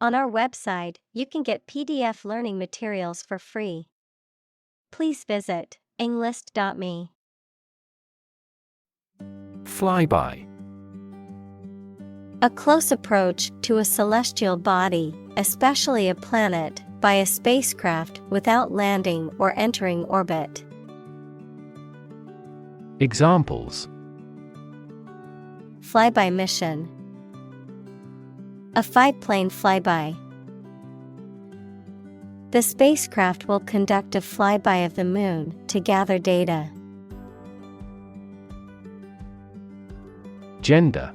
On our website, you can get PDF learning materials for free. Please visit englist.me. Flyby. A close approach to a celestial body, especially a planet, by a spacecraft without landing or entering orbit. Examples: Flyby mission. A 5-plane flyby. The spacecraft will conduct a flyby of the Moon to gather data. Gender.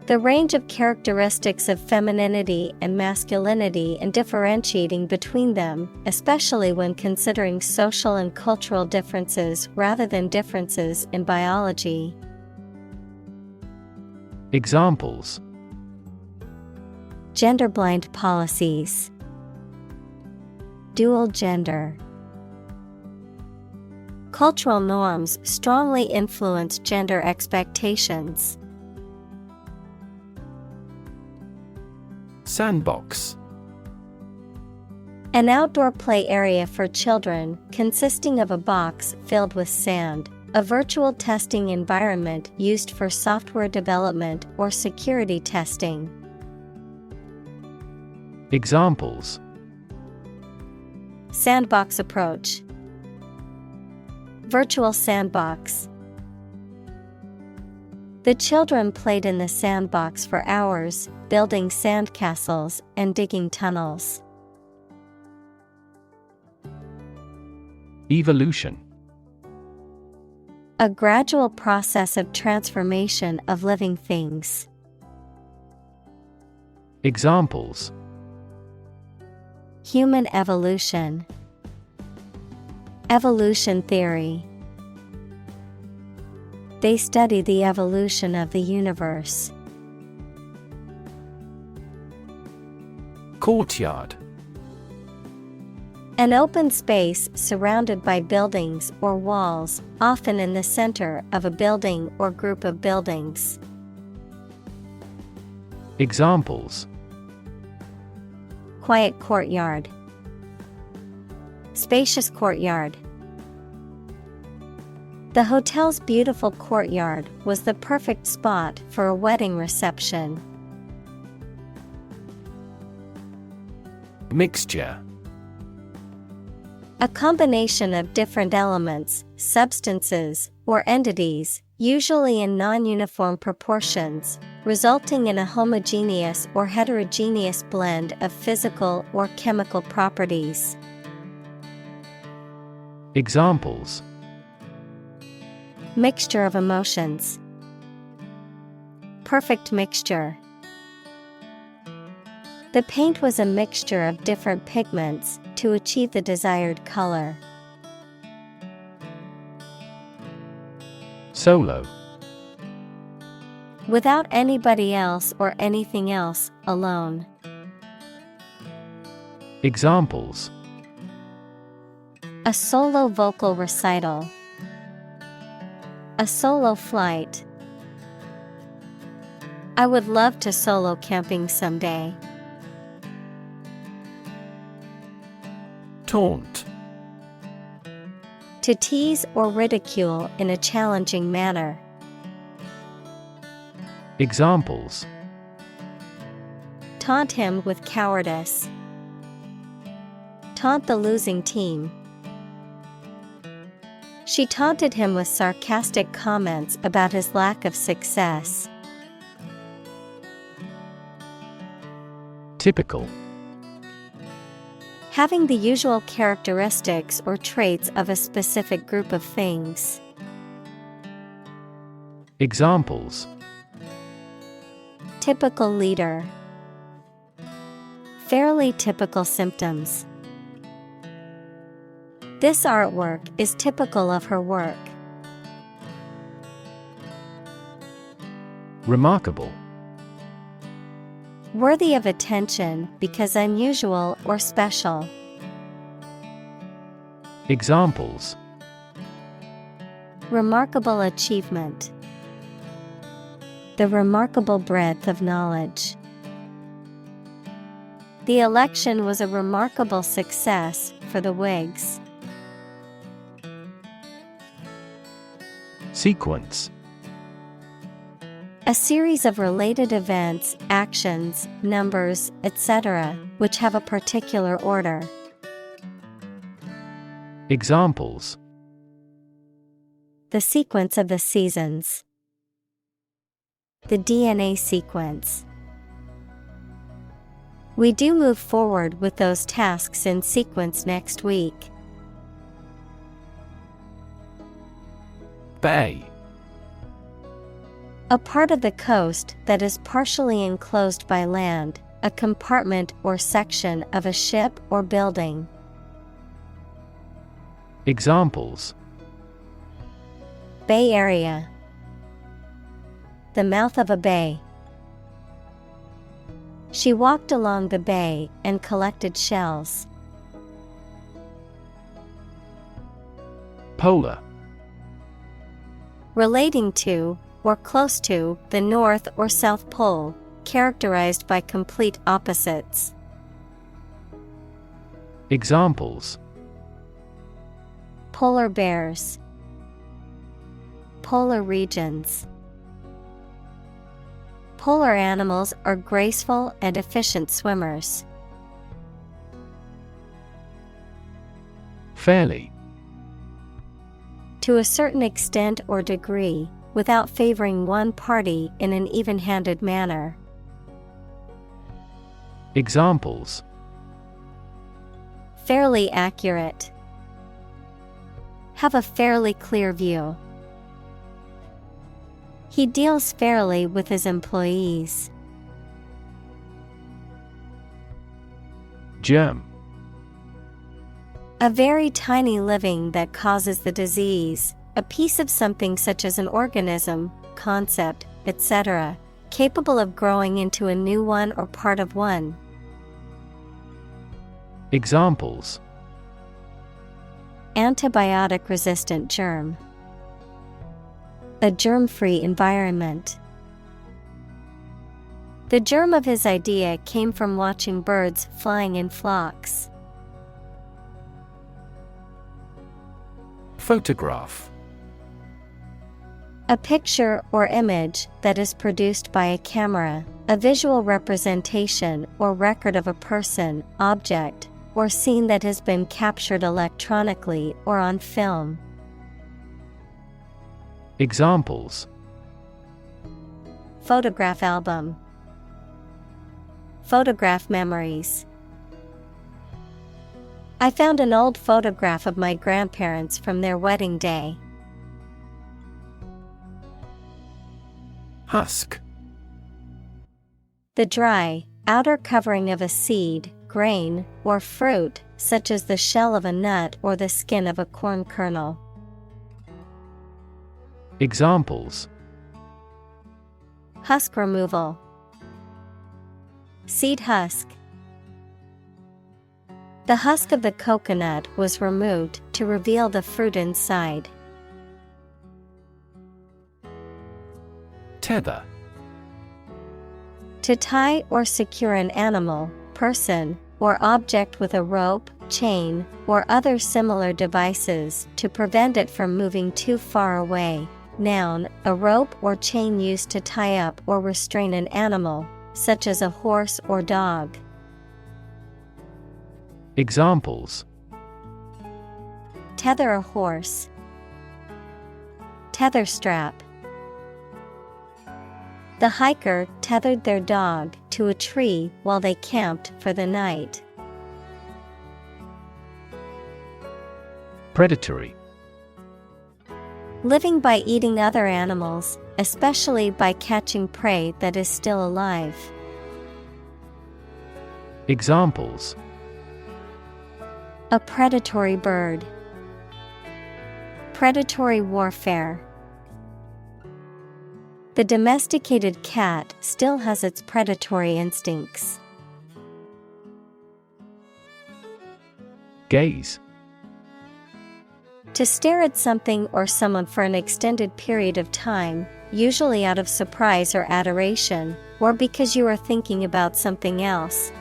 The range of characteristics of femininity and masculinity and differentiating between them, especially when considering social and cultural differences rather than differences in biology. Examples: Gender-blind policies. Dual gender. Cultural norms strongly influence gender expectations. Sandbox. An outdoor play area for children consisting of a box filled with sand, a virtual testing environment used for software development or security testing. Examples: Sandbox approach. Virtual sandbox. The children played in the sandbox for hours, building sandcastles and digging tunnels. Evolution. A gradual process of transformation of living things. Examples: Human evolution. Evolution theory. They study the evolution of the universe. Courtyard. An open space surrounded by buildings or walls, often in the center of a building or group of buildings. Examples: Quiet courtyard. Spacious courtyard. The hotel's beautiful courtyard was the perfect spot for a wedding reception. Mixture. A combination of different elements, substances, or entities, usually in non-uniform proportions, resulting in a homogeneous or heterogeneous blend of physical or chemical properties. Examples: Mixture of emotions. Perfect mixture. The paint was a mixture of different pigments to achieve the desired color. Solo. Without anybody else or anything else, alone. Examples: A solo vocal recital. A solo flight. I would love to solo camping someday. Taunt. To tease or ridicule in a challenging manner. Examples: Taunt him with cowardice. Taunt the losing team. She taunted him with sarcastic comments about his lack of success. Typical. Having the usual characteristics or traits of a specific group of things. Examples: Typical leader. Fairly typical symptoms. This artwork is typical of her work. Remarkable. Worthy of attention because unusual or special. Examples: Remarkable achievement. The remarkable breadth of knowledge. The election was a remarkable success for the Whigs. Sequence. A series of related events, actions, numbers, etc., which have a particular order. Examples. The sequence of the seasons. The DNA sequence. We do move forward with those tasks in sequence next week. Bay. A part of the coast that is partially enclosed by land, a compartment or section of a ship or building. Examples. Bay Area. The mouth of a bay. She walked along the bay and collected shells. Polar. Relating to, or close to, the North or South Pole, characterized by complete opposites. Examples. Polar bears. Polar regions. Polar animals are graceful and efficient swimmers. Fairly. To a certain extent or degree, without favoring one party in an even-handed manner. Examples. Fairly accurate. Have a fairly clear view. He deals fairly with his employees. Germ. A very tiny living that causes the disease, a piece of something such as an organism, concept, etc., capable of growing into a new one or part of one. Examples. Antibiotic-resistant germ. A germ-free environment. The germ of his idea came from watching birds flying in flocks. Photograph. A picture or image that is produced by a camera, a visual representation or record of a person, object, or scene that has been captured electronically or on film. Examples. Photograph album. Photograph memories. I found an old photograph of my grandparents from their wedding day. Husk. The dry, outer covering of a seed, grain, or fruit, such as the shell of a nut or the skin of a corn kernel. Examples. Husk removal. Seed husk. The husk of the coconut was removed to reveal the fruit inside. Tether. To tie or secure an animal, person, or object with a rope, chain, or other similar devices to prevent it from moving too far away. Noun, a rope or chain used to tie up or restrain an animal, such as a horse or dog. Examples. Tether a horse. Tether strap. The hiker tethered their dog to a tree while they camped for the night. Predatory. Living by eating other animals, especially by catching prey that is still alive. Examples. A predatory bird. Predatory warfare. The domesticated cat still has its predatory instincts. Gaze. To stare at something or someone for an extended period of time, usually out of surprise or adoration, or because you are thinking about something else.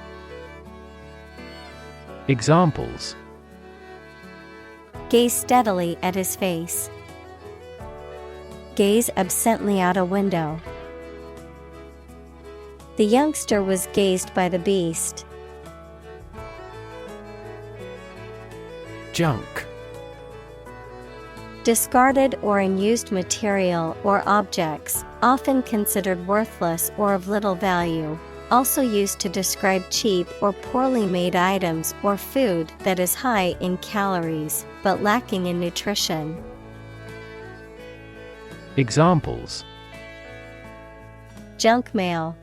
Examples: Gaze steadily at his face. Gaze absently out a window. The youngster was gazed by the beast. Junk. Discarded or unused material or objects, often considered worthless or of little value, also used to describe cheap or poorly made items or food that is high in calories but lacking in nutrition. Examples: Junk mail.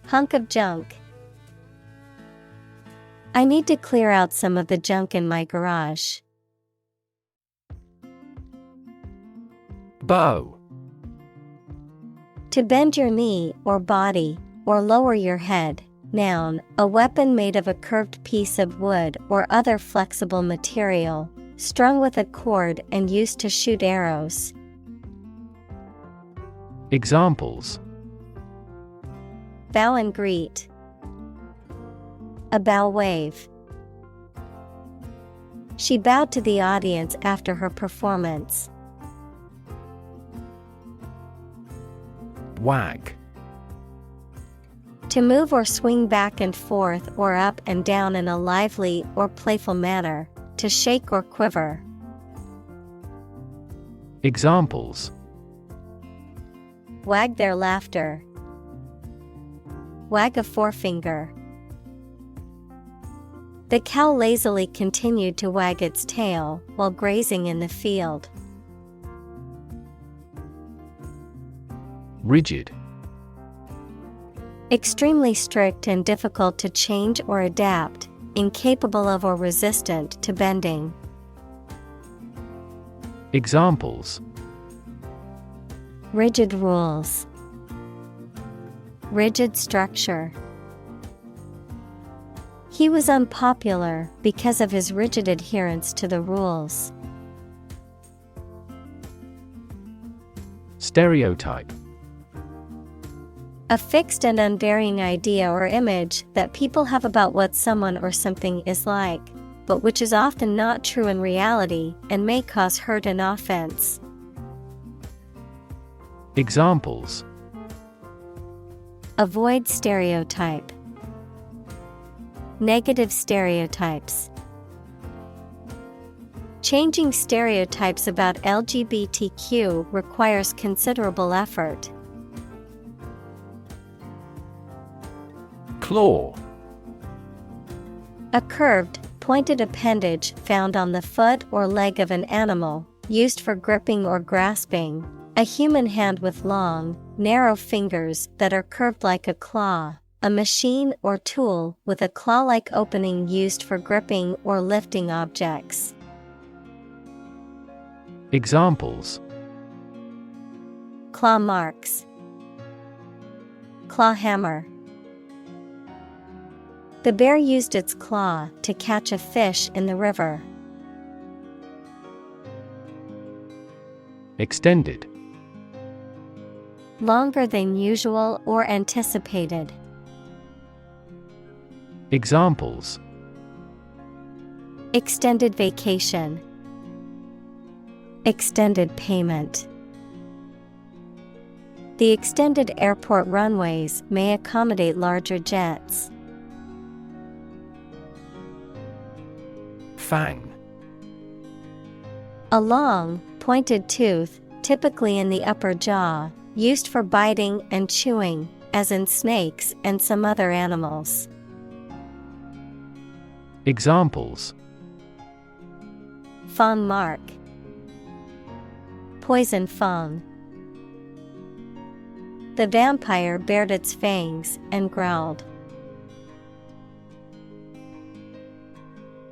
Hunk of junk. I need to clear out some of the junk in my garage. Bow. To bend your knee or body, or lower your head. Noun, a weapon made of a curved piece of wood or other flexible material, strung with a cord and used to shoot arrows. Examples: Bow and greet. A bow wave. She bowed to the audience after her performance. Wag. To move or swing back and forth or up and down in a lively or playful manner, to shake or quiver. Examples: Wag their laughter. Wag a forefinger. The cow lazily continued to wag its tail while grazing in the field. Rigid. Extremely strict and difficult to change or adapt, incapable of or resistant to bending. Examples: Rigid rules. Rigid structure. He was unpopular because of his rigid adherence to the rules. Stereotype. A fixed and unvarying idea or image that people have about what someone or something is like, but which is often not true in reality and may cause hurt and offense. Examples: Avoid stereotype. Negative stereotypes. Changing stereotypes about LGBTQ requires considerable effort. Claw. A curved, pointed appendage found on the foot or leg of an animal, used for gripping or grasping. A human hand with long, narrow fingers that are curved like a claw. A machine or tool with a claw-like opening used for gripping or lifting objects. Examples: Claw marks. Claw hammer. The bear used its claw to catch a fish in the river. Extended. Longer than usual or anticipated. Examples: Extended vacation. Extended payment. The extended airport runways may accommodate larger jets. Fang. A long, pointed tooth, typically in the upper jaw, used for biting and chewing, as in snakes and some other animals. Examples: Fang mark. Poison fang. The vampire bared its fangs and growled.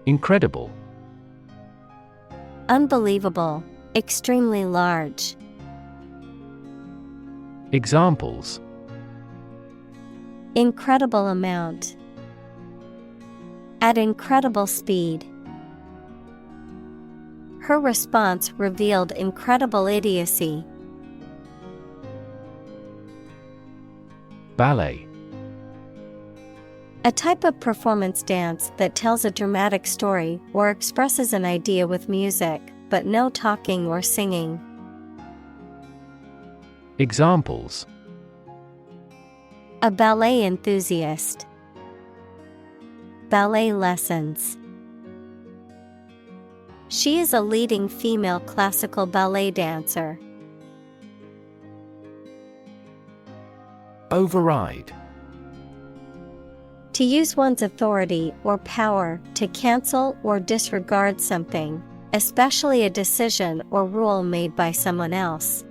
Incredible. Unbelievable, extremely large. Examples: Incredible amount. At incredible speed. Her response revealed incredible idiocy. Ballet. A type of performance dance that tells a dramatic story or expresses an idea with music, but no talking or singing. Examples: A ballet enthusiast. Ballet lessons. She is a leading female classical ballet dancer. Override. To use one's authority or power to cancel or disregard something, especially a decision or rule made by someone else.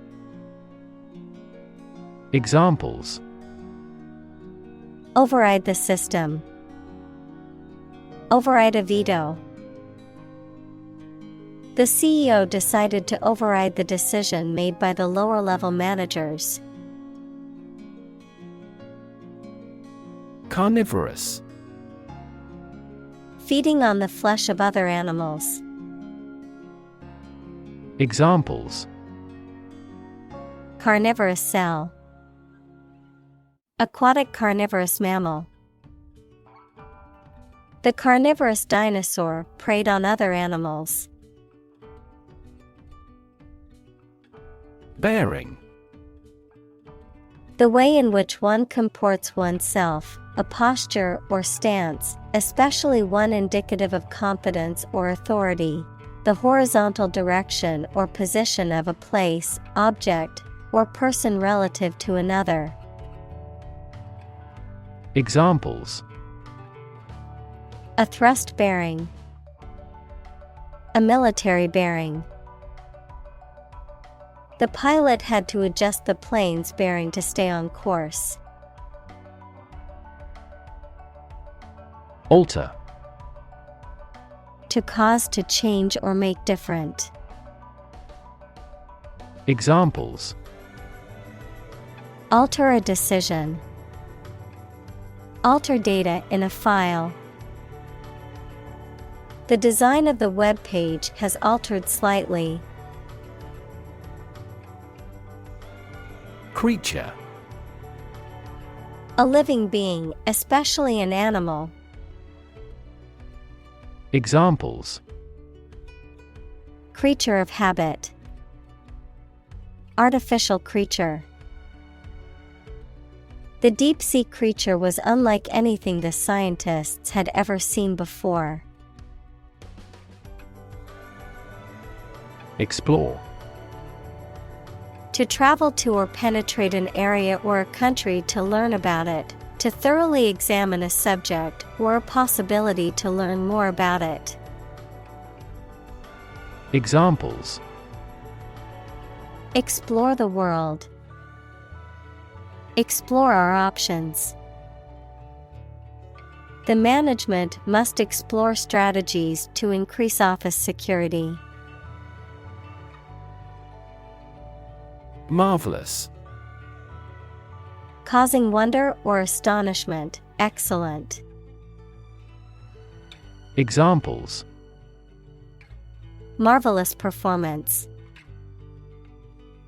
Examples: Override the system. Override a veto. The CEO decided to override the decision made by the lower-level managers. Carnivorous. Feeding on the flesh of other animals. Examples: Carnivorous cell. Aquatic carnivorous mammal. The carnivorous dinosaur preyed on other animals. Bearing. The way in which one comports oneself, a posture or stance, especially one indicative of confidence or authority. The horizontal direction or position of a place, object, or person relative to another. Examples: A thrust bearing. A military bearing. The pilot had to adjust the plane's bearing to stay on course. Alter. To cause to change or make different. Examples: Alter a decision. Alter data in a file. The design of the web page has altered slightly. Creature. A living being, especially an animal. Examples: Creature of habit. Artificial creature. The deep-sea creature was unlike anything the scientists had ever seen before. Explore. To travel to or penetrate an area or a country to learn about it, to thoroughly examine a subject or a possibility to learn more about it. Examples: Explore the world. Explore our options. The management must explore strategies to increase office security. Marvelous. Causing wonder or astonishment, excellent. Examples: Marvelous performance.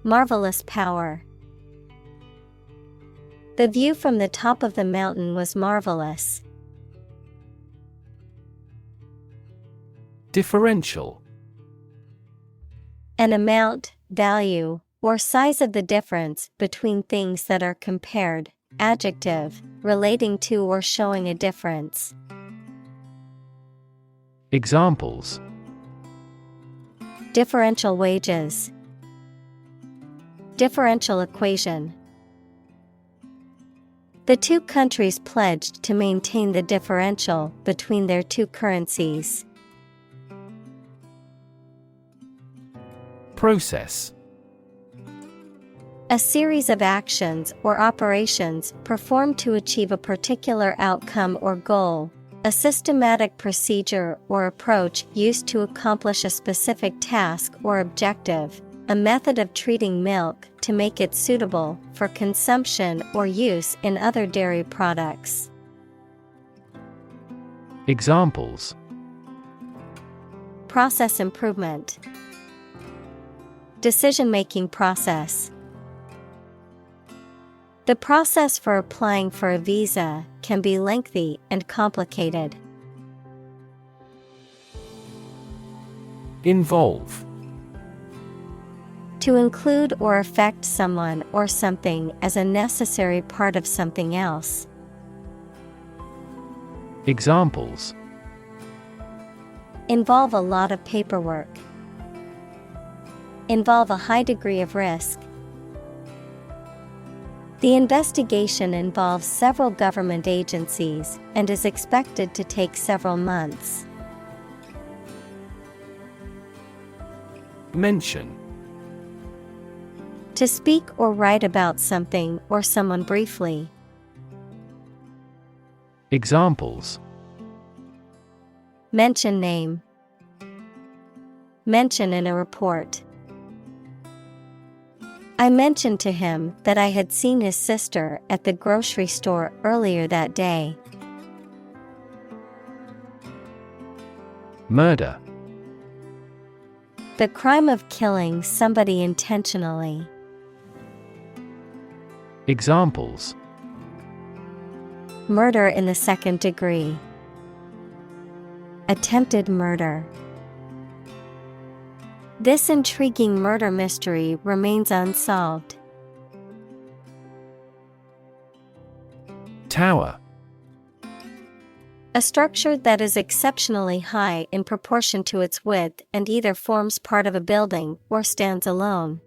Marvelous power. The view from the top of the mountain was marvelous. Differential. An amount, value, or size of the difference between things that are compared, adjective, relating to or showing a difference. Examples: Differential wages. Differential equation. The two countries pledged to maintain the differential between their two currencies. Process. A series of actions or operations performed to achieve a particular outcome or goal. A systematic procedure or approach used to accomplish a specific task or objective. A method of treating milk to make it suitable for consumption or use in other dairy products. Examples: Process improvement. Decision-making process. The process for applying for a visa can be lengthy and complicated. Involve. To include or affect someone or something as a necessary part of something else. Examples: Involve a lot of paperwork. Involve a high degree of risk. The investigation involves several government agencies and is expected to take several months. Mention. To speak or write about something or someone briefly. Examples: Mention name. Mention in a report. I mentioned to him that I had seen his sister at the grocery store earlier that day. Murder. The crime of killing somebody intentionally. Examples: Murder in the second degree. Attempted murder. This intriguing murder mystery remains unsolved. Tower. A structure that is exceptionally high in proportion to its width and either forms part of a building or stands alone.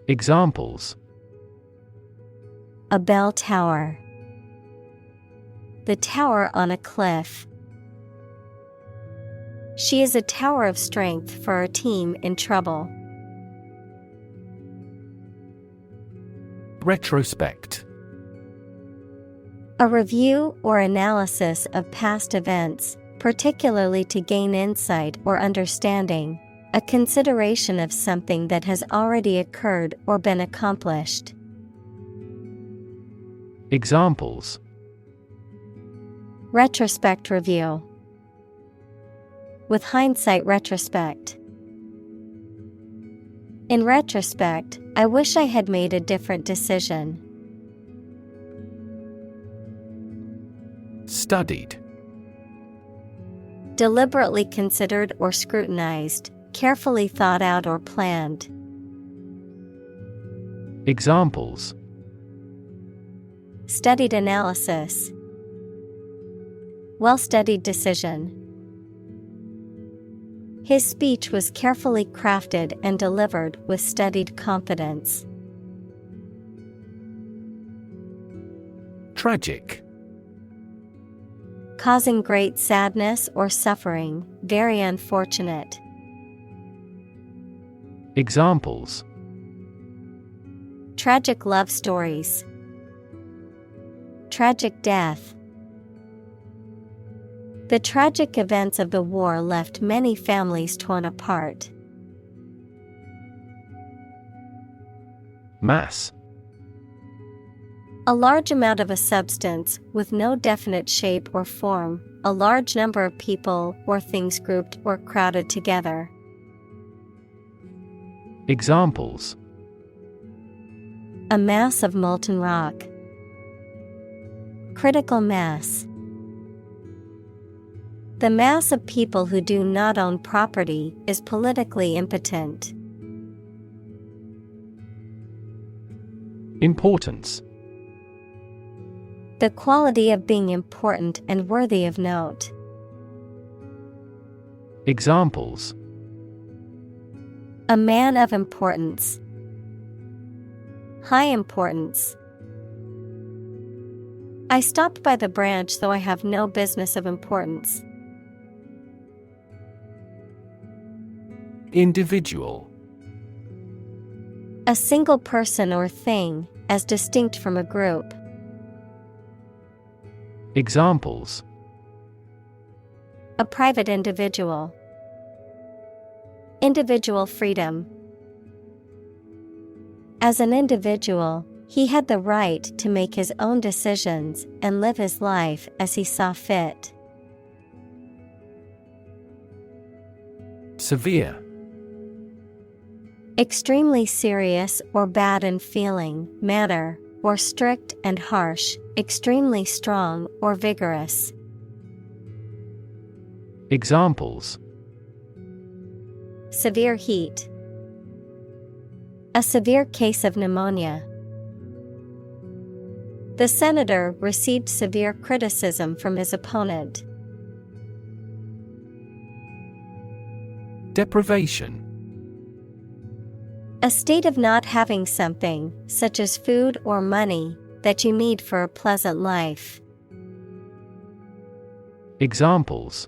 Examples: A bell tower. The tower on a cliff. She is a tower of strength for our team in trouble. Retrospect. A review or analysis of past events, particularly to gain insight or understanding. A consideration of something that has already occurred or been accomplished. Examples: Retrospect review. With hindsight retrospect. In retrospect, I wish I had made a different decision. Studied. Deliberately considered or scrutinized, carefully thought out or planned. Examples: Studied analysis. Well-studied decision. His speech was carefully crafted and delivered with studied confidence. Tragic. Causing great sadness or suffering, very unfortunate. Examples: Tragic love stories. Tragic death. The tragic events of the war left many families torn apart. Mass. A large amount of a substance with no definite shape or form, a large number of people or things grouped or crowded together. Examples: A mass of molten rock. Critical mass. The mass of people who do not own property is politically impotent. Importance. The quality of being important and worthy of note. Examples: A man of importance. High importance. I stopped by the branch though I have no business of importance. Individual. A single person or thing, as distinct from a group. Examples: A private individual. Individual freedom. As an individual, he had the right to make his own decisions and live his life as he saw fit. Severe. Extremely serious or bad in feeling, manner, or strict and harsh, extremely strong or vigorous. Examples: severe heat, a severe case of pneumonia. The senator received severe criticism from his opponent. Deprivation. A state of not having something, such as food or money, that you need for a pleasant life. Examples: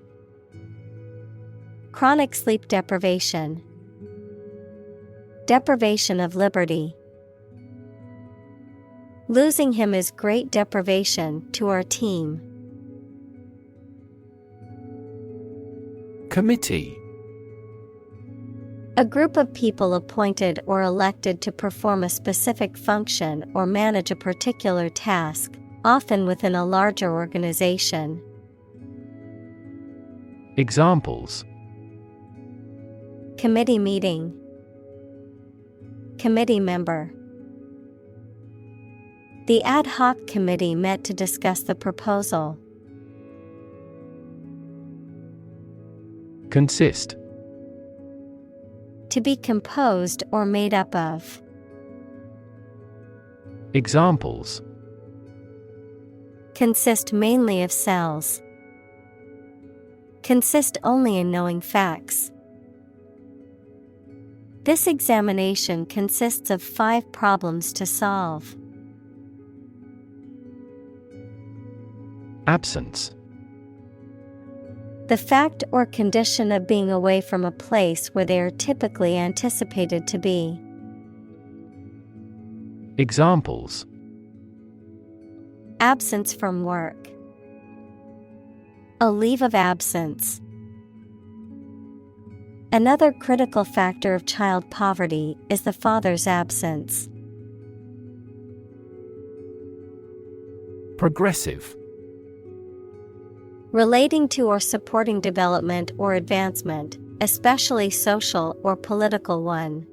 chronic sleep deprivation, deprivation of liberty. Losing him is great deprivation to our team. Committee. A group of people appointed or elected to perform a specific function or manage a particular task, often within a larger organization. Examples: committee meeting, committee member. The ad hoc committee met to discuss the proposal. Consist. To be composed or made up of. Examples: consist mainly of cells, consist only in knowing facts. This examination consists of 5 problems to solve. Absence. The fact or condition of being away from a place where they are typically anticipated to be. Examples: absence from work, a leave of absence. Another critical factor of child poverty is the father's absence. Progressive. Relating to or supporting development or advancement, especially social or political one.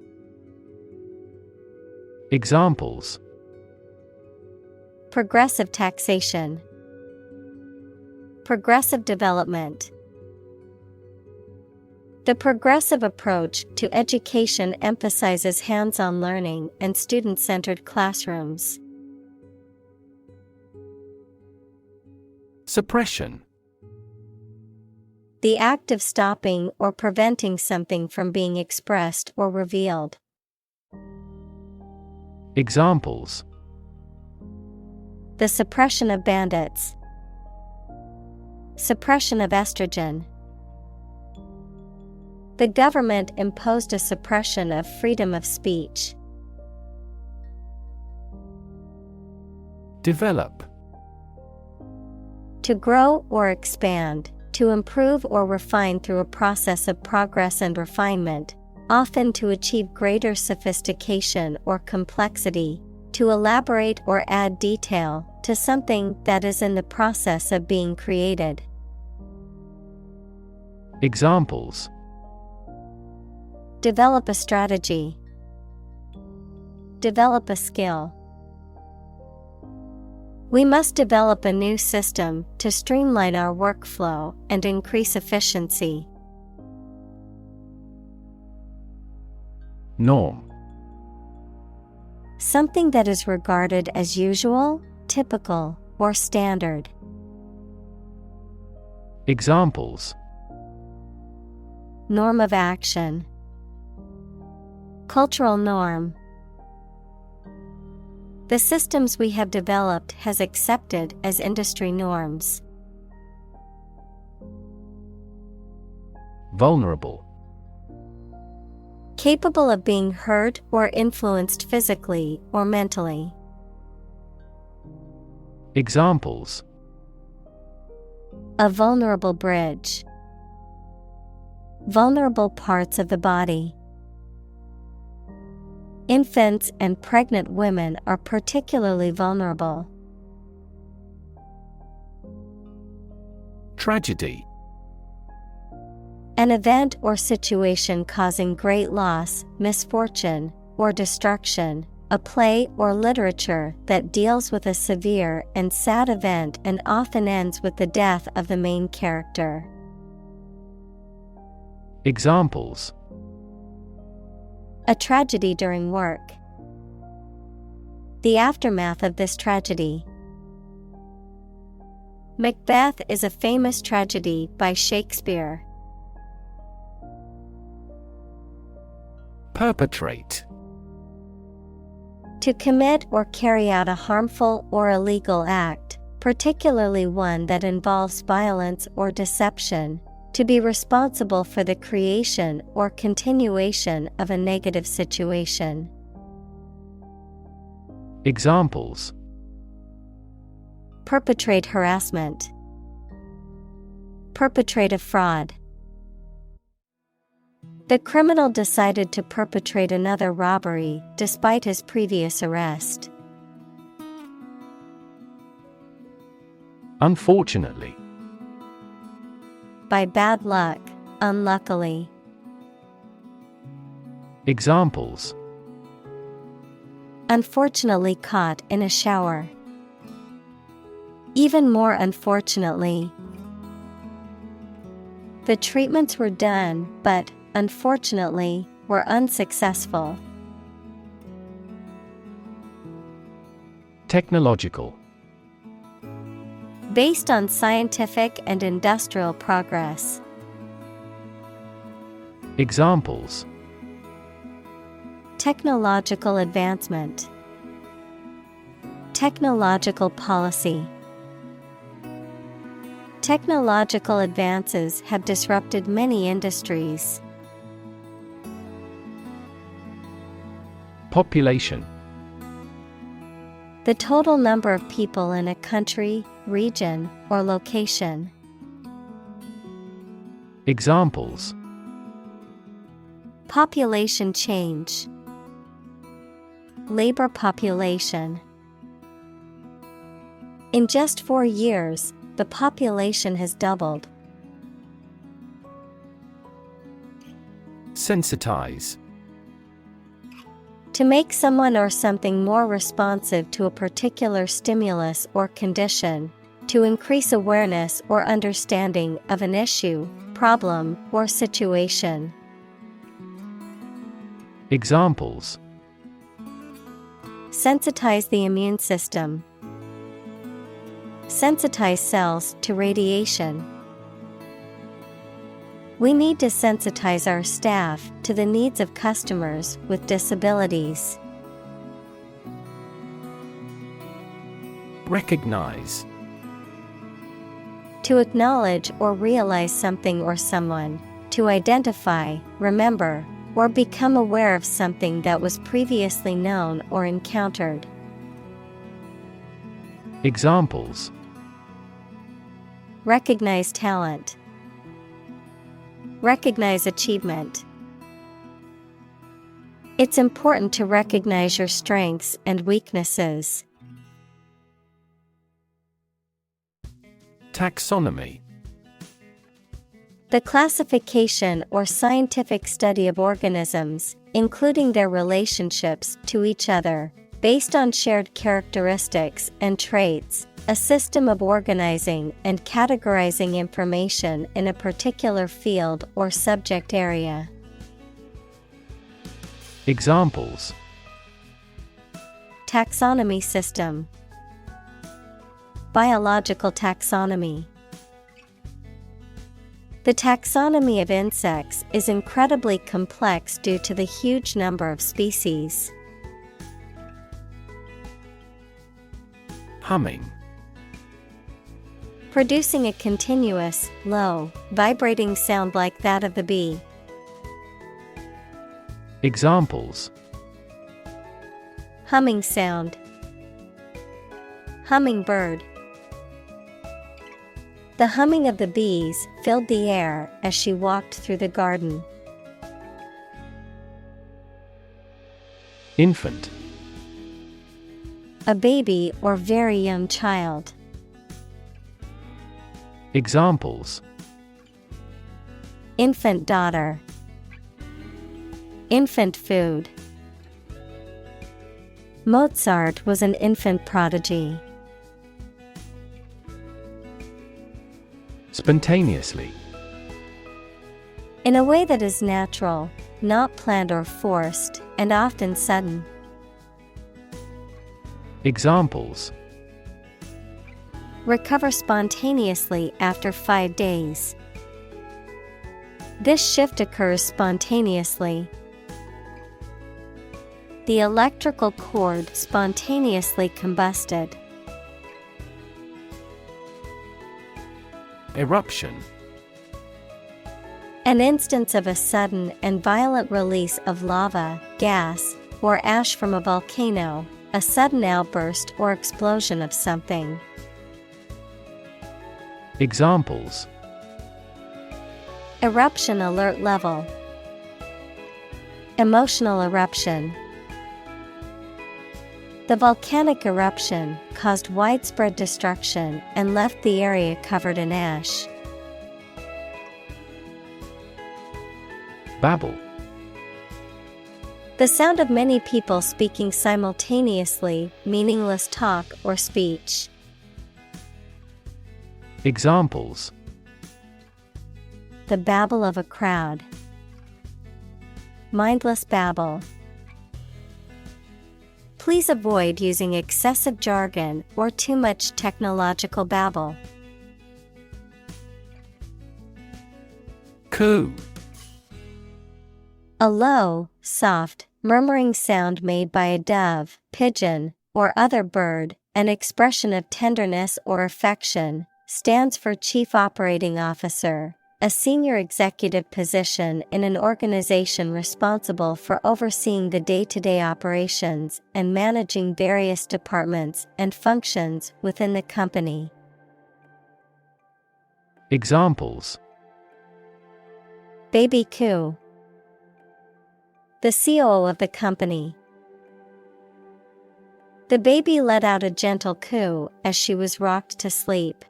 Examples: progressive taxation, progressive development. The progressive approach to education emphasizes hands-on learning and student-centered classrooms. Suppression. The act of stopping or preventing something from being expressed or revealed. Examples: the suppression of bandits, suppression of estrogen. The government imposed a suppression of freedom of speech. Develop. To grow or expand, to improve or refine through a process of progress and refinement, often to achieve greater sophistication or complexity, to elaborate or add detail to something that is in the process of being created. Examples: develop a strategy, develop a skill. We must develop a new system to streamline our workflow and increase efficiency. Norm. Something that is regarded as usual, typical, or standard. Examples: norm of action, cultural norm. The systems we have developed has accepted as industry norms. Vulnerable. Capable of being hurt or influenced physically or mentally. Examples: a vulnerable bridge, vulnerable parts of the body. Infants and pregnant women are particularly vulnerable. Tragedy. An event or situation causing great loss, misfortune, or destruction, a play or literature that deals with a severe and sad event and often ends with the death of the main character. Examples: A tragedy during work. The aftermath of this tragedy. Macbeth is a famous tragedy by Shakespeare. Perpetrate. To commit or carry out a harmful or illegal act, particularly one that involves violence or deception, to be responsible for the creation or continuation of a negative situation. Examples: Perpetrate harassment. Perpetrate a fraud. The criminal decided to perpetrate another robbery despite his previous arrest. Unfortunately. By bad luck, unluckily. Examples: Unfortunately caught in a shower. Even more unfortunately. The treatments were done, but, unfortunately, were unsuccessful. Technological. Based on scientific and industrial progress. Examples: Technological advancement. Technological policy. Technological advances have disrupted many industries. Population. The total number of people in a country, region, or location. Examples: Population change. Labor population. In just 4 years, the population has doubled. Sensitize. To make someone or something more responsive to a particular stimulus or condition, to increase awareness or understanding of an issue, problem, or situation. Examples: Sensitize the immune system. Sensitize cells to radiation. We need to sensitize our staff to the needs of customers with disabilities. Recognize. To acknowledge or realize something or someone, to identify, remember, or become aware of something that was previously known or encountered. Examples: Recognize talent. Recognize achievement. It's important to recognize your strengths and weaknesses. Taxonomy. The classification or scientific study of organisms, including their relationships to each other, based on shared characteristics and traits, a system of organizing and categorizing information in a particular field or subject area. Examples: Taxonomy system. Biological taxonomy. The taxonomy of insects is incredibly complex due to the huge number of species. Humming. Producing a continuous, low, vibrating sound like that of the bee. Examples: Humming sound. Hummingbird. The humming of the bees filled the air as she walked through the garden. Infant. A baby or very young child. Examples: Infant daughter. Infant food. Mozart was an infant prodigy. Spontaneously. In a way that is natural, not planned or forced, and often sudden. Examples: Recover spontaneously after 5 days. This shift occurs spontaneously. The electrical cord spontaneously combusted. Eruption. An instance of a sudden and violent release of lava, gas, or ash from a volcano, a sudden outburst or explosion of something. Examples: Eruption alert level. Emotional eruption. The volcanic eruption caused widespread destruction and left the area covered in ash. Babble. The sound of many people speaking simultaneously, meaningless talk or speech. Examples: The babble of a crowd. Mindless babble. Please avoid using excessive jargon or too much technological babble. Coo. A low, soft, murmuring sound made by a dove, pigeon, or other bird, an expression of tenderness or affection, stands for Chief Operating Officer, a senior executive position in an organization responsible for overseeing the day-to-day operations and managing various departments and functions within the company. Examples: Baby coo. The COO of the company. The baby let out a gentle coo as she was rocked to sleep.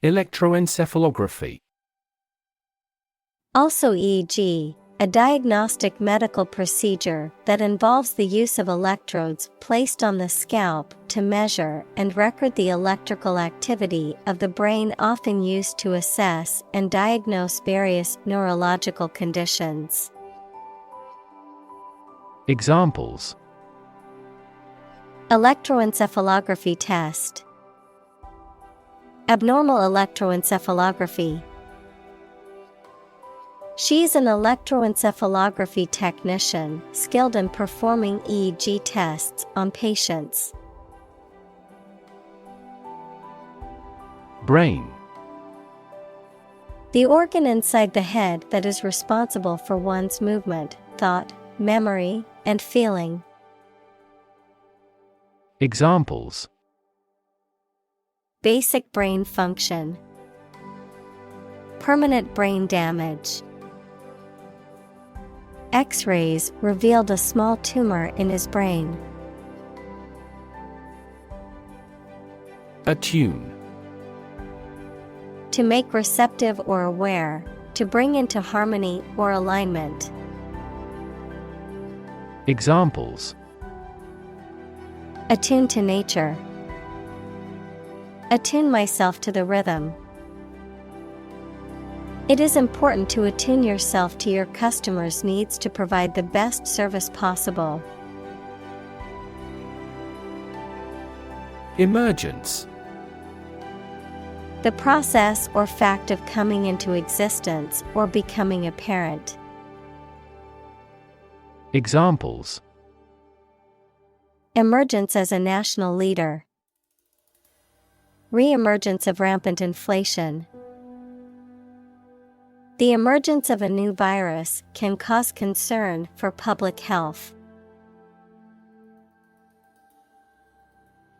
Electroencephalography. Also EEG, a diagnostic medical procedure that involves the use of electrodes placed on the scalp to measure and record the electrical activity of the brain, often used to assess and diagnose various neurological conditions. Examples: Electroencephalography test. Abnormal electroencephalography. She is an electroencephalography technician skilled in performing EEG tests on patients. Brain. The organ inside the head that is responsible for one's movement, thought, memory, and feeling. Examples: Basic brain function. Permanent brain damage. X-rays revealed a small tumor in his brain. Attune. To make receptive or aware, to bring into harmony or alignment. Examples: Attune to nature. Attune myself to the rhythm. It is important to attune yourself to your customers' needs to provide the best service possible. Emergence. The process or fact of coming into existence or becoming apparent. Examples: Emergence as a national leader. Re-emergence of rampant inflation. The emergence of a new virus can cause concern for public health.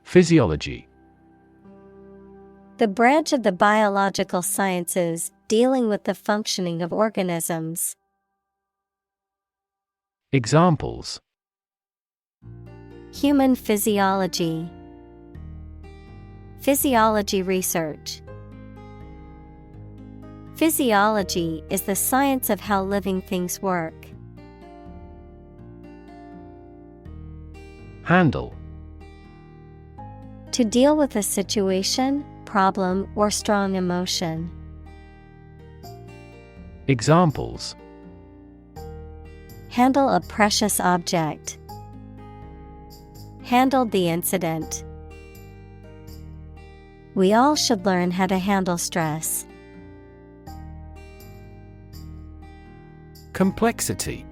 Physiology. The branch of the biological sciences dealing with the functioning of organisms. Examples: Human physiology. Physiology research. Physiology is the science of how living things work. Handle. To deal with a situation, problem, or strong emotion. Examples: Handle a precious object. Handled the incident. We all should learn how to handle stress. Complexity.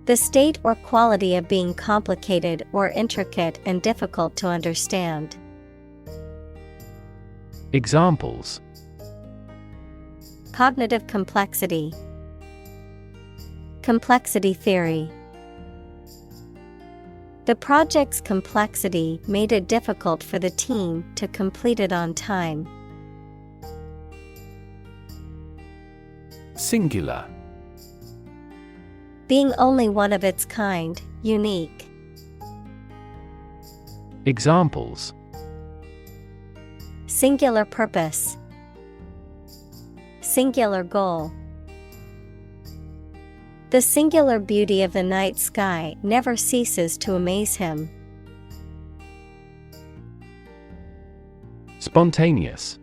The state or quality of being complicated or intricate and difficult to understand. Examples: Cognitive complexity. Complexity theory. The project's complexity made it difficult for the team to complete it on time. Singular. Being only one of its kind, unique. Examples: Singular purpose. Singular goal. The singular beauty of the night sky never ceases to amaze him. Spontaneous.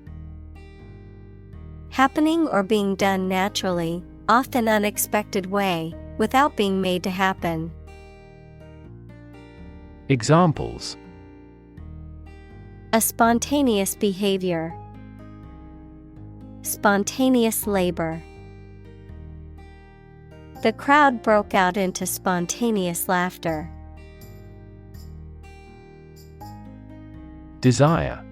Happening or being done naturally, often unexpected way, without being made to happen. Examples: A spontaneous behavior. Spontaneous labor. The crowd broke out into spontaneous laughter. Desire.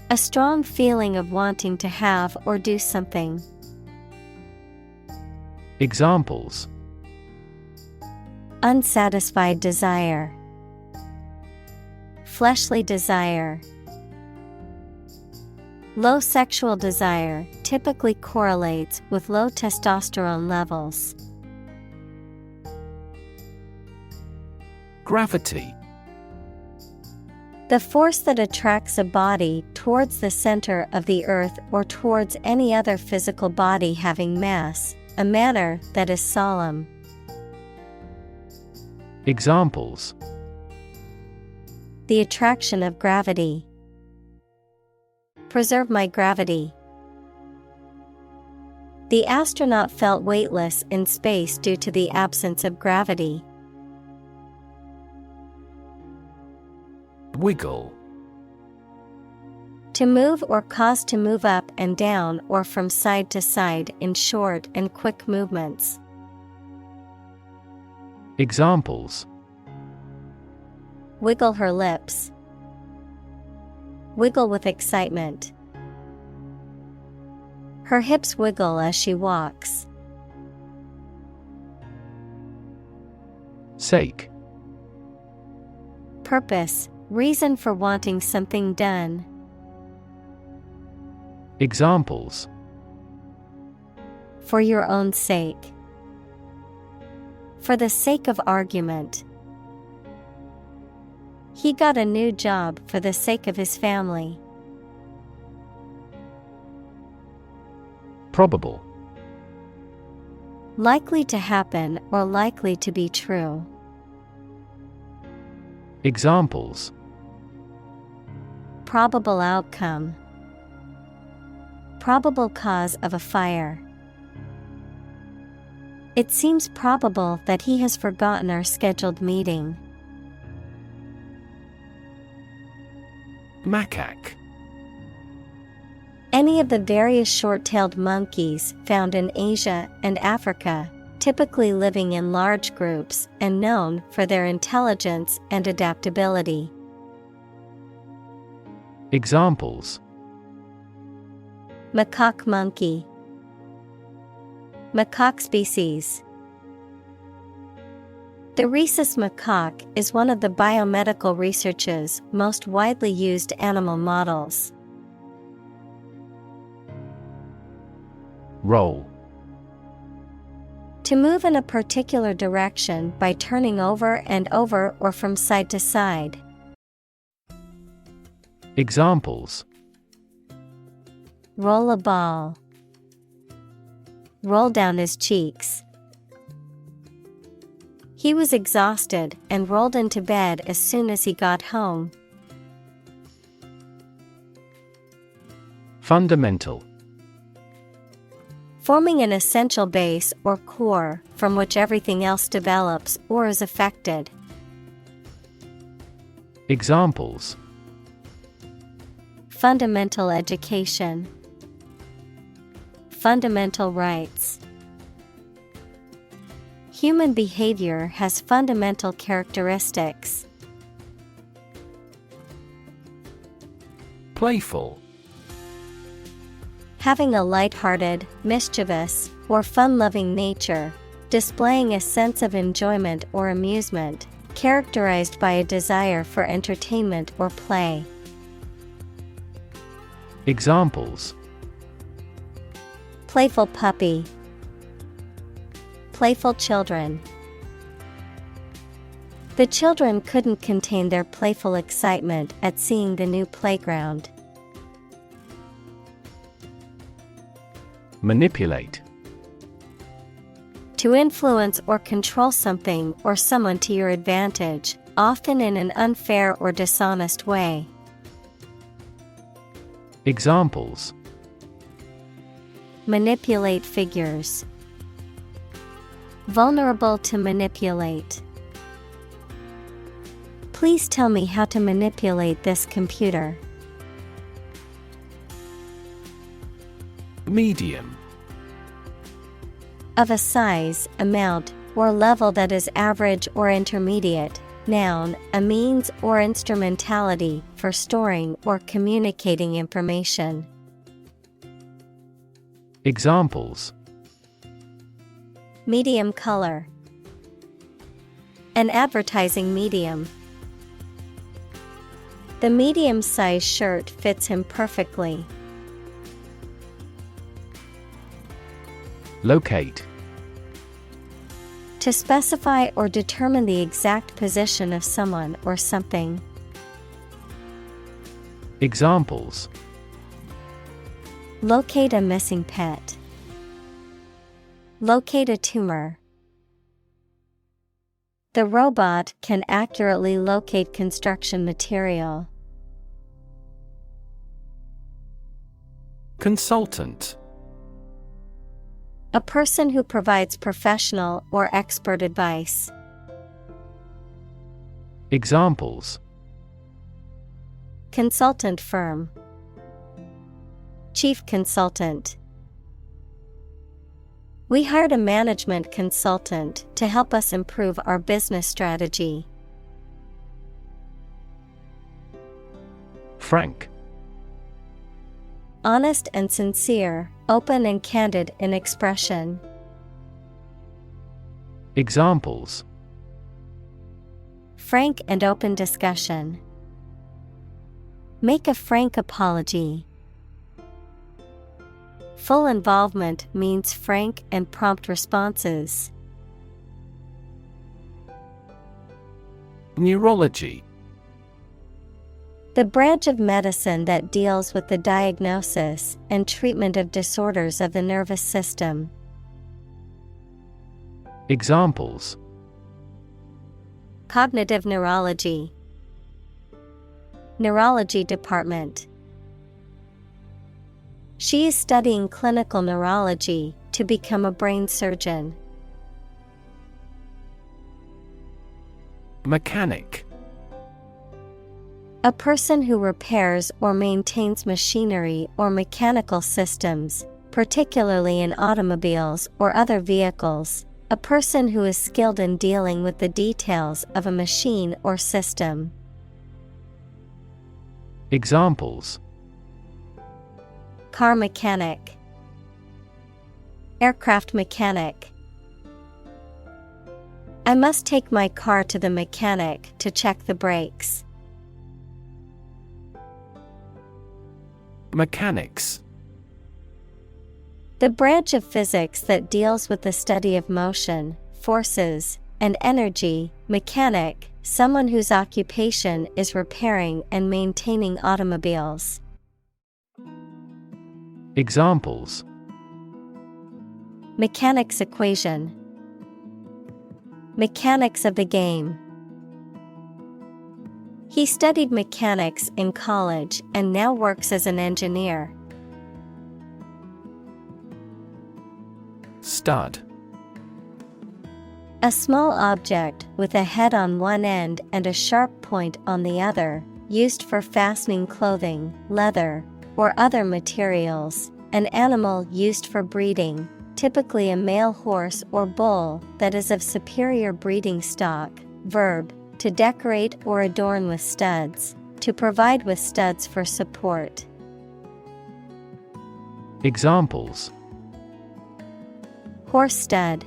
A strong feeling of wanting to have or do something. Examples: Unsatisfied desire. Fleshly desire. Low sexual desire typically correlates with low testosterone levels. Gravity. The force that attracts a body towards the center of the earth or towards any other physical body having mass, a manner that is solemn. Examples: The attraction of gravity. Preserve my gravity. The astronaut felt weightless in space due to the absence of gravity. Wiggle. To move or cause to move up and down or from side to side in short and quick movements. Examples: Wiggle her lips. Wiggle with excitement. Her hips wiggle as she walks. Sake. Purpose, reason for wanting something done. Examples: For your own sake. For the sake of argument. He got a new job for the sake of his family. Probable. Likely to happen or likely to be true. Examples: Probable outcome. Probable cause of a fire. It seems probable that he has forgotten our scheduled meeting. Macaque. Any of the various short-tailed monkeys found in Asia and Africa, typically living in large groups and known for their intelligence and adaptability. Examples: Macaque monkey. Macaque species. The rhesus macaque is one of the biomedical research's most widely used animal models. Roll. To move in a particular direction by turning over and over or from side to side. Examples: Roll a ball. Roll down his cheeks. He was exhausted and rolled into bed as soon as he got home. Fundamental. Forming an essential base or core from which everything else develops or is affected. Examples: Fundamental education. Fundamental rights. Human behavior has fundamental characteristics. Playful. Having a light-hearted, mischievous, or fun-loving nature, displaying a sense of enjoyment or amusement, characterized by a desire for entertainment or play. Examples: Playful puppy. Playful children. The children couldn't contain their playful excitement at seeing the new playground. Manipulate. To influence or control something or someone to your advantage, often in an unfair or dishonest way. Examples: Manipulate figures. Vulnerable to manipulate. Please tell me how to manipulate this computer. Medium. Of a size, amount, or level that is average or intermediate. Noun, a means or instrumentality for storing or communicating information. Examples: Medium color. An advertising medium. The medium-sized shirt fits him perfectly. Locate. To specify or determine the exact position of someone or something. Examples: Locate a missing pet. Locate a tumor. The robot can accurately locate construction material. Consultant. A person who provides professional or expert advice. Examples: Consultant firm. Chief consultant. We hired a management consultant to help us improve our business strategy. Frank. Honest and sincere, open and candid in expression. Examples: Frank and open discussion. Make a frank apology. Full involvement means frank and prompt responses. Neurology. The branch of medicine that deals with the diagnosis and treatment of disorders of the nervous system. Examples: Cognitive neurology. Neurology department. She is studying clinical neurology to become a brain surgeon. Mechanic. A person who repairs or maintains machinery or mechanical systems, particularly in automobiles or other vehicles. A person who is skilled in dealing with the details of a machine or system. Examples: Car mechanic. Aircraft mechanic. I must take my car to the mechanic to check the brakes. Mechanics. The branch of physics that deals with the study of motion, forces, and energy. Mechanic, someone whose occupation is repairing and maintaining automobiles. Examples: Mechanic's equation. Mechanics of the game. He studied mechanics in college and now works as an engineer. Stud. A small object with a head on one end and a sharp point on the other, used for fastening clothing, leather, or other materials. An animal used for breeding, typically a male horse or bull that is of superior breeding stock. Verb, to decorate or adorn with studs, to provide with studs for support. Examples: Horse stud,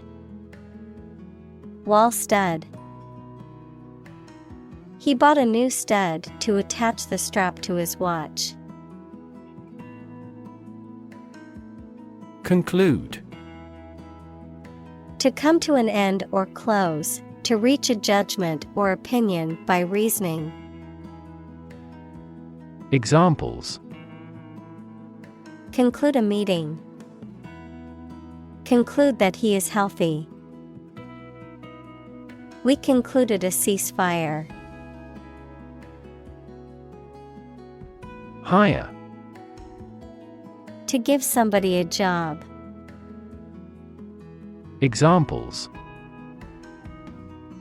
wall stud. He bought a new stud to attach the strap to his watch. Conclude. To come to an end or close, to reach a judgment or opinion by reasoning. Examples: Conclude a meeting. Conclude that he is healthy. We concluded a ceasefire. Hire. To give somebody a job. Examples: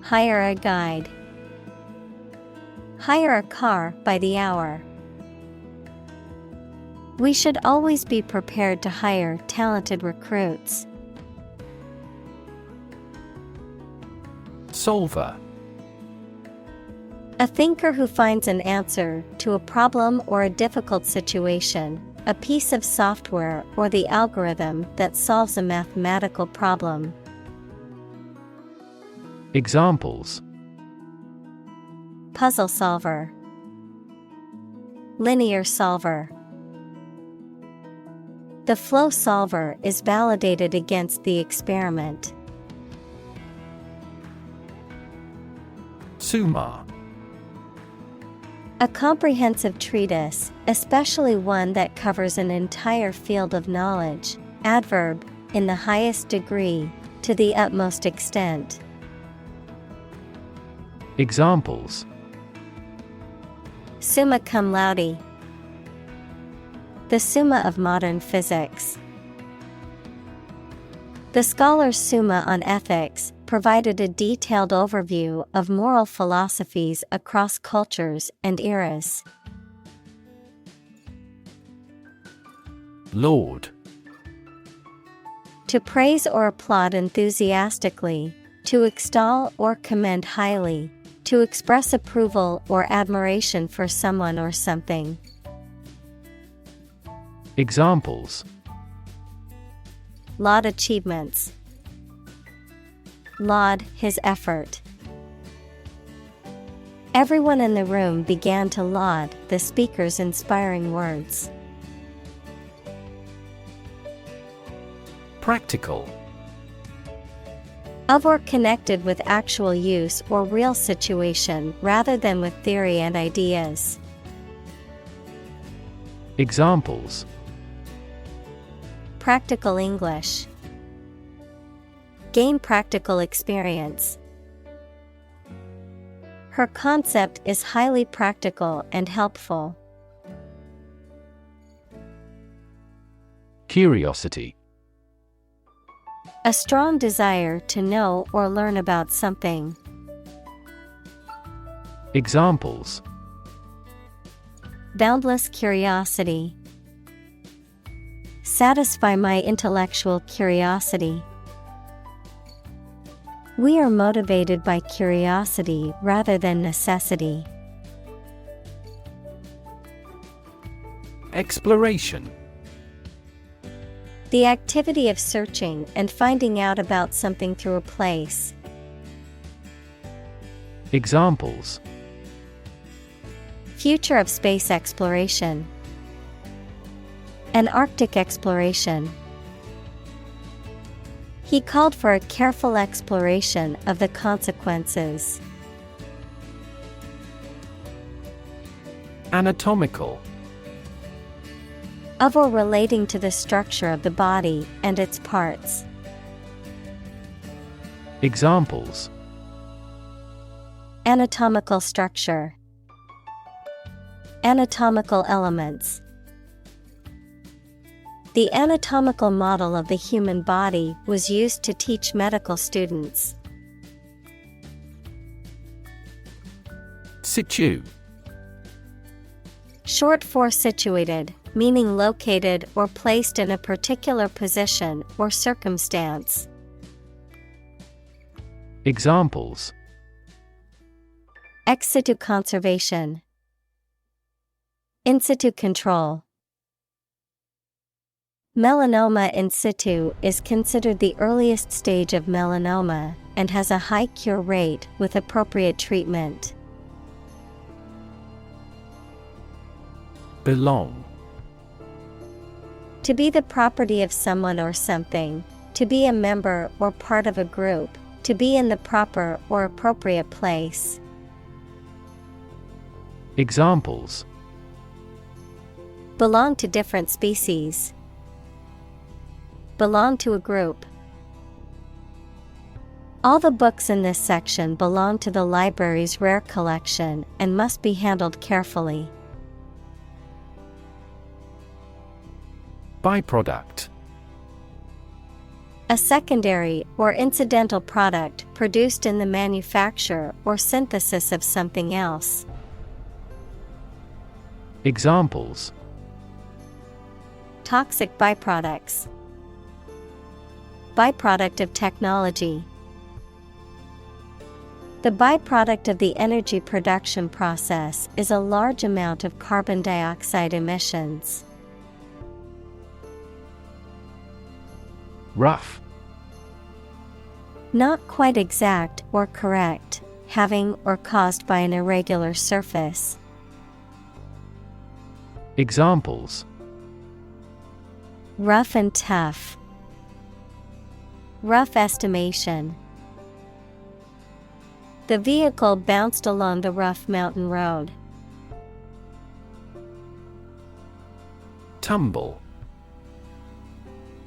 Hire a guide. Hire a car by the hour. We should always be prepared to hire talented recruits. Solver. A thinker who finds an answer to a problem or a difficult situation, a piece of software or the algorithm that solves a mathematical problem. Examples: Puzzle solver. Linear solver. The flow solver is validated against the experiment. Summa. A comprehensive treatise, especially one that covers an entire field of knowledge. Adverb, in the highest degree, to the utmost extent. Examples: Summa cum laude. The Summa of modern physics. The scholar's Summa on ethics provided a detailed overview of moral philosophies across cultures and eras. Laud. To praise or applaud enthusiastically, to extol or commend highly, to express approval or admiration for someone or something. Examples: Laud achievements. Laud his effort. Everyone in the room began to laud the speaker's inspiring words. Practical. Of or connected with actual use or real situation rather than with theory and ideas. Examples: Practical English. Gain practical experience. Her concept is highly practical and helpful. Curiosity. A strong desire to know or learn about something. Examples: Boundless curiosity. Satisfy my intellectual curiosity. We are motivated by curiosity rather than necessity. Exploration. The activity of searching and finding out about something through a place. Examples: Future of space exploration. An Arctic exploration. He called for a careful exploration of the consequences. Anatomical. Of or relating to the structure of the body and its parts. Examples: Anatomical structure. Anatomical elements. The anatomical model of the human body was used to teach medical students. Situ. Short for situated, meaning located or placed in a particular position or circumstance. Examples: Ex situ conservation. In situ control. Melanoma in situ is considered the earliest stage of melanoma and has a high cure rate with appropriate treatment. Belong. To be the property of someone or something, to be a member or part of a group, to be in the proper or appropriate place. Examples: Belong to different species. Belong to a group. All the books in this section belong to the library's rare collection and must be handled carefully. Byproduct. A secondary or incidental product produced in the manufacture or synthesis of something else. Examples: Toxic byproducts. Byproduct of technology. The byproduct of the energy production process is a large amount of carbon dioxide emissions. Rough. Not quite exact or correct, having or caused by an irregular surface. Examples: Rough and tough. Rough estimation. The vehicle bounced along the rough mountain road. Tumble.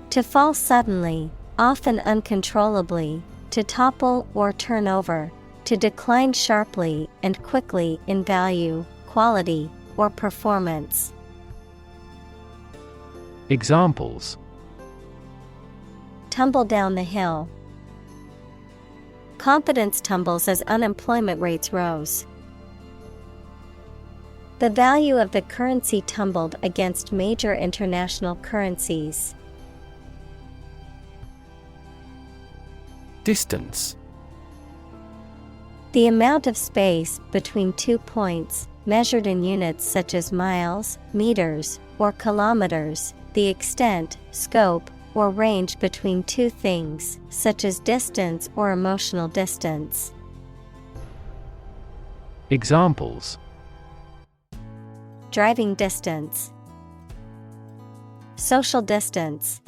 To fall suddenly, often uncontrollably, to topple or turn over, to decline sharply and quickly in value, quality, or performance. Examples: Tumble down the hill. Confidence tumbles as unemployment rates rose. The value of the currency tumbled against major international currencies. Distance. The amount of space between 2 points, measured in units such as miles, meters, or kilometers, the extent, scope, or range between two things, such as distance or emotional distance. Examples: Driving distance. Social distance.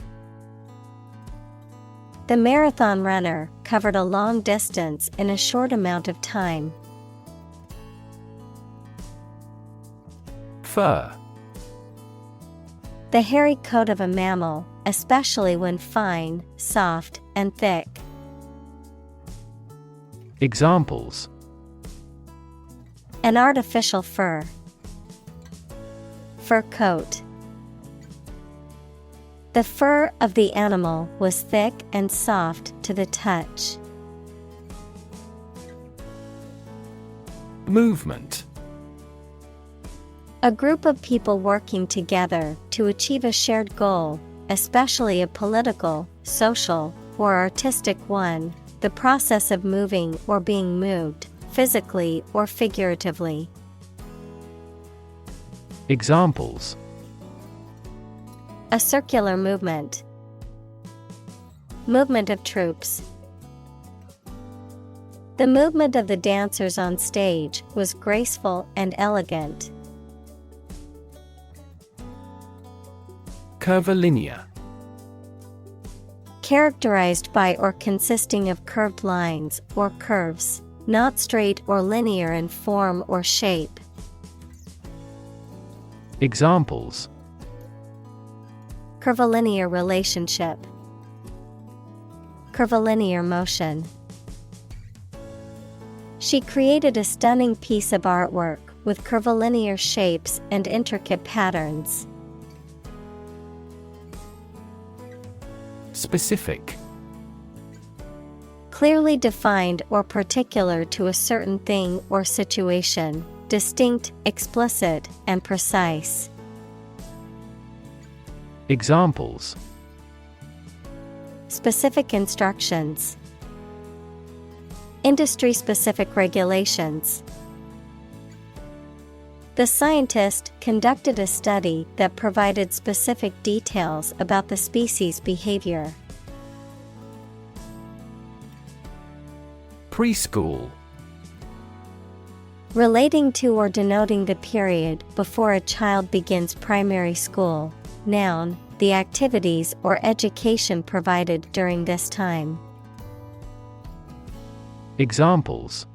The marathon runner covered a long distance in a short amount of time. Fur. The hairy coat of a mammal, especially when fine, soft, and thick. Examples: An artificial fur. Fur coat. The fur of the animal was thick and soft to the touch. Movement. A group of people working together to achieve a shared goal, especially a political, social, or artistic one, the process of moving or being moved, physically or figuratively. Examples: a circular movement. Movement of troops. The movement of the dancers on stage was graceful and elegant. Curvilinear. Characterized by or consisting of curved lines or curves, not straight or linear in form or shape. Examples: curvilinear relationship. Curvilinear motion. She created a stunning piece of artwork with curvilinear shapes and intricate patterns. Specific. Clearly defined or particular to a certain thing or situation, distinct, explicit, and precise. Examples: Specific instructions. Industry-specific regulations. The scientist conducted a study that provided specific details about the species' behavior. Preschool. Relating to or denoting the period before a child begins primary school. Noun, the activities or education provided during this time. Examples: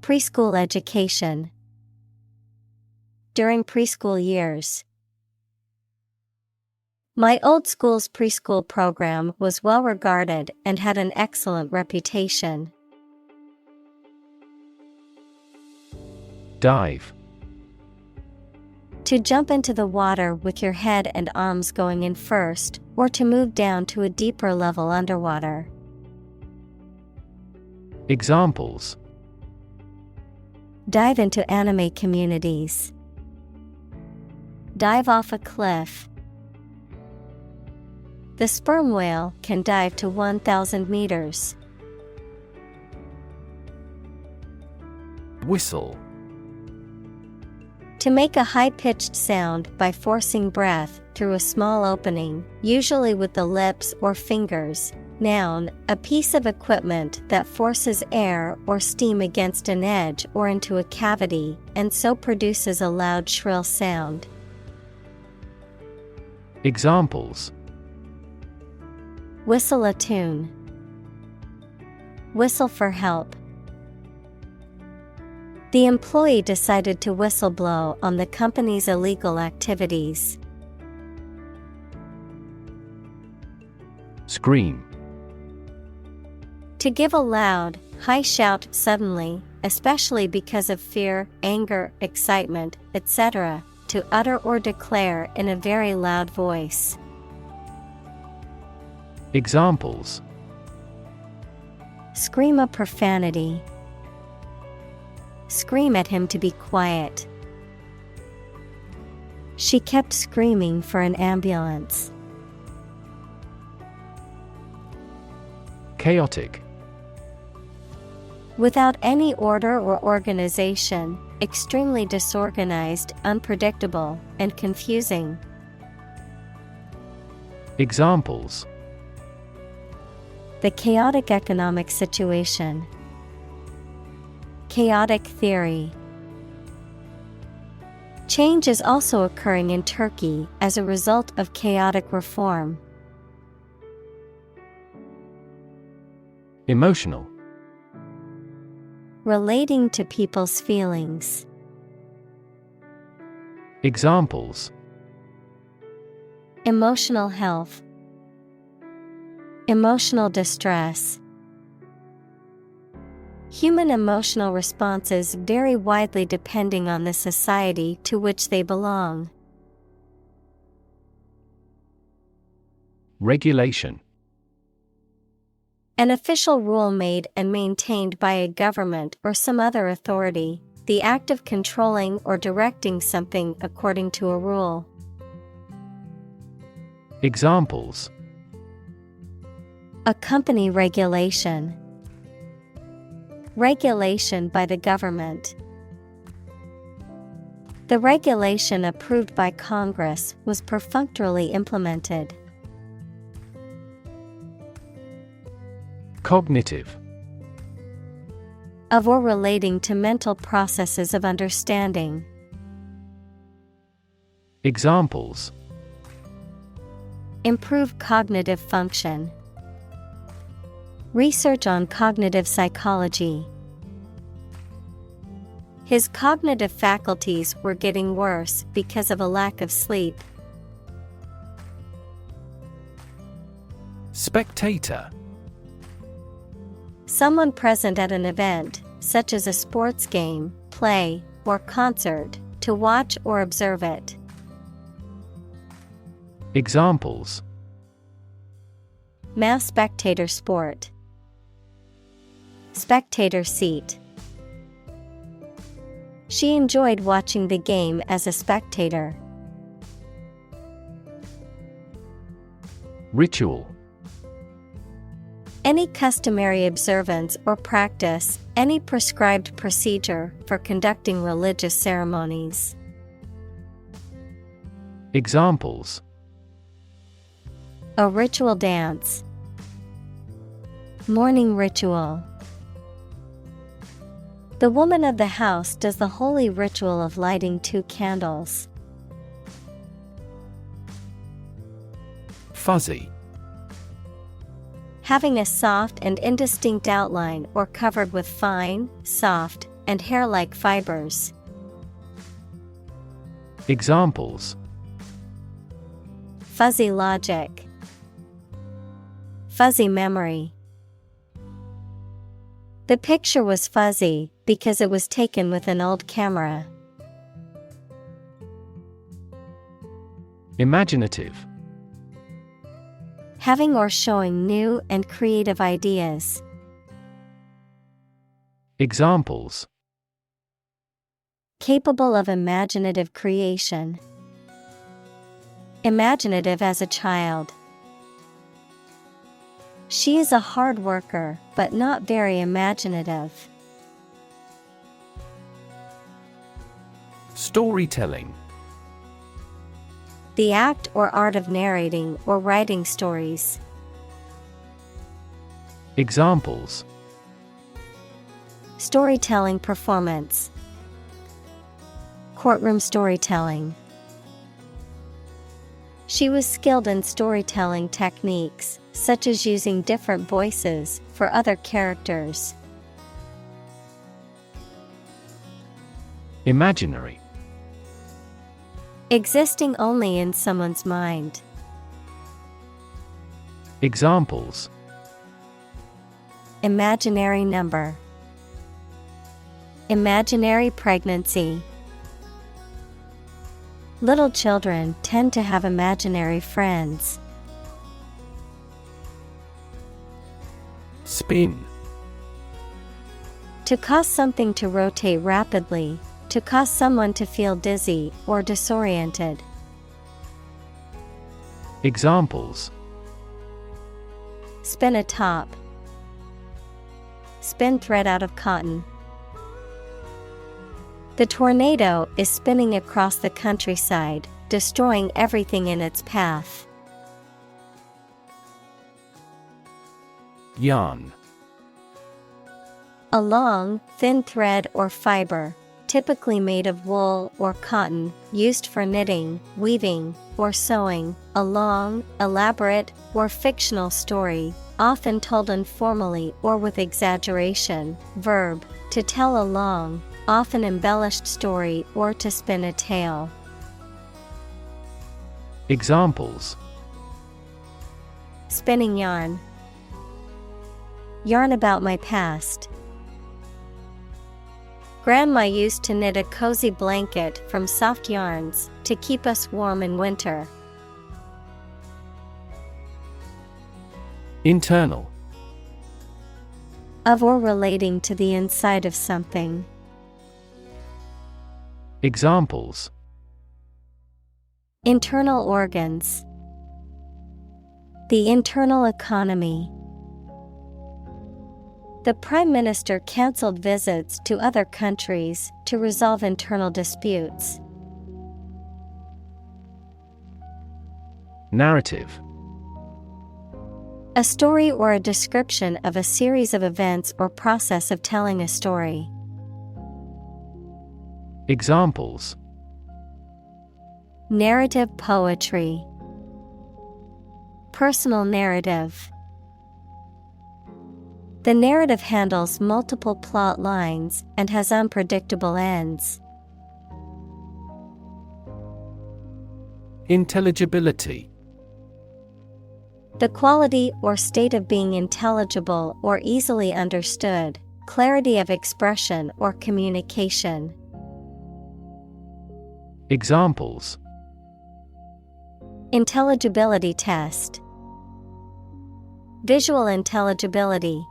Preschool education. During preschool years. My old school's preschool program was well regarded and had an excellent reputation. Dive. To jump into the water with your head and arms going in first, or to move down to a deeper level underwater. Examples: Dive into anime communities. Dive off a cliff. The sperm whale can dive to 1,000 meters. Whistle. To make a high-pitched sound by forcing breath through a small opening, usually with the lips or fingers. Noun, a piece of equipment that forces air or steam against an edge or into a cavity, and so produces a loud shrill sound. Examples: Whistle a tune. Whistle for help. The employee decided to whistle-blow on the company's illegal activities. Scream. To give a loud, high shout suddenly, especially because of fear, anger, excitement, etc., to utter or declare in a very loud voice. Examples: Scream a profanity. Scream at him to be quiet. She kept screaming for an ambulance. Chaotic. Without any order or organization, extremely disorganized, unpredictable, and confusing. Examples: The chaotic economic situation. Chaotic theory. Change is also occurring in Turkey as a result of chaotic reform. Emotional. Relating to people's feelings. Examples: Emotional health. Emotional distress. Human emotional responses vary widely depending on the society to which they belong. Regulation. An official rule made and maintained by a government or some other authority, the act of controlling or directing something according to a rule. Examples: A company regulation. Regulation by the government. The regulation approved by Congress was perfunctorily implemented. Cognitive. Of or relating to mental processes of understanding. Examples: Improve cognitive function. Research on cognitive psychology. His cognitive faculties were getting worse because of a lack of sleep. Spectator. Someone present at an event, such as a sports game, play, or concert, to watch or observe it. Examples: Mass spectator sport. Spectator seat. She enjoyed watching the game as a spectator. Ritual. Any customary observance or practice, any prescribed procedure for conducting religious ceremonies. Examples: A ritual dance. Morning ritual. The woman of the house does the holy ritual of lighting 2 candles. Fuzzy. Having a soft and indistinct outline or covered with fine, soft, and hair-like fibers. Examples: Fuzzy logic. Fuzzy memory. The picture was fuzzy because it was taken with an old camera. Imaginative. Having or showing new and creative ideas. Examples: Capable of imaginative creation. Imaginative as a child. She is a hard worker, but not very imaginative. Storytelling. The act or art of narrating or writing stories. Examples: Storytelling performance. Courtroom storytelling. She was skilled in storytelling techniques, such as using different voices for other characters. Imaginary. Existing only in someone's mind. Examples: Imaginary number. Imaginary pregnancy. Little children tend to have imaginary friends. Spin. To cause something to rotate rapidly, to cause someone to feel dizzy or disoriented. Examples: Spin a top. Spin thread out of cotton. The tornado is spinning across the countryside, destroying everything in its path. Yarn. A long, thin thread or fiber, typically made of wool or cotton, used for knitting, weaving, or sewing. A long, elaborate, or fictional story, often told informally or with exaggeration. Verb, to tell a long, often embellished story or to spin a tale. Examples: Spinning yarn. Yarn about my past. Grandma used to knit a cozy blanket from soft yarns to keep us warm in winter. Internal. Of or relating to the inside of something. Examples: Internal organs. The internal economy. The Prime Minister cancelled visits to other countries to resolve internal disputes. Narrative. A story or a description of a series of events or process of telling a story. Examples: Narrative poetry. Personal narrative. The narrative handles multiple plot lines and has unpredictable ends. Intelligibility. The quality or state of being intelligible or easily understood, clarity of expression or communication. Examples: Intelligibility test. Visual intelligibility.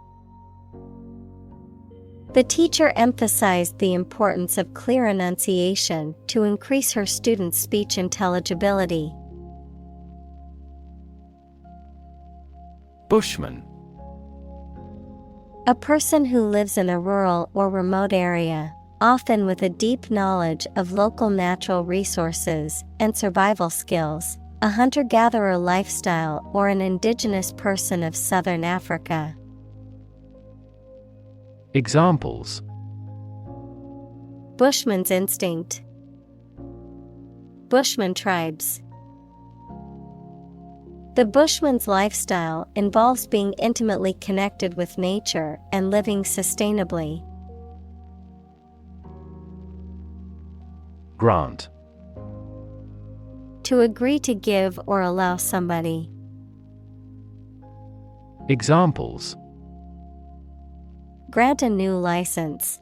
The teacher emphasized the importance of clear enunciation to increase her students' speech intelligibility. Bushman. A person who lives in a rural or remote area, often with a deep knowledge of local natural resources and survival skills, a hunter-gatherer lifestyle or an indigenous person of southern Africa. Examples: Bushman's instinct. Bushman tribes. The Bushman's lifestyle involves being intimately connected with nature and living sustainably. Grant. To agree to give or allow somebody. Examples: Grant a new license.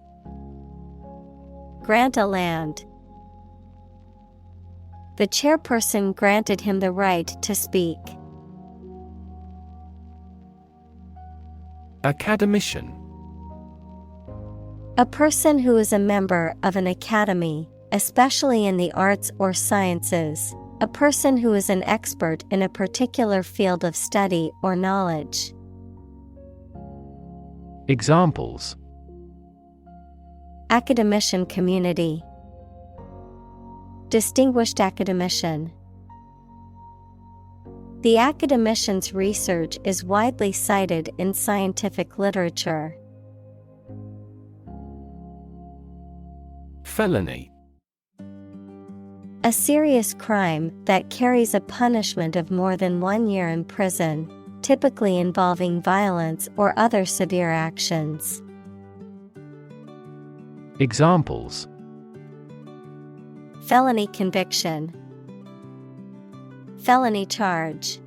Grant a land. The chairperson granted him the right to speak. Academician. A person who is a member of an academy, especially in the arts or sciences. A person who is an expert in a particular field of study or knowledge. Examples: Academician community. Distinguished academician. The academician's research is widely cited in scientific literature. Felony. A serious crime that carries a punishment of more than 1 year in prison, typically involving violence or other severe actions. Examples: Felony conviction. Felony charge.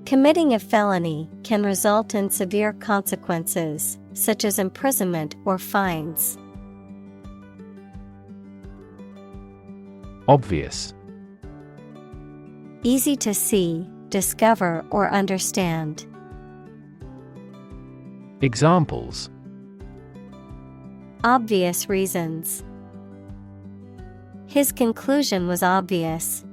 Committing a felony can result in severe consequences, such as imprisonment or fines. Obvious. Easy to see, discover, or understand. Examples: Obvious reasons. His conclusion was obvious.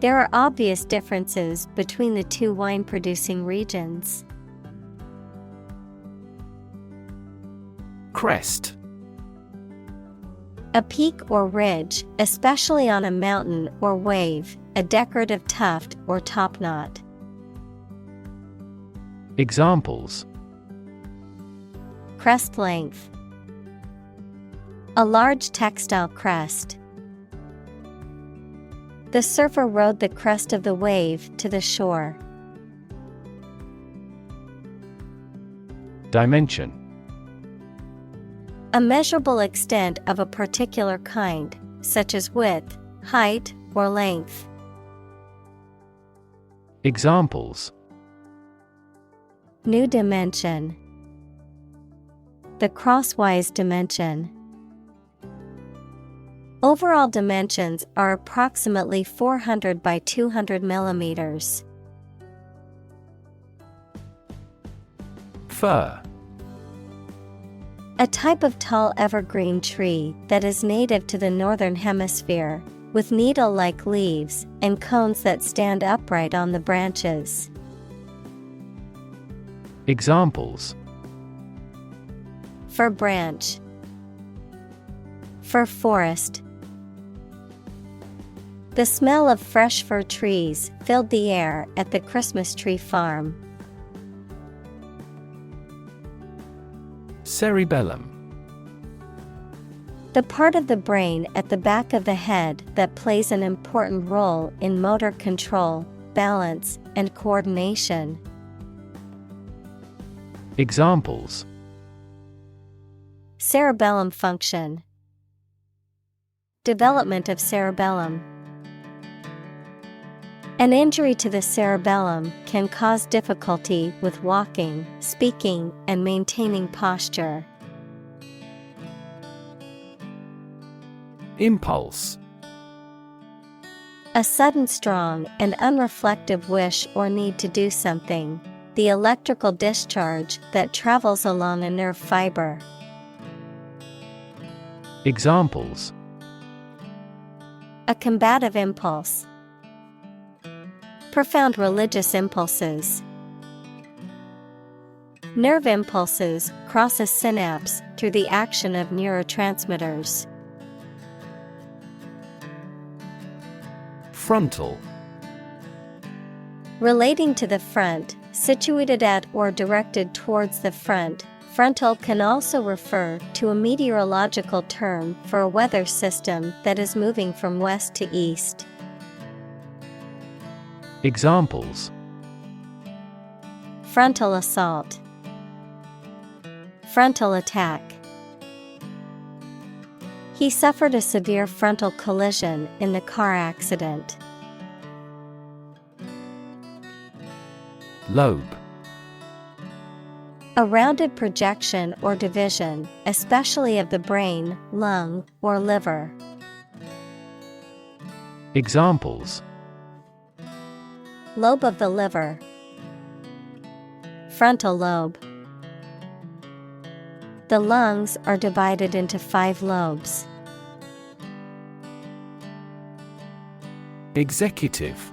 There are obvious differences between the two wine-producing regions. Crest. A peak or ridge, especially on a mountain or wave, a decorative tuft or topknot. Examples: Crest length. A large textile crest. The surfer rode the crest of the wave to the shore. Dimension. A measurable extent of a particular kind, such as width, height, or length. Examples: New dimension. The crosswise dimension. Overall dimensions are approximately 400 by 200 millimeters. Fir. A type of tall evergreen tree that is native to the northern hemisphere, with needle-like leaves and cones that stand upright on the branches. Examples: Fir branch. Fir forest. The smell of fresh fir trees filled the air at the Christmas tree farm. Cerebellum. The part of the brain at the back of the head that plays an important role in motor control, balance, and coordination. Examples: Cerebellum function. Development of cerebellum. An injury to the cerebellum can cause difficulty with walking, speaking, and maintaining posture. Impulse. A sudden strong and unreflective wish or need to do something. The electrical discharge that travels along a nerve fiber. Examples. A combative impulse. Profound religious impulses. Nerve impulses cross a synapse through the action of neurotransmitters. Frontal. Relating to the front, situated at or directed towards the front. Frontal can also refer to a meteorological term for a weather system that is moving from west to east. Examples. Frontal assault. Frontal attack. He suffered a severe frontal collision in the car accident. Lobe. A rounded projection or division, especially of the brain, lung, or liver. Examples. Lobe of the liver. Frontal lobe. The lungs are divided into 5 lobes. Executive.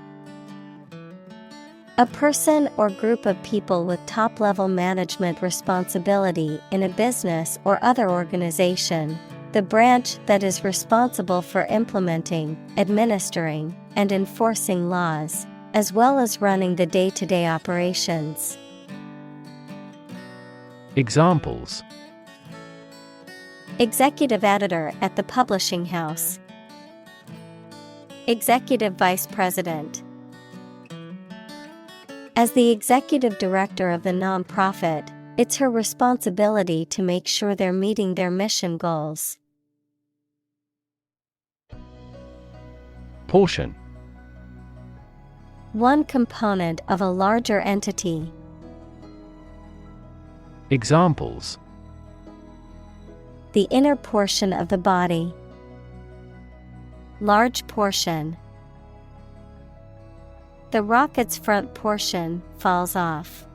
A person or group of people with top-level management responsibility in a business or other organization. The branch that is responsible for implementing, administering, and enforcing laws, as well as running the day-to-day operations. Examples. Executive editor at the publishing house. Executive vice president. As the executive director of the nonprofit, it's her responsibility to make sure they're meeting their mission goals. Portion. One component of a larger entity. Examples. The inner portion of the body. Large portion. The rocket's front portion falls off.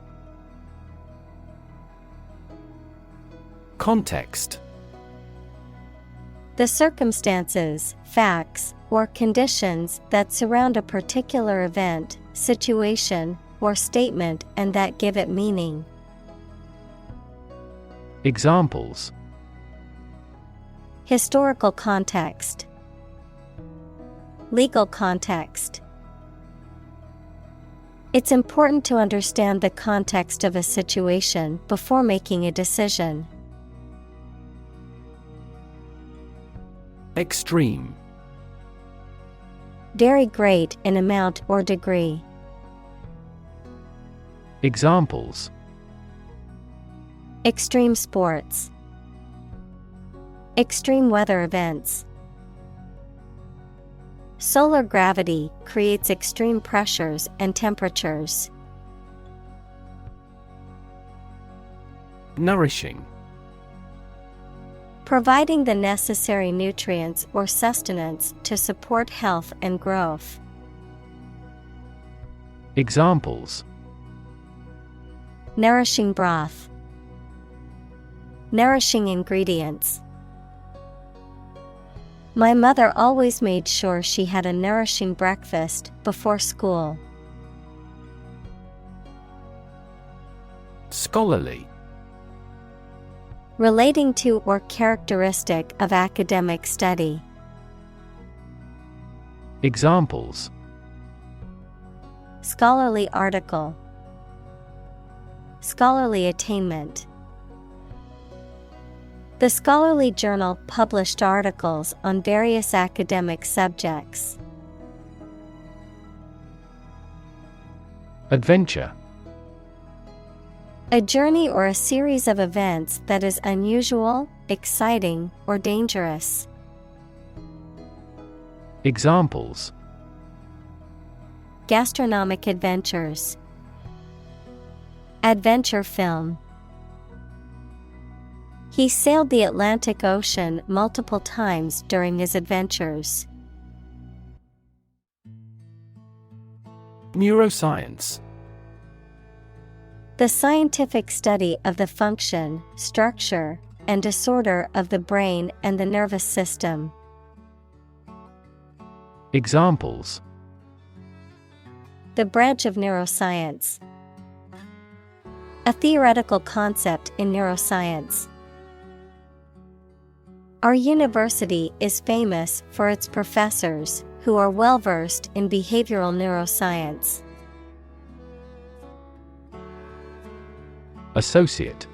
Context. The circumstances, facts, or conditions that surround a particular event, situation, or statement and that give it meaning. Examples. Historical context. Legal context. It's important to understand the context of a situation before making a decision. Extreme. Very great in amount or degree. Examples. Extreme sports. Extreme weather events. Solar gravity creates extreme pressures and temperatures. Nourishing. Providing the necessary nutrients or sustenance to support health and growth. Examples. Nourishing broth. Nourishing ingredients. My mother always made sure she had a nourishing breakfast before school. Scholarly. Relating to or characteristic of academic study. Examples. Scholarly article. Scholarly attainment. The scholarly journal published articles on various academic subjects. Adventure. A journey or a series of events that is unusual, exciting, or dangerous. Examples. Gastronomic adventures. Adventure film. He sailed the Atlantic Ocean multiple times during his adventures. Neuroscience. The scientific study of the function, structure, and disorder of the brain and the nervous system. Examples: the branch of neuroscience. A theoretical concept in neuroscience. Our university is famous for its professors, who are well-versed in behavioral neuroscience. Associate.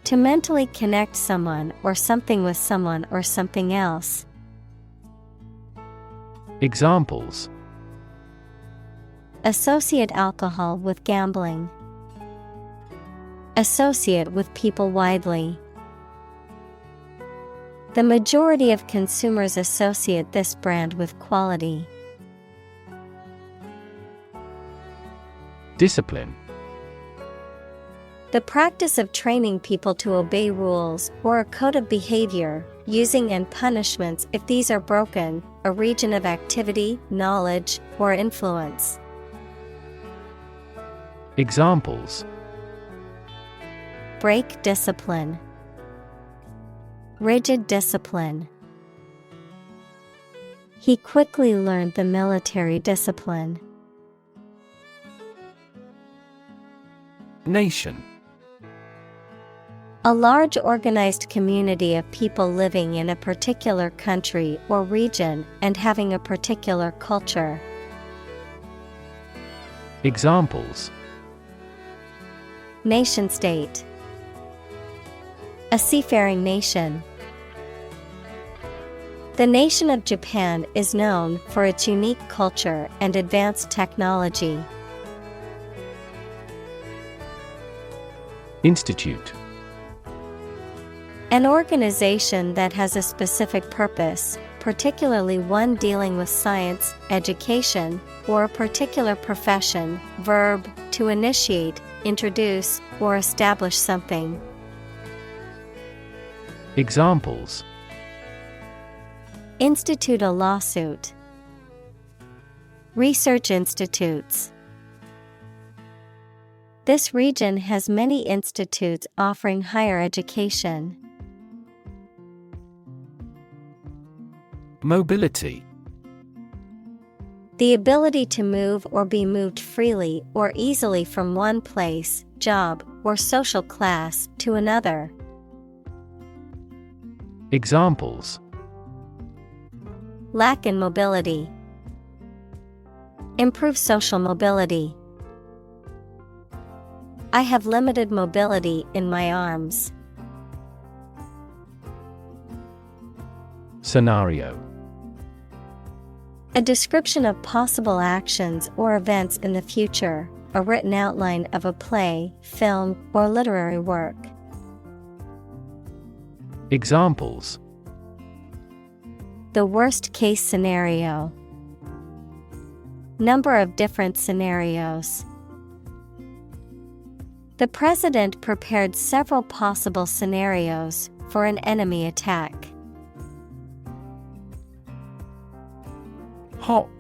To mentally connect someone or something with someone or something else. Examples: associate alcohol with gambling. Associate with people widely. The majority of consumers associate this brand with quality. Discipline. The practice of training people to obey rules or a code of behavior, using and punishments if these are broken, a region of activity, knowledge, or influence. Examples: break discipline. Rigid discipline. He quickly learned the military discipline. Nation. A large organized community of people living in a particular country or region and having a particular culture. Examples: nation state. A seafaring nation. The nation of Japan is known for its unique culture and advanced technology. Institute. An organization that has a specific purpose, particularly one dealing with science, education, or a particular profession. Verb, to initiate, introduce, or establish something. Examples: institute a lawsuit. Research institutes. This region has many institutes offering higher education. Mobility. The ability to move or be moved freely or easily from one place, job, or social class to another. Examples: lack in mobility. Improve social mobility. I have limited mobility in my arms. Scenario. A description of possible actions or events in the future, a written outline of a play, film, or literary work. Examples: the worst case scenario. Number of different scenarios. The president prepared several possible scenarios for an enemy attack. Hop.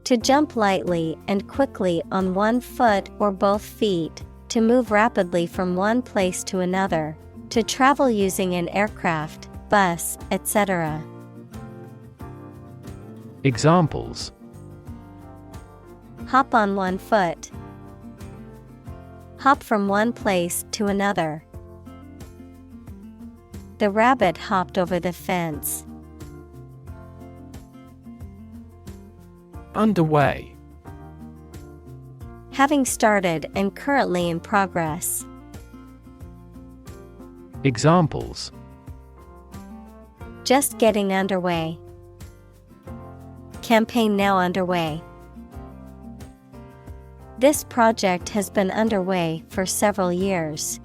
To jump lightly and quickly on one foot or both feet, to move rapidly from one place to another, to travel using an aircraft, bus, etc. Examples: hop on one foot. Hop from one place to another. The rabbit hopped over the fence. Underway. Having started and currently in progress. Examples: just getting underway. Campaign now underway. This project has been underway for several years.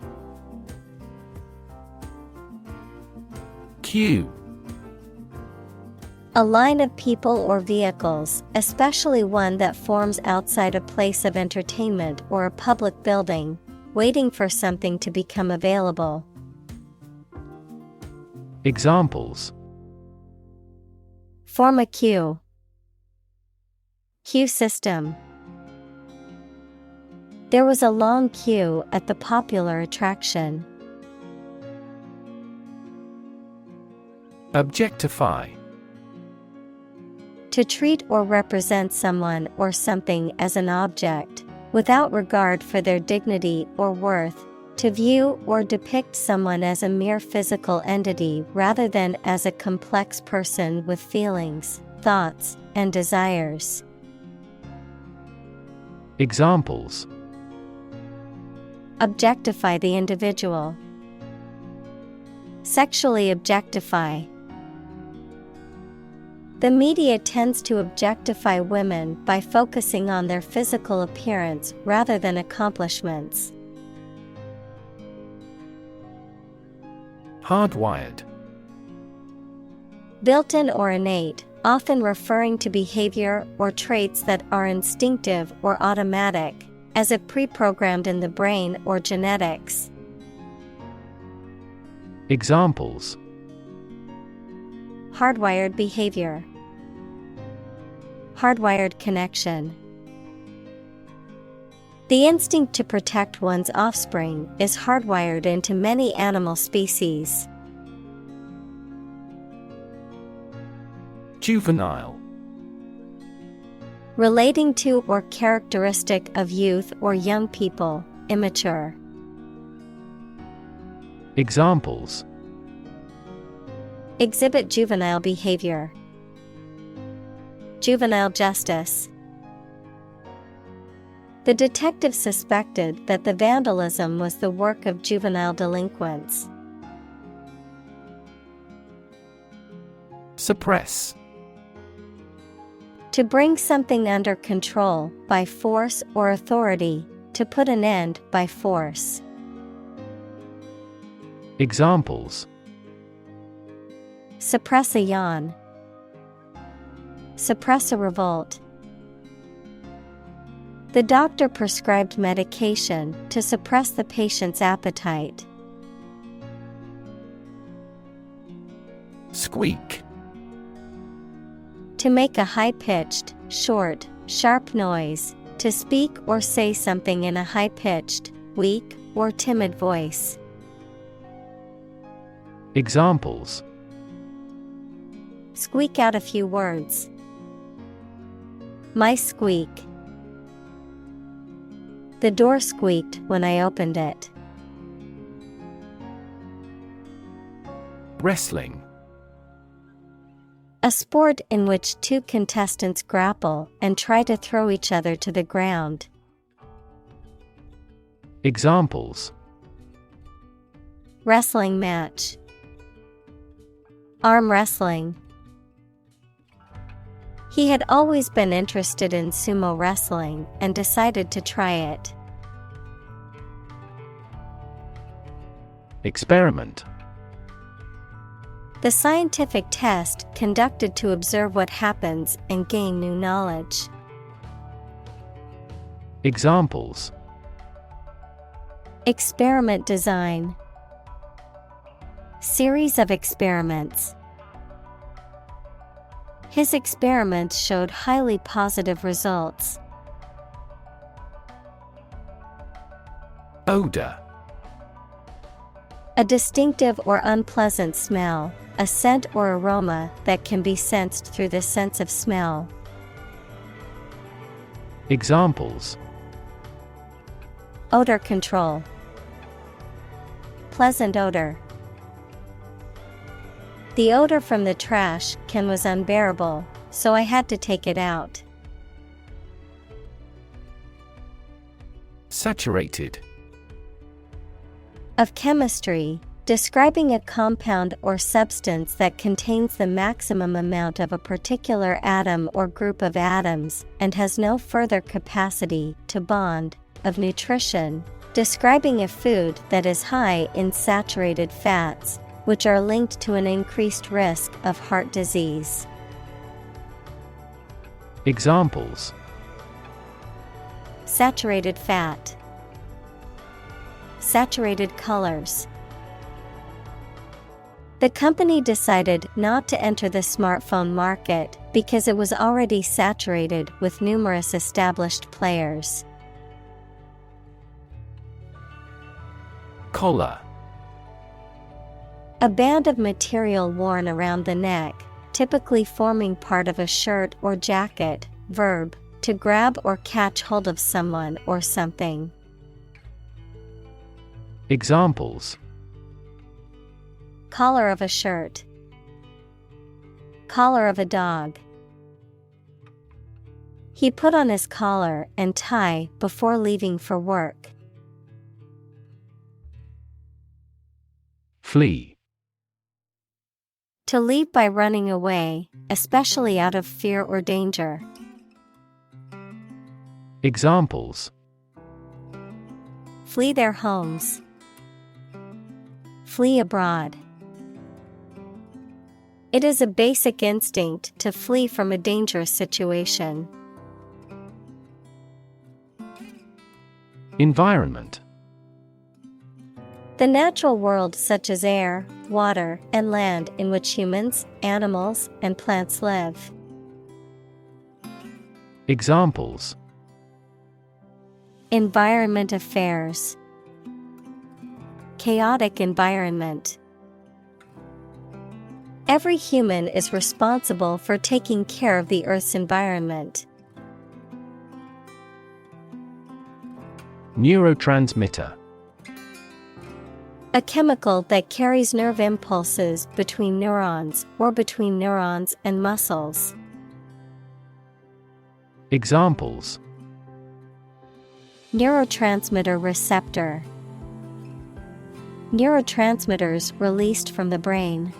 Cue. A line of people or vehicles, especially one that forms outside a place of entertainment or a public building, waiting for something to become available. Examples: Form a queue. Queue system. There was a long queue at the popular attraction. Objectify. To treat or represent someone or something as an object, without regard for their dignity or worth, to view or depict someone as a mere physical entity rather than as a complex person with feelings, thoughts, and desires. Examples: Objectify the individual. Sexually objectify. The media tends to objectify women by focusing on their physical appearance rather than accomplishments. Hardwired. Built-in or innate, often referring to behavior or traits that are instinctive or automatic, as if pre-programmed in the brain or genetics. Examples: Hardwired behavior. Hardwired connection. The instinct to protect one's offspring is hardwired into many animal species. Juvenile. Relating to or characteristic of youth or young people, immature. Examples: Exhibit juvenile behavior. Juvenile justice. The detective suspected that the vandalism was the work of juvenile delinquents. Suppress. To bring something under control by force or authority, to put an end by force. Examples: Suppress a yawn. Suppress a revolt. The doctor prescribed medication to suppress the patient's appetite. Squeak. To make a high-pitched, short, sharp noise, to speak or say something in a high-pitched, weak, or timid voice. Examples: Squeak out a few words. My squeak. The door squeaked when I opened it. Wrestling. A sport in which two contestants grapple and try to throw each other to the ground. Examples: Wrestling match. Arm wrestling. He had always been interested in sumo wrestling and decided to try it. Experiment. The scientific test conducted to observe what happens and gain new knowledge. Examples: Experiment design. Series of experiments. His experiments showed highly positive results. Odor. A distinctive or unpleasant smell, a scent or aroma that can be sensed through the sense of smell. Examples: Odor control. Pleasant odor. The odor from the trash can was unbearable, so I had to take it out. Saturated. Of chemistry, describing a compound or substance that contains the maximum amount of a particular atom or group of atoms and has no further capacity to bond. Of nutrition, describing a food that is high in saturated fats, which are linked to an increased risk of heart disease. Examples: saturated fat, saturated colors. The company decided not to enter the smartphone market because it was already saturated with numerous established players. Collar. A band of material worn around the neck, typically forming part of a shirt or jacket. Verb, to grab or catch hold of someone or something. Examples: collar of a shirt, collar of a dog. He put on his collar and tie before leaving for work. Flee. To leave by running away, especially out of fear or danger. Examples: flee their homes, flee abroad. It is a basic instinct to flee from a dangerous situation. Environment. The natural world such as air, water, and land in which humans, animals, and plants live. Examples: environment affairs, chaotic environment. Every human is responsible for taking care of the Earth's environment. Neurotransmitter. A chemical that carries nerve impulses between neurons or between neurons and muscles. Examples: neurotransmitter receptor. Neurotransmitters released from the brain.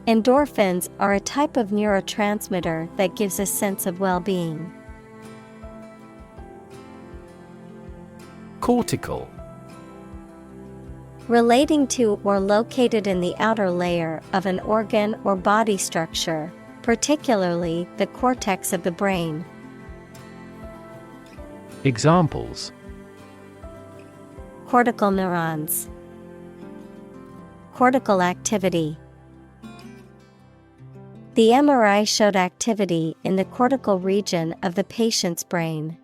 Endorphins are a type of neurotransmitter that gives a sense of well-being. Cortical. Relating to or located in the outer layer of an organ or body structure, particularly the cortex of the brain. Examples: cortical neurons, cortical activity. The MRI showed activity in the cortical region of the patient's brain.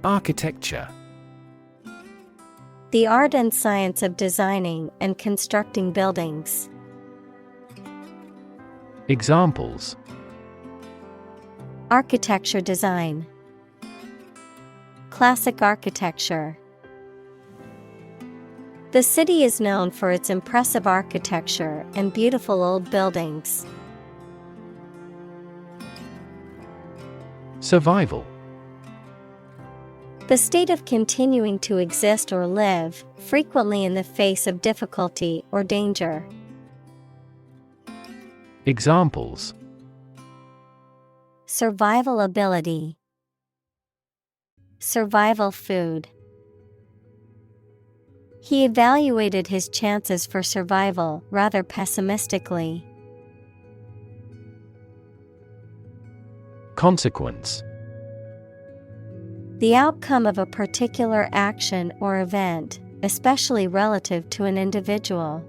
Architecture. The art and science of designing and constructing buildings. Examples: architecture design, classic architecture. The city is known for its impressive architecture and beautiful old buildings. Survival. The state of continuing to exist or live, frequently in the face of difficulty or danger. Examples: survival ability, survival food. He evaluated his chances for survival rather pessimistically. Consequence. The outcome of a particular action or event, especially relative to an individual.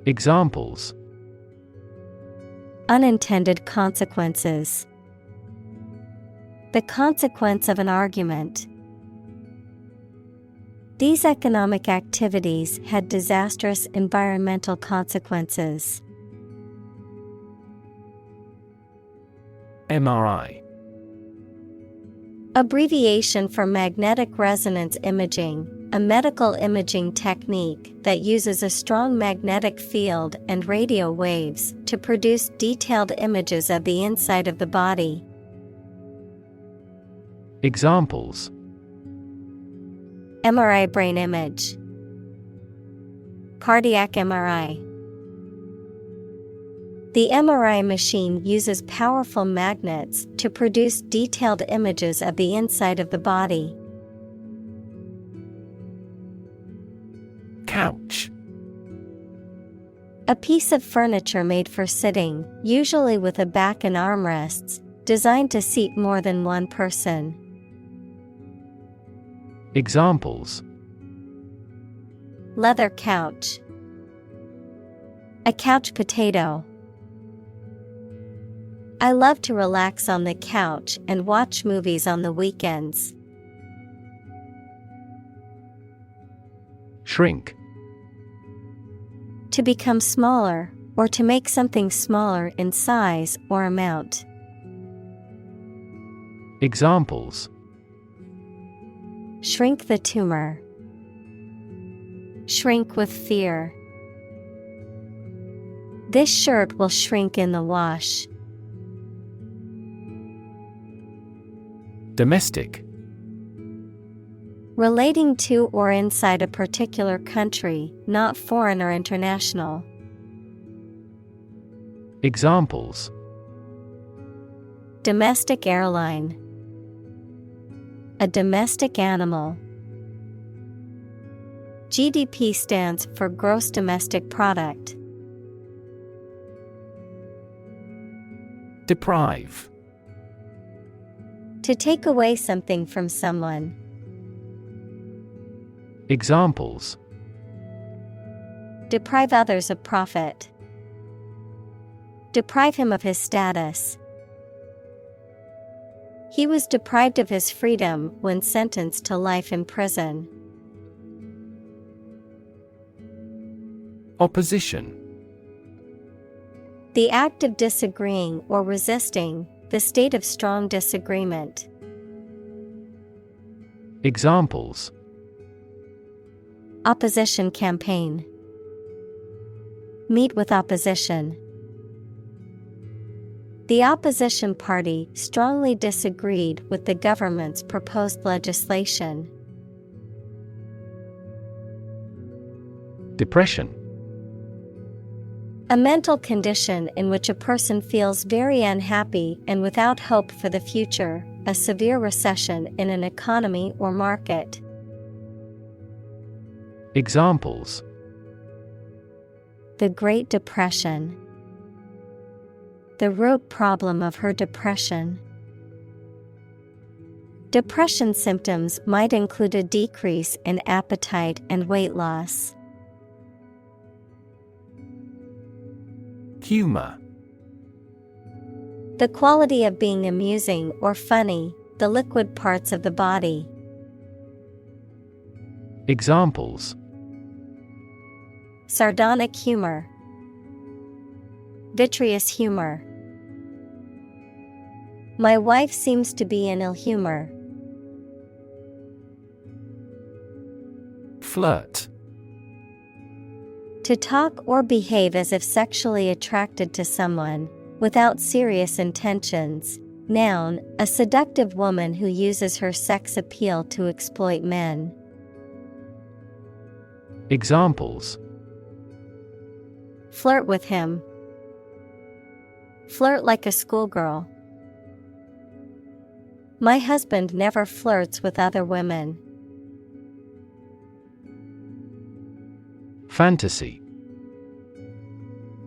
Examples: unintended consequences. The consequence of an argument. These economic activities had disastrous environmental consequences. MRI. Abbreviation for magnetic resonance imaging, a medical imaging technique that uses a strong magnetic field and radio waves to produce detailed images of the inside of the body. Examples: MRI brain image, cardiac MRI. The MRI machine uses powerful magnets to produce detailed images of the inside of the body. Couch. A piece of furniture made for sitting, usually with a back and armrests, designed to seat more than one person. Examples: Leather couch. A couch potato. I love to relax on the couch and watch movies on the weekends. Shrink. To become smaller, or to make something smaller in size or amount. Examples: Shrink the tumor. Shrink with fear. This shirt will shrink in the wash. Domestic. Relating to or inside a particular country, not foreign or international. Examples: Domestic airline. A domestic animal. GDP stands for gross domestic product. Deprive. To take away something from someone. Examples: Deprive others of profit. Deprive him of his status. He was deprived of his freedom when sentenced to life in prison. Opposition. The act of disagreeing or resisting, the state of strong disagreement. Examples: Opposition campaign. Meet with opposition. The opposition party strongly disagreed with the government's proposed legislation. Depression. A mental condition in which a person feels very unhappy and without hope for the future, a severe recession in an economy or market. Examples: The Great Depression. The root problem of her depression. Depression symptoms might include a decrease in appetite and weight loss. Humor. The quality of being amusing or funny, the liquid parts of the body. Examples: Sardonic humor. Vitreous humor. My wife seems to be in ill humor. Flirt. To talk or behave as if sexually attracted to someone, without serious intentions. Noun, a seductive woman who uses her sex appeal to exploit men. Examples: Flirt with him. Flirt like a schoolgirl. My husband never flirts with other women. Fantasy.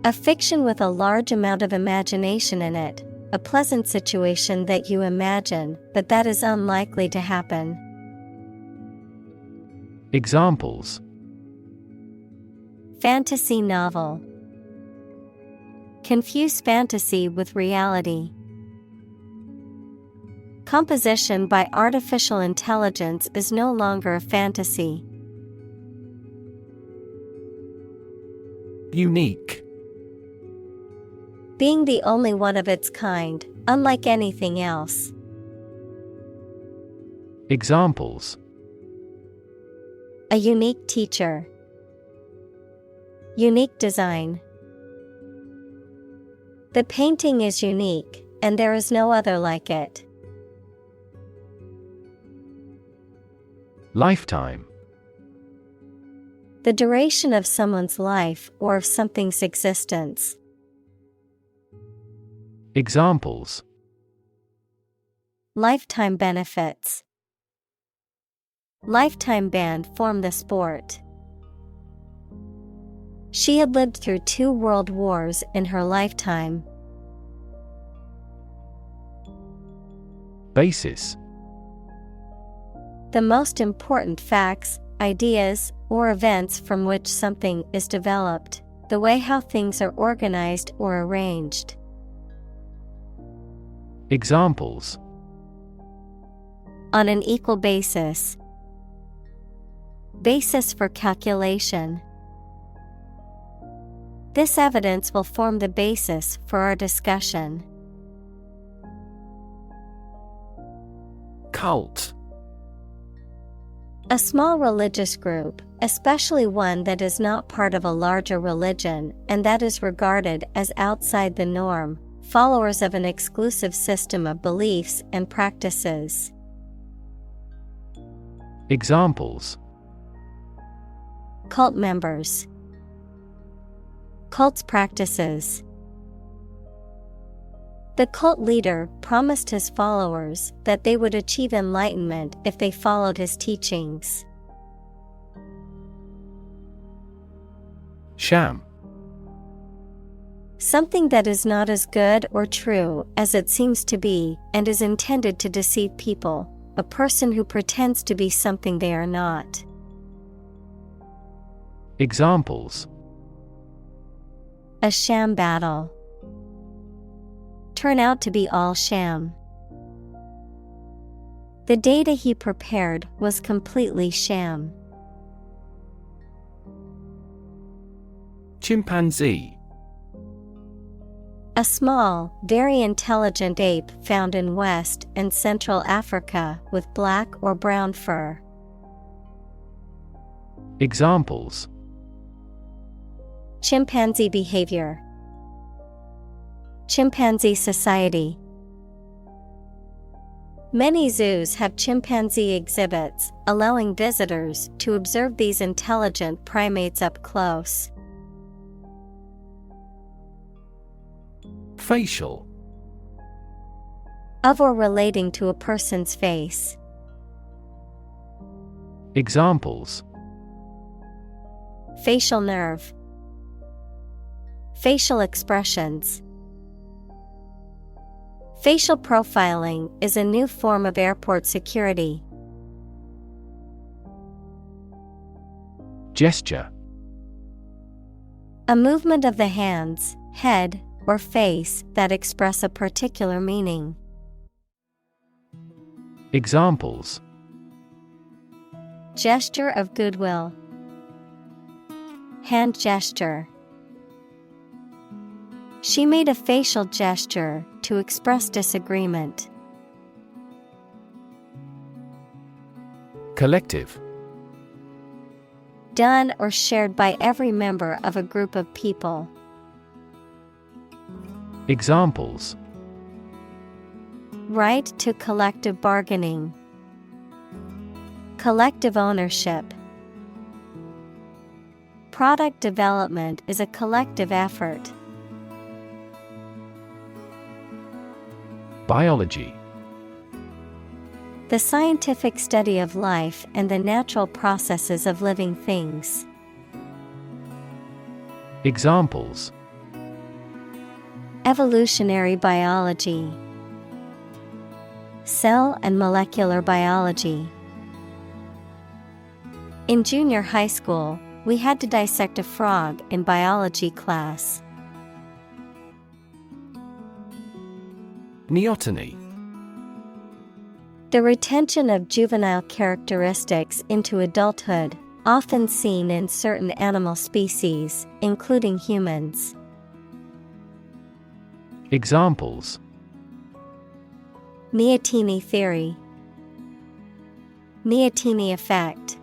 A fiction with a large amount of imagination in it, a pleasant situation that you imagine, but that is unlikely to happen. Examples: Fantasy novel. Confuse fantasy with reality. Composition by artificial intelligence is no longer a fantasy. Unique. Being the only one of its kind, unlike anything else. Examples: A unique teacher. Unique design. The painting is unique, and there is no other like it. Lifetime. The duration of someone's life or of something's existence. Examples: Lifetime benefits. Lifetime ban form the sport. She had lived through 2 world wars in her lifetime. Basis. The most important facts, ideas, or events from which something is developed, the way how things are organized or arranged. Examples. On an equal basis. Basis for calculation. This evidence will form the basis for our discussion. Cult. A small religious group, especially one that is not part of a larger religion and that is regarded as outside the norm, followers of an exclusive system of beliefs and practices. Examples. Cult members. Cult's practices. The cult leader promised his followers that they would achieve enlightenment if they followed his teachings. Sham. Something that is not as good or true as it seems to be and is intended to deceive people, a person who pretends to be something they are not. Examples. A sham battle. Turn out to be all sham. The data he prepared was completely sham. Chimpanzee. A small, very intelligent ape found in West and Central Africa with black or brown fur. Examples. Chimpanzee behavior. Chimpanzee society. Many zoos have chimpanzee exhibits, allowing visitors to observe these intelligent primates up close. Facial. Of or relating to a person's face. Examples. Facial nerve. Facial expressions. Facial profiling is a new form of airport security. Gesture. A movement of the hands, head, or face that express a particular meaning. Examples. Gesture of goodwill. Hand gesture. She made a facial gesture to express disagreement. Collective. Done or shared by every member of a group of people. Examples. Right to collective bargaining. Collective ownership. Product development is a collective effort. Biology. The scientific study of life and the natural processes of living things. Examples. Evolutionary biology. Cell and molecular biology. In junior high school, we had to dissect a frog in biology class. Neoteny. The retention of juvenile characteristics into adulthood, often seen in certain animal species, including humans. Examples. Neoteny theory. Neoteny effect.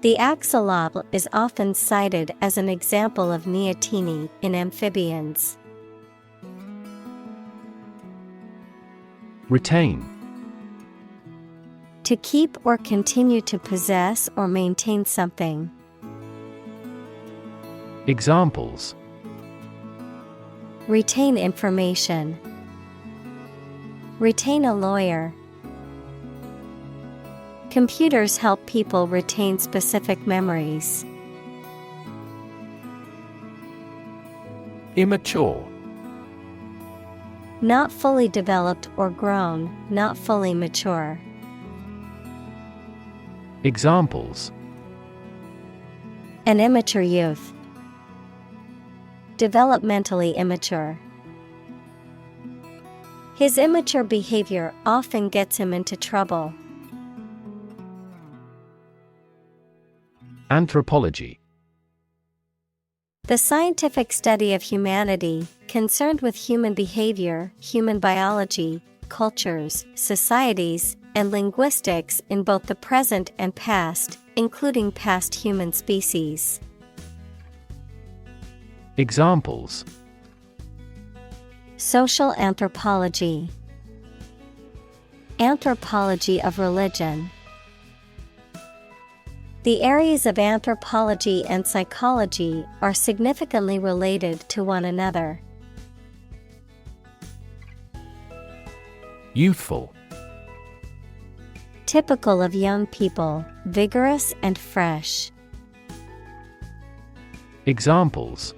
The axolotl is often cited as an example of neoteny in amphibians. Retain. To keep or continue to possess or maintain something. Examples. Retain information. Retain a lawyer. Computers help people retain specific memories. Immature. Not fully developed or grown, not fully mature. Examples: An immature youth. Developmentally immature. His immature behavior often gets him into trouble. Anthropology. The scientific study of humanity, concerned with human behavior, human biology, cultures, societies, and linguistics in both the present and past, including past human species. Examples: Social anthropology. Anthropology of religion. The areas of anthropology and psychology are significantly related to one another. Youthful. Typical of young people, vigorous and fresh. Examples: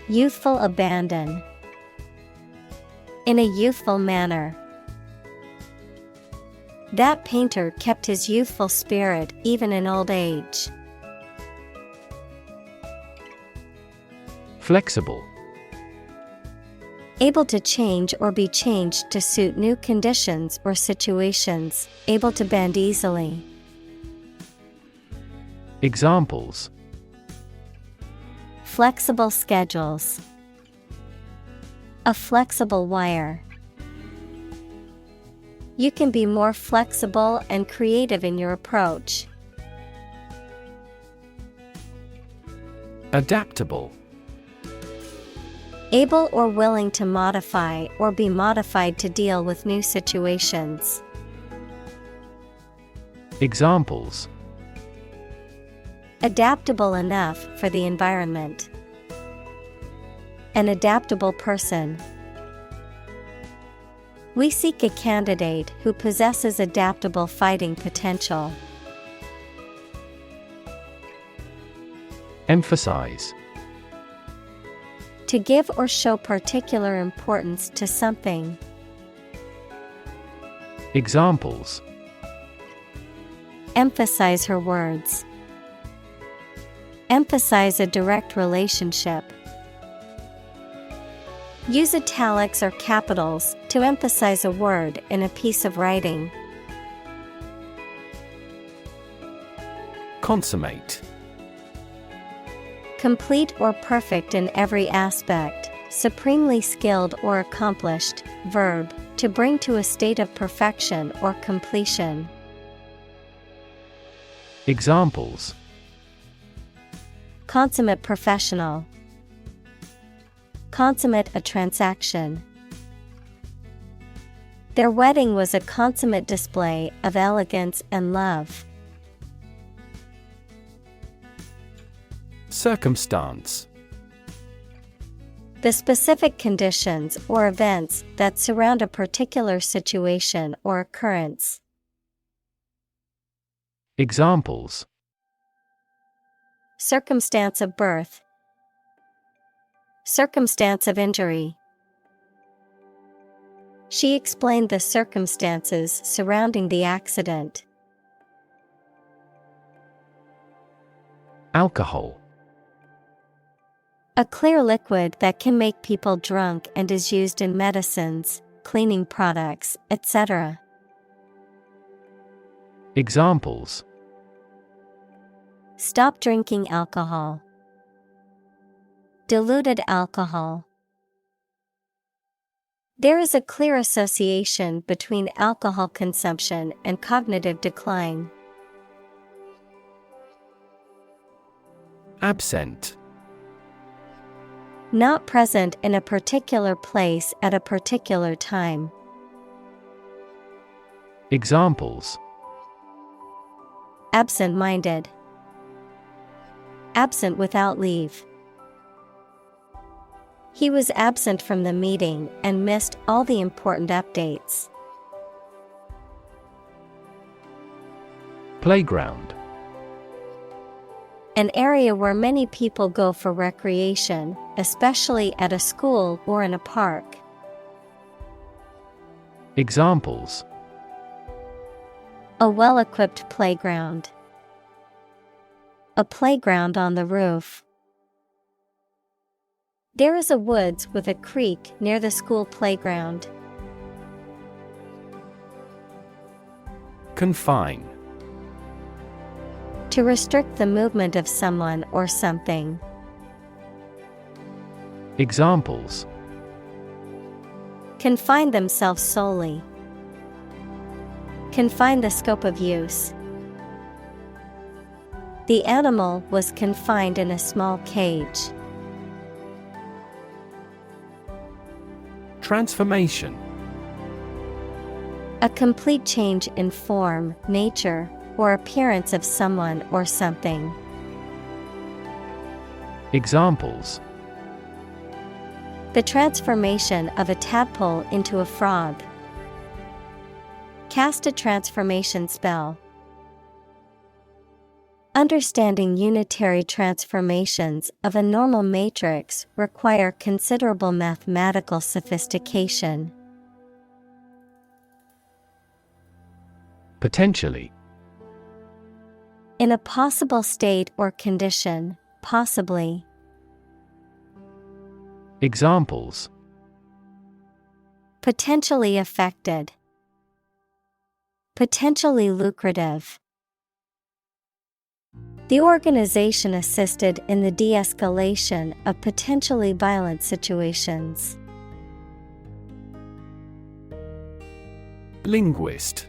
Youthful abandon. In a youthful manner. That painter kept his youthful spirit even in old age. Flexible. Able to change or be changed to suit new conditions or situations, able to bend easily. Examples: Flexible schedules. A flexible wire. You can be more flexible and creative in your approach. Adaptable. Able or willing to modify or be modified to deal with new situations. Examples: Adaptable enough for the environment. An adaptable person. We seek a candidate who possesses adaptable fighting potential. Emphasize. To give or show particular importance to something. Examples: Emphasize her words. Emphasize a direct relationship. Use italics or capitals to emphasize a word in a piece of writing. Consummate. Complete or perfect in every aspect, supremely skilled or accomplished. Verb, to bring to a state of perfection or completion. Examples: Consummate professional. Consummate a transaction. Their wedding was a consummate display of elegance and love. Circumstance. The specific conditions or events that surround a particular situation or occurrence. Examples: Circumstance of birth. Circumstance of injury. She explained the circumstances surrounding the accident. Alcohol. A clear liquid that can make people drunk and is used in medicines, cleaning products, etc. Examples: Stop drinking alcohol. Diluted alcohol. There is a clear association between alcohol consumption and cognitive decline. Absent. Not present in a particular place at a particular time. Examples: Absent-minded. Absent without leave. He was absent from the meeting and missed all the important updates. Playground. An area where many people go for recreation, especially at a school or in a park. Examples: A well-equipped playground. A playground on the roof. There is a woods with a creek near the school playground. Confine. To restrict the movement of someone or something. Examples: Confine themselves solely. Confine the scope of use. The animal was confined in a small cage. Transformation. A complete change in form, nature, or appearance of someone or something. Examples: The transformation of a tadpole into a frog. Cast a transformation spell. Understanding unitary transformations of a normal matrix require considerable mathematical sophistication. Potentially. In a possible state or condition, possibly. Examples: Potentially affected. Potentially lucrative. The organization assisted in the de-escalation of potentially violent situations. Linguist.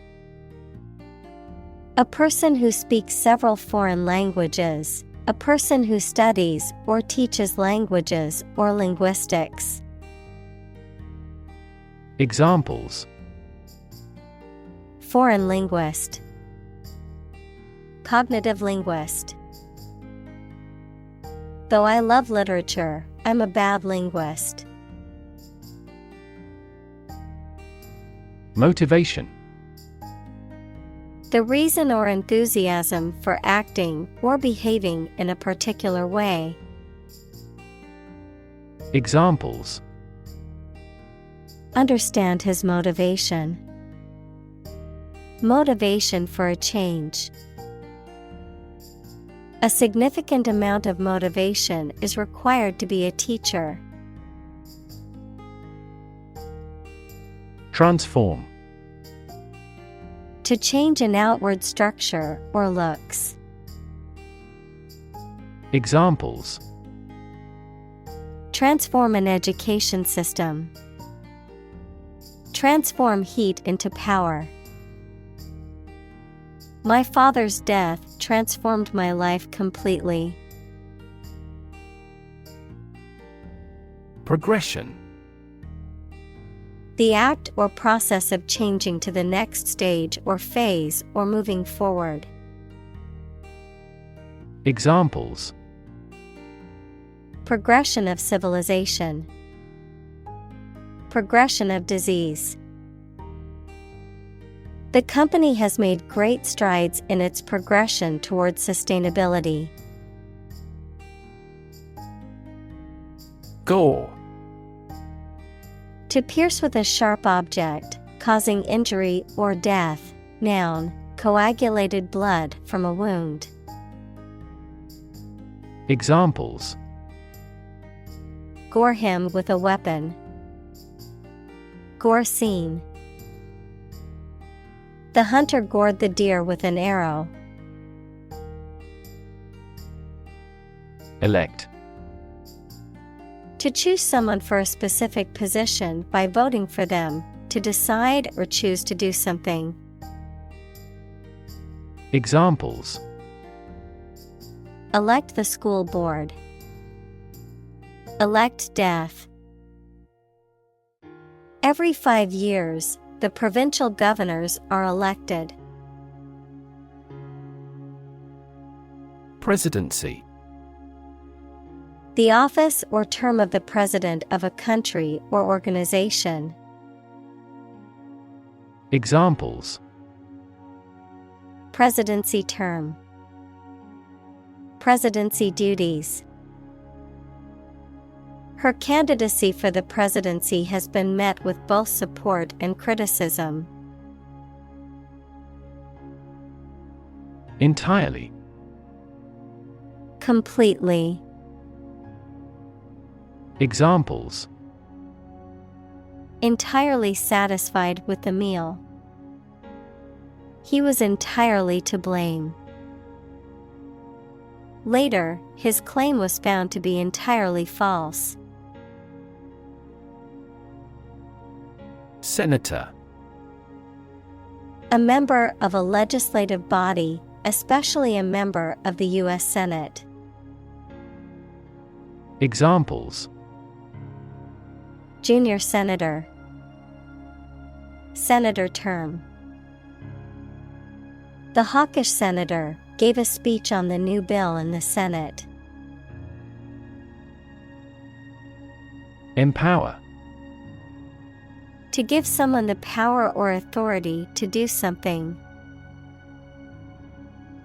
A person who speaks several foreign languages, a person who studies or teaches languages or linguistics. Examples: Foreign linguist. Cognitive linguist. Though I love literature, I'm a bad linguist. Motivation. The reason or enthusiasm for acting or behaving in a particular way. Examples: Understand his motivation. Motivation for a change. A significant amount of motivation is required to be a teacher. Transform. To change an outward structure or looks. Examples: Transform an education system. Transform heat into power. My father's death transformed my life completely. Progression. The act or process of changing to the next stage or phase or moving forward. Examples: Progression of civilization. Progression of disease. The company has made great strides in its progression towards sustainability. Gore. To pierce with a sharp object, causing injury or death. Noun, coagulated blood from a wound. Examples: Gore him with a weapon. Gore scene. The hunter gored the deer with an arrow. Elect. To choose someone for a specific position by voting for them, to decide or choose to do something. Examples: Elect the school board. Elect death. Every 5 years, the provincial governors are elected. Presidency. The office or term of the president of a country or organization. Examples: Presidency term. Presidency duties. Her candidacy for the presidency has been met with both support and criticism. Entirely. Completely. Examples: Entirely satisfied with the meal. He was entirely to blame. Later, his claim was found to be entirely false. Senator. A member of a legislative body, especially a member of the U.S. Senate. Examples: Junior senator. Senator term. The hawkish senator gave a speech on the new bill in the Senate. Empower. To give someone the power or authority to do something.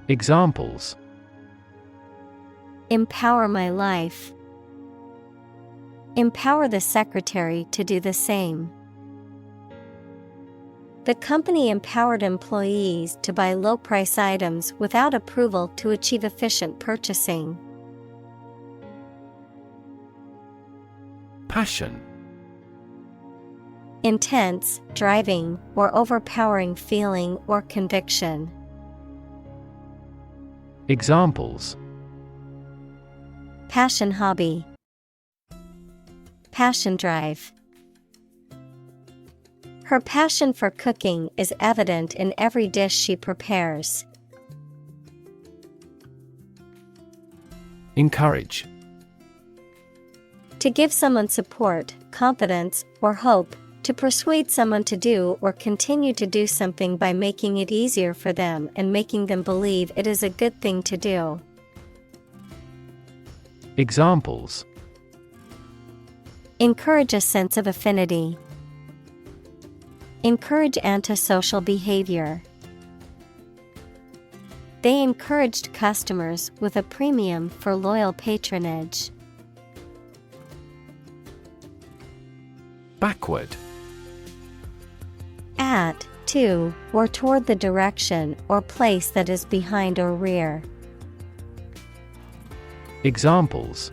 Examples: Empower my life. Empower the secretary to do the same. The company empowered employees to buy low-price items without approval to achieve efficient purchasing. Passion. Intense, driving, or overpowering feeling or conviction. Examples: Passion hobby. Passion drive. Her passion for cooking is evident in every dish she prepares. Encourage. To give someone support, confidence, or hope, to persuade someone to do or continue to do something by making it easier for them and making them believe it is a good thing to do. Examples: Encourage a sense of affinity. Encourage antisocial behavior. They encouraged customers with a premium for loyal patronage. Backward. At, to, or toward the direction or place that is behind or rear. Examples: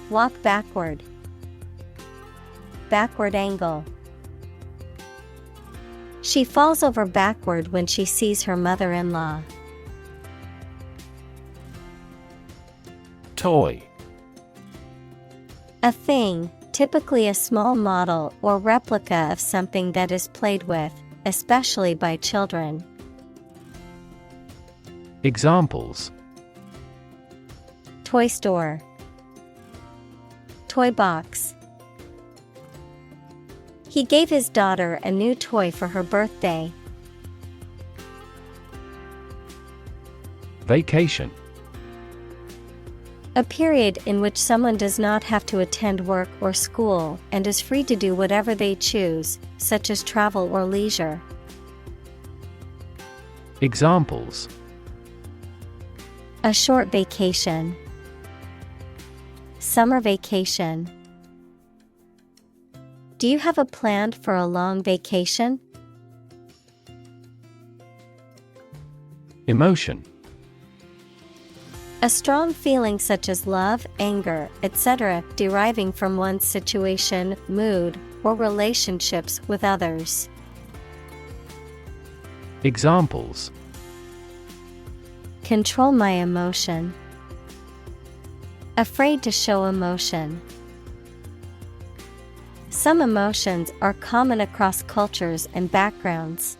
Walk backward. Backward angle. She falls over backward when she sees her mother-in-law. Toy. A thing, typically a small model or replica of something that is played with, especially by children. Examples: Toy store. Toy box. He gave his daughter a new toy for her birthday. Vacation. A period in which someone does not have to attend work or school and is free to do whatever they choose, such as travel or leisure. Examples: A short vacation. Summer vacation. Do you have a plan for a long vacation? Emotion. A strong feeling such as love, anger, etc., deriving from one's situation, mood, or relationships with others. Examples: Control my emotion. Afraid to show emotion. Some emotions are common across cultures and backgrounds.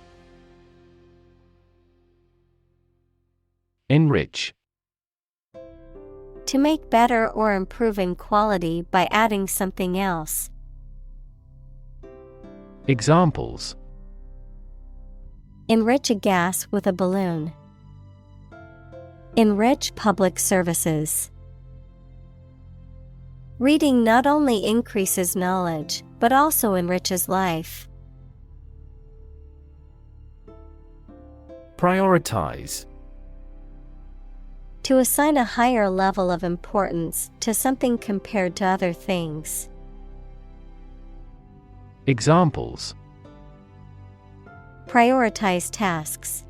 Enrich. To make better or improve in quality by adding something else. Examples: Enrich a gas with a balloon. Enrich public services. Reading not only increases knowledge, but also enriches life. Prioritize. To assign a higher level of importance to something compared to other things. Examples: Prioritize tasks.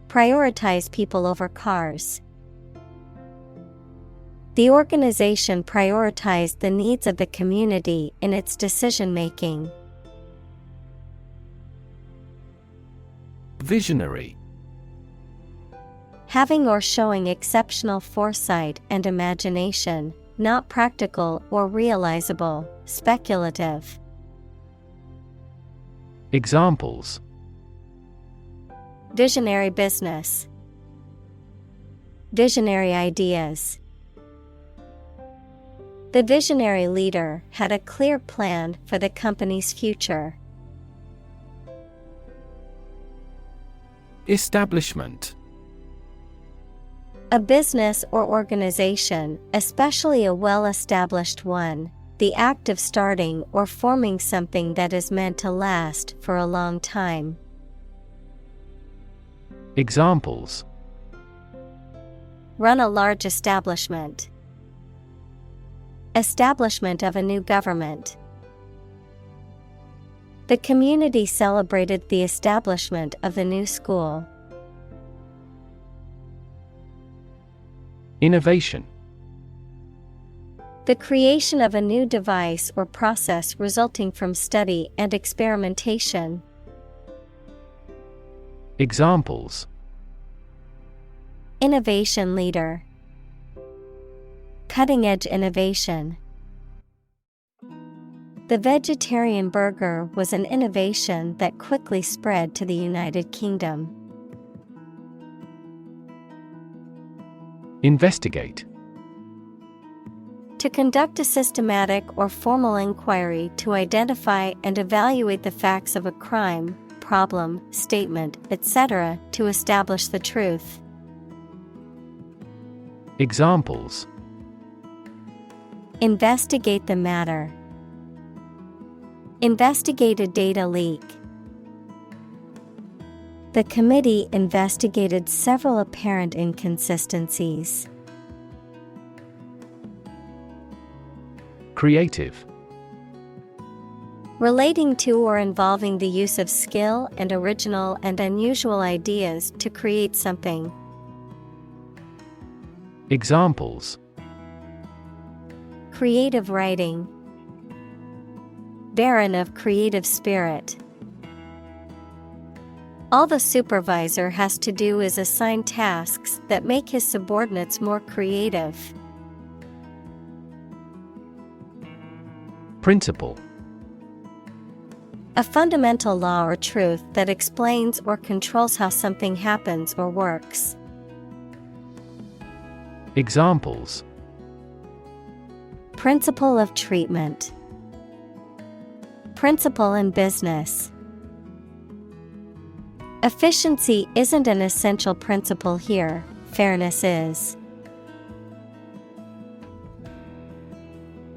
Prioritize people over cars. The organization prioritized the needs of the community in its decision-making. Visionary. Having or showing exceptional foresight and imagination, not practical or realizable, speculative. Examples: Visionary business. Visionary ideas. The visionary leader had a clear plan for the company's future. Establishment. A business or organization, especially a well-established one, the act of starting or forming something that is meant to last for a long time. Examples: Run a large establishment. Establishment of a new government. The community celebrated the establishment of the new school. Innovation. The creation of a new device or process resulting from study and experimentation. Examples: Innovation leader. Cutting-edge innovation. The vegetarian burger was an innovation that quickly spread to the United Kingdom. Investigate. To conduct a systematic or formal inquiry to identify and evaluate the facts of a crime, problem, statement, etc., to establish the truth. Examples: Investigate the matter. Investigate a data leak. The committee investigated several apparent inconsistencies. Creative. Relating to or involving the use of skill and original and unusual ideas to create something. Examples: Creative writing. Barren of creative spirit. All the supervisor has to do is assign tasks that make his subordinates more creative. Principle. A fundamental law or truth that explains or controls how something happens or works. Examples: Principle of treatment. Principle in business. Efficiency isn't an essential principle here, fairness is.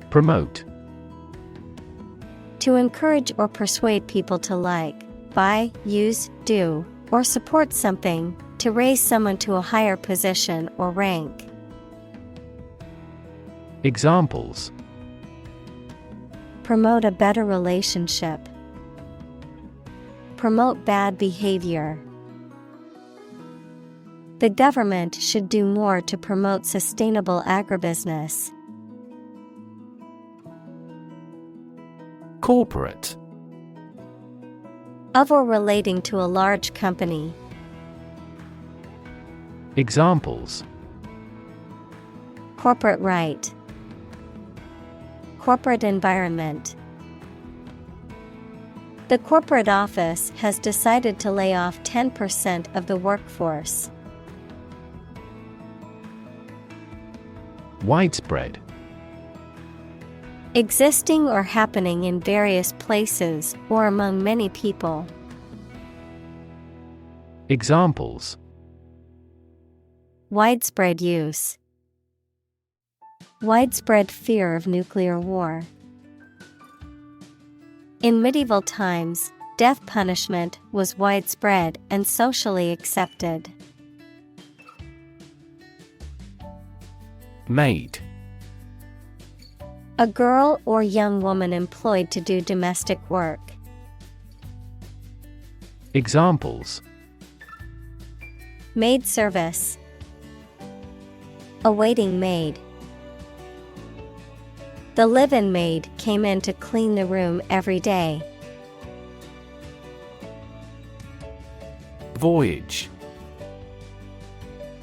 Promote. To encourage or persuade people to like, buy, use, do, or support something, to raise someone to a higher position or rank. Examples: Promote a better relationship. Promote bad behavior. The government should do more to promote sustainable agribusiness. Corporate. Of or relating to a large company. Examples: Corporate right. Corporate environment. The corporate office has decided to lay off 10% of the workforce. Widespread. Existing or happening in various places or among many people. Examples: Widespread use. Widespread fear of nuclear war. In medieval times, death punishment was widespread and socially accepted. Maid. A girl or young woman employed to do domestic work. Examples: Maid service. A waiting maid. The live-in maid came in to clean the room every day. Voyage.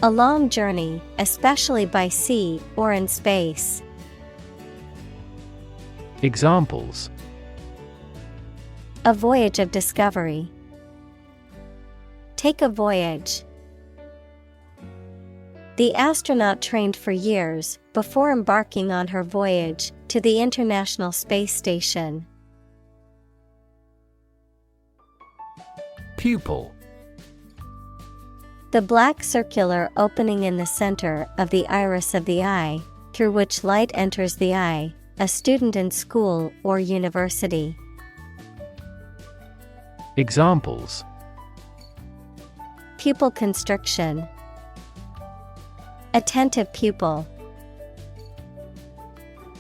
A long journey, especially by sea or in space. Examples: A voyage of discovery. Take a voyage. The astronaut trained for years before embarking on her voyage to the International Space Station. Pupil. The black circular opening in the center of the iris of the eye, through which light enters the eye, a student in school or university. Examples: Pupil constriction. Attentive pupil.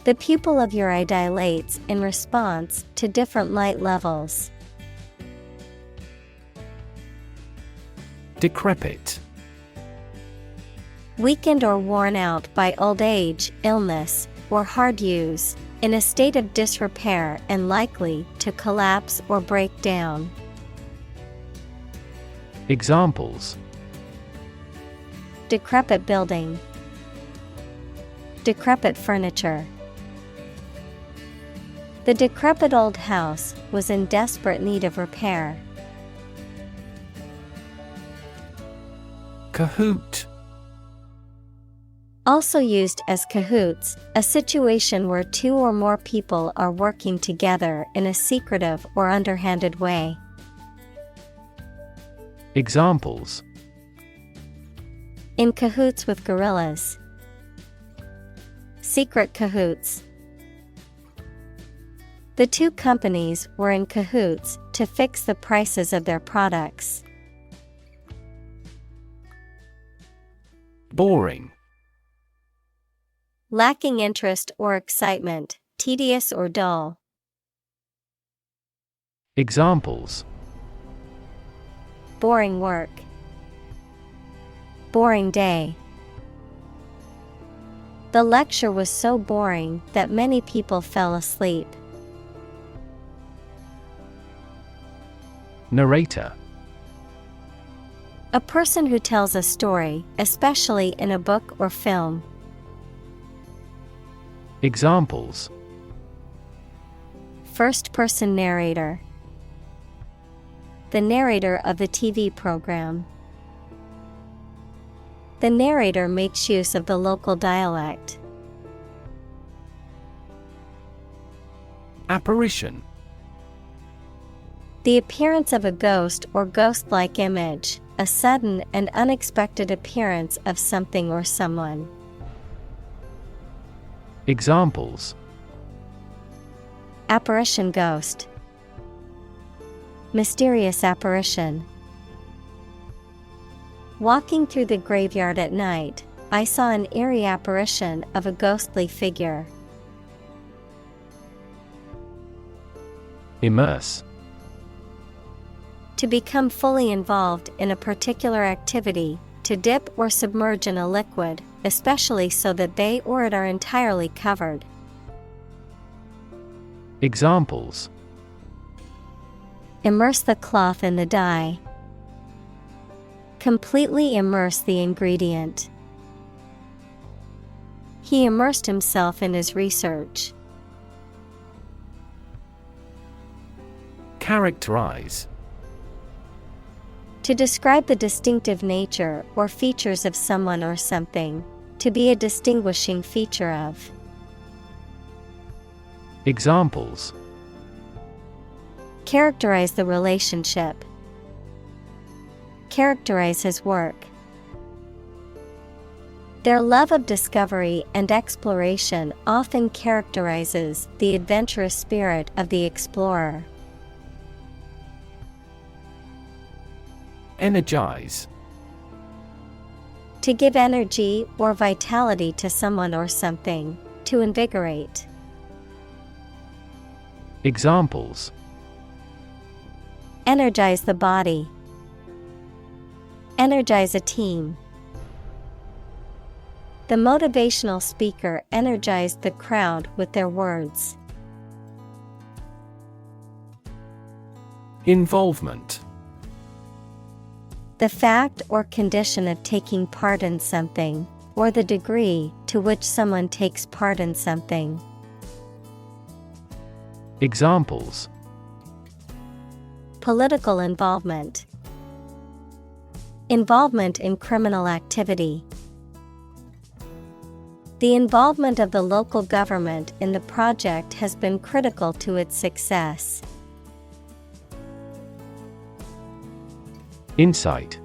The pupil of your eye dilates in response to different light levels. Decrepit. Weakened or worn out by old age, illness, or hard use, in a state of disrepair and likely to collapse or break down. Examples: Decrepit building. Decrepit furniture. The decrepit old house was in desperate need of repair. Cahoot. Also used as cahoots, a situation where two or more people are working together in a secretive or underhanded way. Examples: In cahoots with gorillas. Secret cahoots. The two companies were in cahoots to fix the prices of their products. Boring. Lacking interest or excitement, tedious or dull. Examples: Boring work. Boring day. The lecture was so boring that many people fell asleep. Narrator. A person who tells a story, especially in a book or film. Examples: First-person narrator. The narrator of the TV program. The narrator makes use of the local dialect. Apparition. The appearance of a ghost or ghost-like image, a sudden and unexpected appearance of something or someone. Examples: Apparition ghost. Mysterious apparition. Walking through the graveyard at night, I saw an eerie apparition of a ghostly figure. Immerse. To become fully involved in a particular activity, to dip or submerge in a liquid, especially so that they or it are entirely covered. Examples: Immerse the cloth in the dye. Completely immerse the ingredient. He immersed himself in his research. Characterize. To describe the distinctive nature or features of someone or something. To be a distinguishing feature of. Examples: Characterize the relationship. Characterize his work. Their love of discovery and exploration often characterizes the adventurous spirit of the explorer. Energize. To give energy or vitality to someone or something, to invigorate. Examples: Energize the body. Energize a team. The motivational speaker energized the crowd with their words. Involvement. The fact or condition of taking part in something, or the degree to which someone takes part in something. Examples: Political involvement. Involvement in criminal activity. The involvement of the local government in the project has been critical to its success. Insight.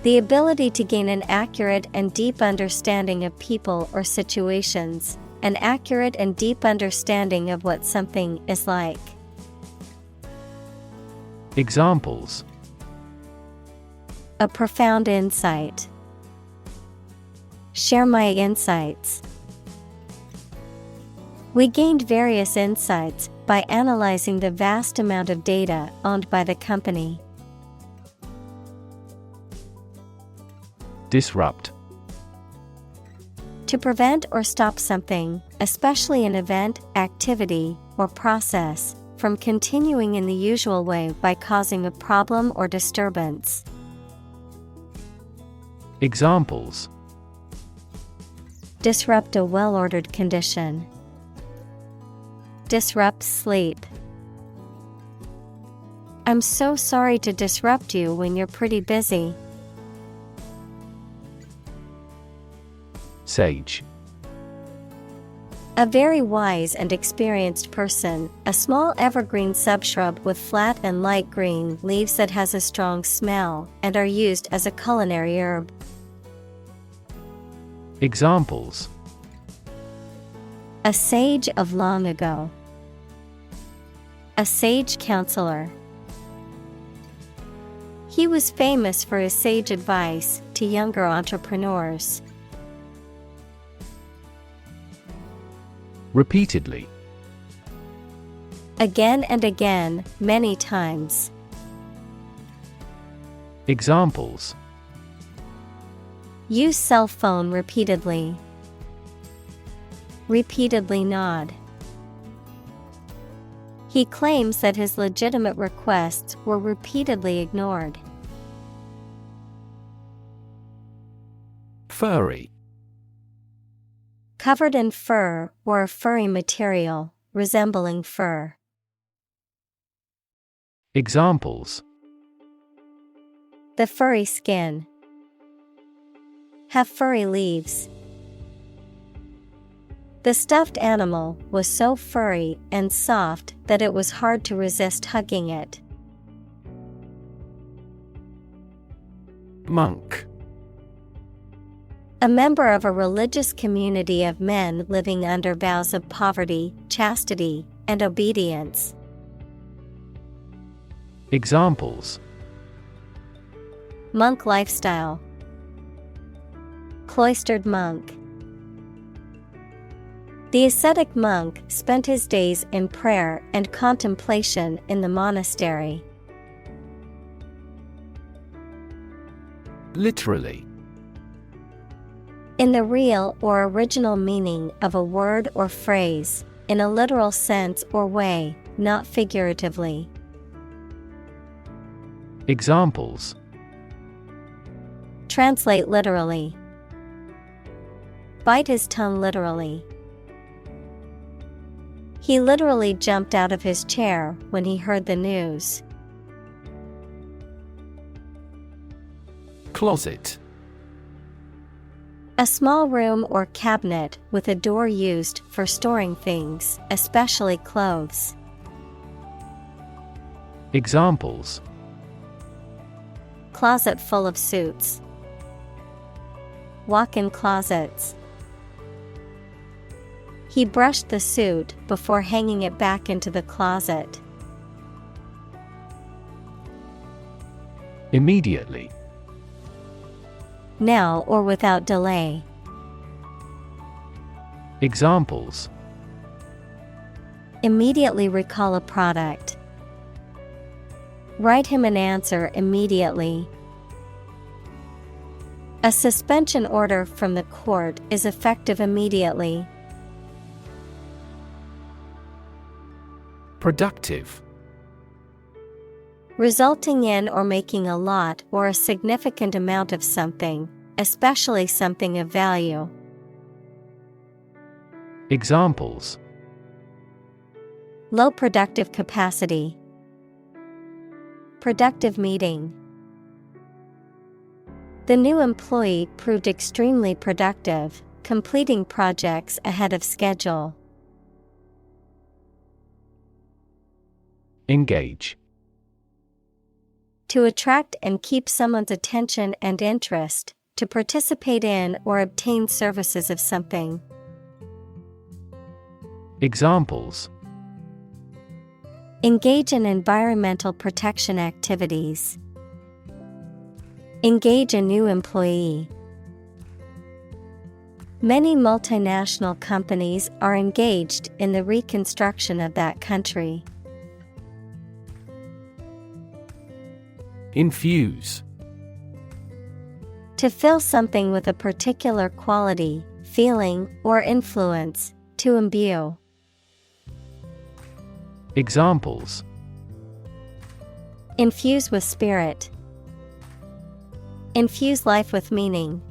The ability to gain an accurate and deep understanding of people or situations, an accurate and deep understanding of what something is like. Examples: A profound insight. Share my insights. We gained various insights by analyzing the vast amount of data owned by the company. Disrupt. To prevent or stop something, especially an event, activity, or process, from continuing in the usual way by causing a problem or disturbance. Examples: Disrupt a well-ordered condition. Disrupt sleep. I'm so sorry to disrupt you when you're pretty busy. Sage. A very wise and experienced person, a small evergreen subshrub with flat and light green leaves that has a strong smell and are used as a culinary herb. Examples: A sage of long ago. A sage counselor. He was famous for his sage advice to younger entrepreneurs. Repeatedly. Again and again, many times. Examples: Use cell phone repeatedly. Repeatedly nod. He claims that his legitimate requests were repeatedly ignored. Furry. Covered in fur or a furry material, resembling fur. Examples: The furry skin. Have furry leaves. The stuffed animal was so furry and soft that it was hard to resist hugging it. Monk. A member of a religious community of men living under vows of poverty, chastity, and obedience. Examples: Monk lifestyle. Cloistered monk. The ascetic monk spent his days in prayer and contemplation in the monastery. Literally. In the real or original meaning of a word or phrase, in a literal sense or way, not figuratively. Examples: Translate literally. Bite his tongue literally. He literally jumped out of his chair when he heard the news. Closet. A small room or cabinet with a door used for storing things, especially clothes. Examples: Closet full of suits. Walk-in closets. He brushed the suit before hanging it back into the closet. Immediately. now or without delay. Examples: Immediately recall a product. Write him an answer immediately. A suspension order from the court is effective immediately. Productive. Resulting in or making a lot or a significant amount of something, especially something of value. Examples: Low productive capacity. Productive meeting. The new employee proved extremely productive, completing projects ahead of schedule. Engage. To attract and keep someone's attention and interest, to participate in or obtain services of something. Examples: Engage in environmental protection activities. Engage a new employee. Many multinational companies are engaged in the reconstruction of that country. Infuse. To fill something with a particular quality, feeling, or influence, to imbue. Examples: Infuse with spirit. Infuse life with meaning.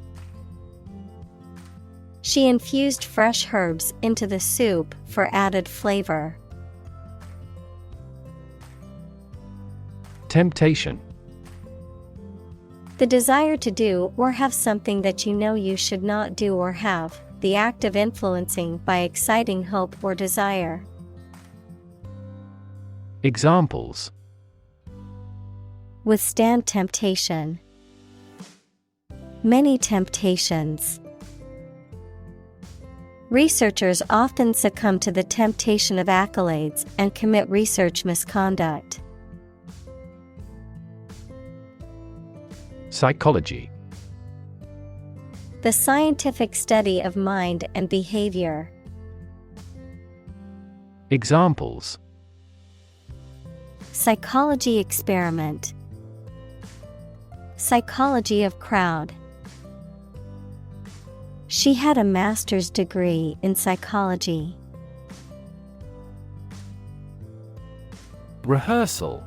She infused fresh herbs into the soup for added flavor. Temptation. The desire to do or have something that you know you should not do or have, the act of influencing by exciting hope or desire. Examples: Withstand temptation. Many temptations. Researchers often succumb to the temptation of accolades and commit research misconduct. Psychology. The scientific study of mind and behavior. Examples: Psychology experiment. Psychology of crowd. She had a master's degree in psychology. Rehearsal.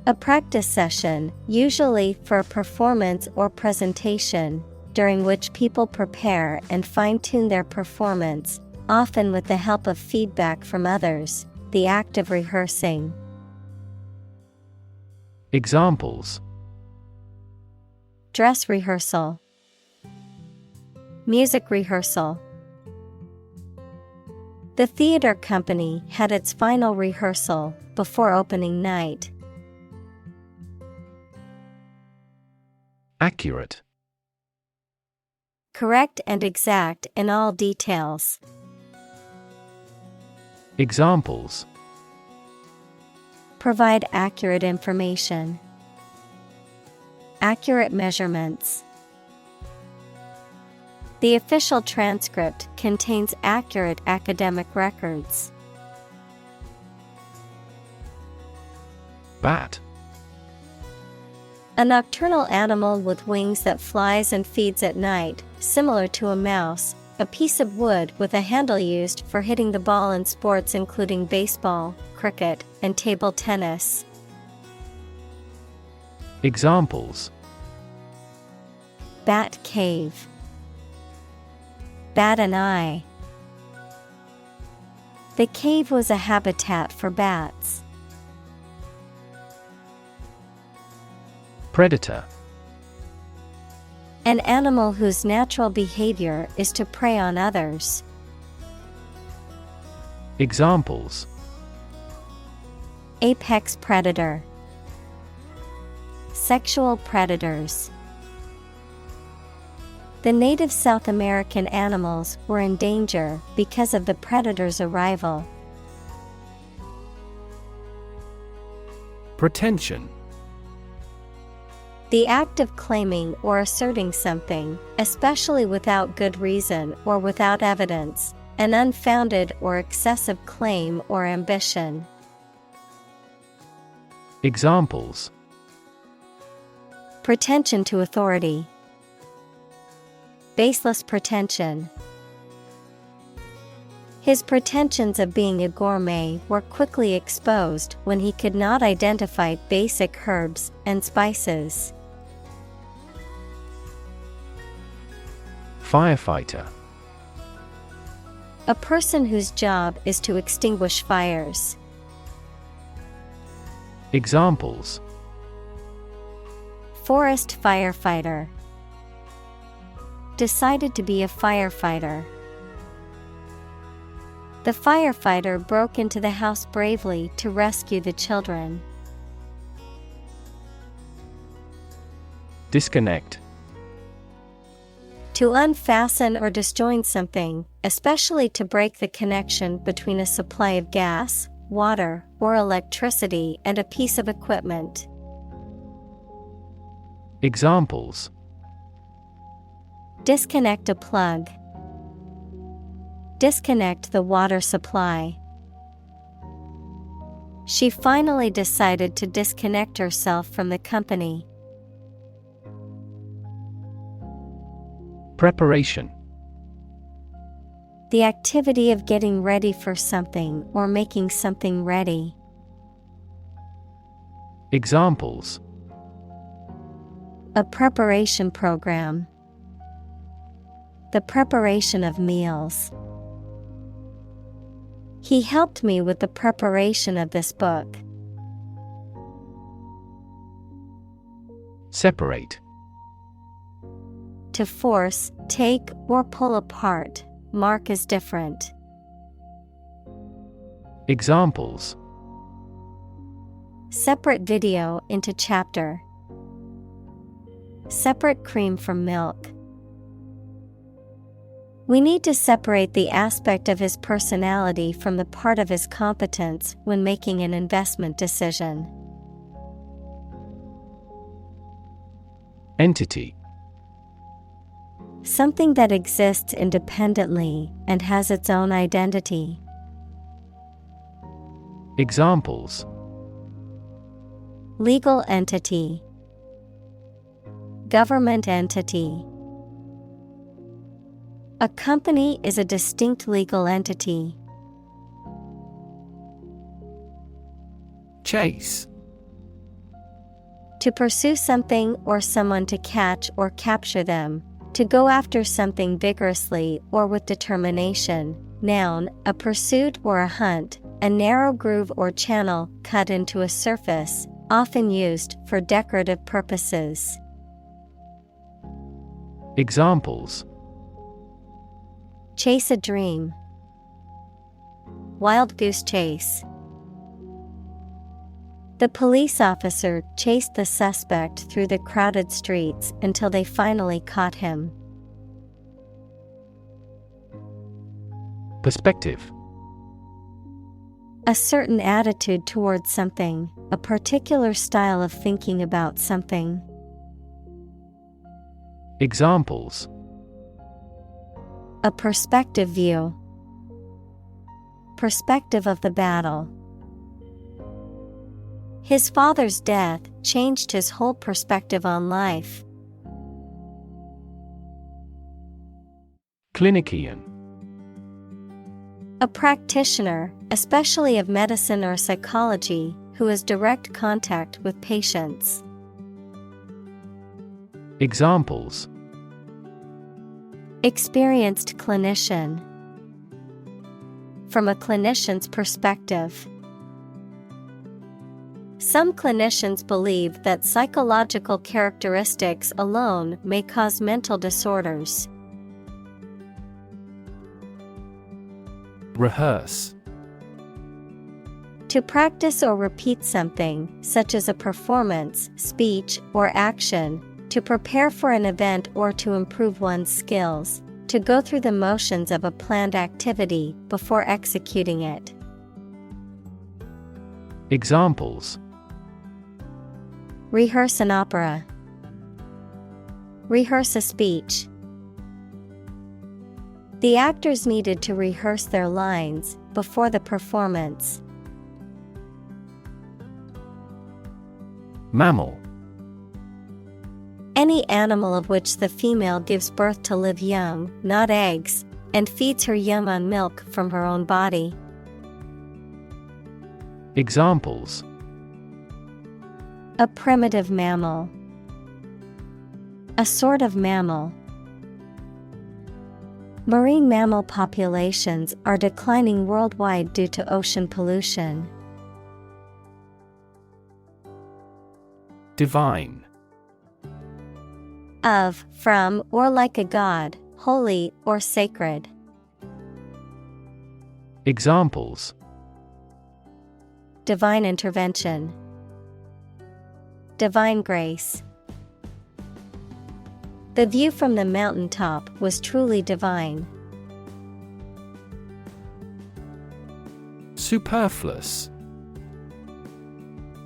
A practice session, usually for a performance or presentation, during which people prepare and fine-tune their performance, often with the help of feedback from others, the act of rehearsing. Examples: Dress rehearsal. Music rehearsal. The theater company had its final rehearsal before opening night. Accurate. Correct and exact in all details. Examples: Provide accurate information. Accurate measurements. The official transcript contains accurate academic records. Bat. A nocturnal animal with wings that flies and feeds at night, similar to a mouse, a piece of wood with a handle used for hitting the ball in sports including baseball, cricket, and table tennis. Examples: Bat cave. Bat an eye. The cave was a habitat for bats. Predator. An animal whose natural behavior is to prey on others. Examples: Apex predator. Sexual predators. The native South American animals were in danger because of the predator's arrival. Pretension. The act of claiming or asserting something, especially without good reason or without evidence, an unfounded or excessive claim or ambition. Examples: pretension to authority, baseless pretension. His pretensions of being a gourmet were quickly exposed when he could not identify basic herbs and spices. Firefighter. A person whose job is to extinguish fires. Examples: forest firefighter, decided to be a firefighter. The firefighter broke into the house bravely to rescue the children. Disconnect. To unfasten or disjoin something, especially to break the connection between a supply of gas, water, or electricity and a piece of equipment. Examples: disconnect a plug, disconnect the water supply. She finally decided to disconnect herself from the company. Preparation. The activity of getting ready for something or making something ready. Examples: a preparation program, the preparation of meals. He helped me with the preparation of this book. Separate. To force, take, or pull apart, mark as different. Examples: separate video into chapter, separate cream from milk. We need to separate the aspect of his personality from the part of his competence when making an investment decision. Entity. Something that exists independently and has its own identity. Examples: legal entity, government entity. A company is a distinct legal entity. Chase. To pursue something or someone, to catch or capture them. To go after something vigorously or with determination. Noun, a pursuit or a hunt, a narrow groove or channel cut into a surface, often used for decorative purposes. Examples: chase a dream, wild goose chase. The police officer chased the suspect through the crowded streets until they finally caught him. Perspective. A certain attitude towards something, a particular style of thinking about something. Examples: a perspective view, perspective of the battle. His father's death changed his whole perspective on life. Clinician. A practitioner, especially of medicine or psychology, who has direct contact with patients. Examples: experienced clinician. From a clinician's perspective. Some clinicians believe that psychological characteristics alone may cause mental disorders. Rehearse. To practice or repeat something, such as a performance, speech, or action, to prepare for an event or to improve one's skills, to go through the motions of a planned activity before executing it. Examples: rehearse an opera, Rehearse a speech. The actors needed to rehearse their lines before the performance. Mammal. Any animal of which the female gives birth to live young, not eggs, and feeds her young on milk from her own body. Examples: A primitive mammal. A sort of mammal. Marine mammal populations are declining worldwide due to ocean pollution. Divine. Of, from, or like a god, holy or sacred. Examples: Divine intervention. Divine grace. The view from the mountaintop was truly divine. Superfluous.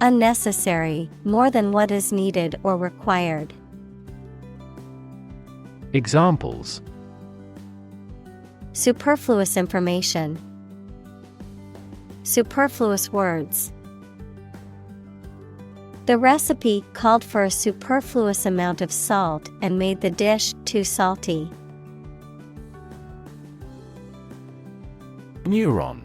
Unnecessary, more than what is needed or required. Examples: Superfluous information. Superfluous words. The recipe called for a superfluous amount of salt and made the dish too salty. Neuron.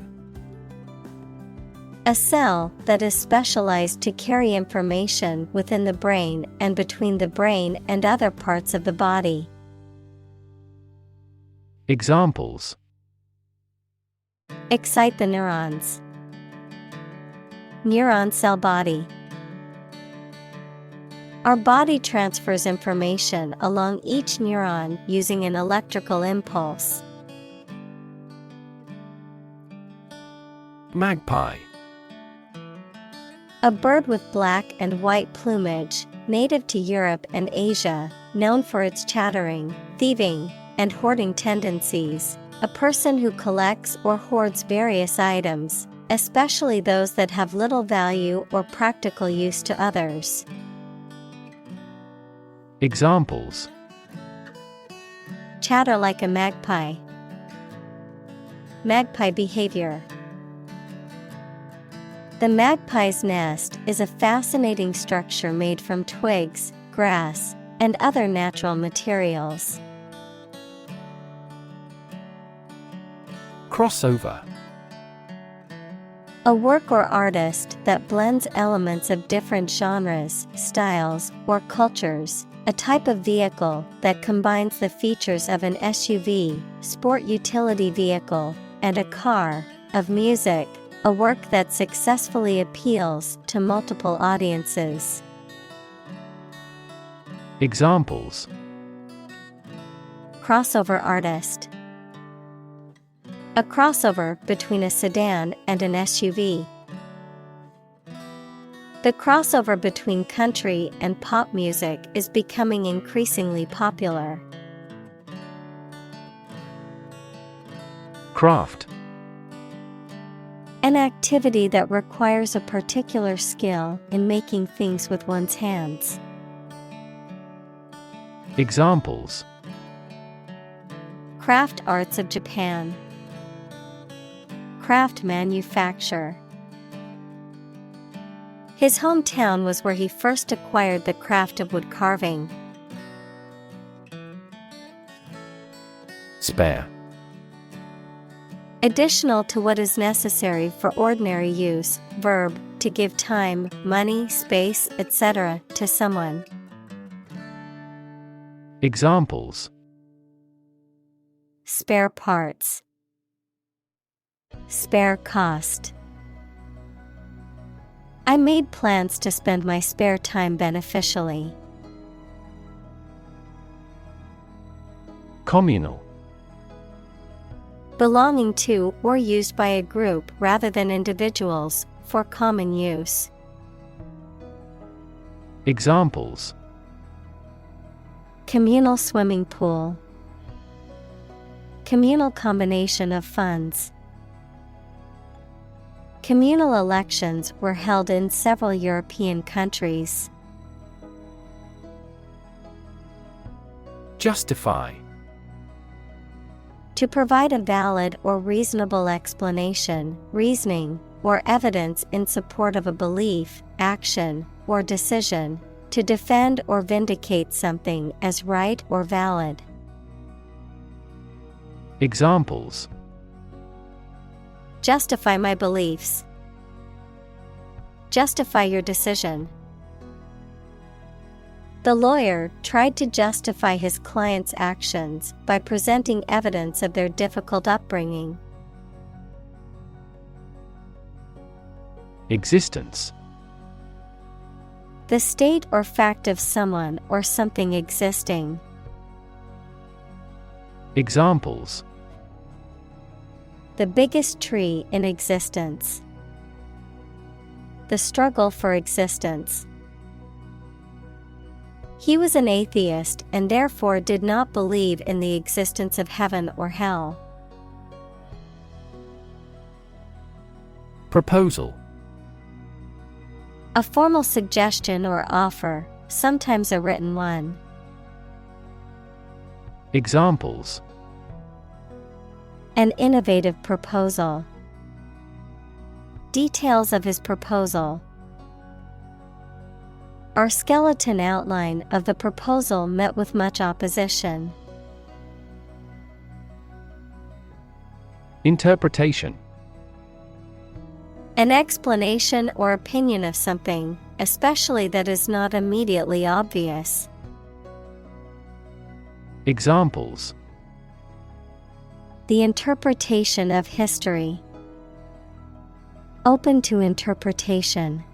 A cell that is specialized to carry information within the brain and between the brain and other parts of the body. Examples: Excite the neurons. Neuron cell body. Our body transfers information along each neuron using an electrical impulse. Magpie. A bird with black and white plumage, native to Europe and Asia, known for its chattering, thieving, and hoarding tendencies. A person who collects or hoards various items, especially those that have little value or practical use to others. Examples: Chatter like a magpie. Magpie behavior. The magpie's nest is a fascinating structure made from twigs, grass, and other natural materials. Crossover. A work or artist that blends elements of different genres, styles, or cultures. A type of vehicle that combines the features of an SUV, sport utility vehicle, and a car. Of music, a work that successfully appeals to multiple audiences. Examples: Crossover artist. A crossover between a sedan and an SUV. The crossover between country and pop music is becoming increasingly popular. Craft. An activity that requires a particular skill in making things with one's hands. Examples: Craft arts of Japan. Craft manufacture. His hometown was where he first acquired the craft of wood carving. Spare. Additional to what is necessary for ordinary use, verb, to give time, money, space, etc. to someone. Examples: Spare parts. Spare cost. I made plans to spend my spare time beneficially. Communal. Belonging to or used by a group rather than individuals, for common use. Examples: Communal swimming pool. Communal combination of funds. Communal elections were held in several European countries. Justify. To provide a valid or reasonable explanation, reasoning, or evidence in support of a belief, action, or decision, to defend or vindicate something as right or valid. Examples: Justify my beliefs. Justify your decision. The lawyer tried to justify his client's actions by presenting evidence of their difficult upbringing. Existence. The state or fact of someone or something existing. Examples: The biggest tree in existence. The struggle for existence. He was an atheist and therefore did not believe in the existence of heaven or hell. Proposal. A formal suggestion or offer, sometimes a written one. Examples: An innovative proposal. Details of his proposal. Our skeleton outline of the proposal met with much opposition. Interpretation. An explanation or opinion of something, especially that is not immediately obvious. Examples: The interpretation of history. Open to interpretation.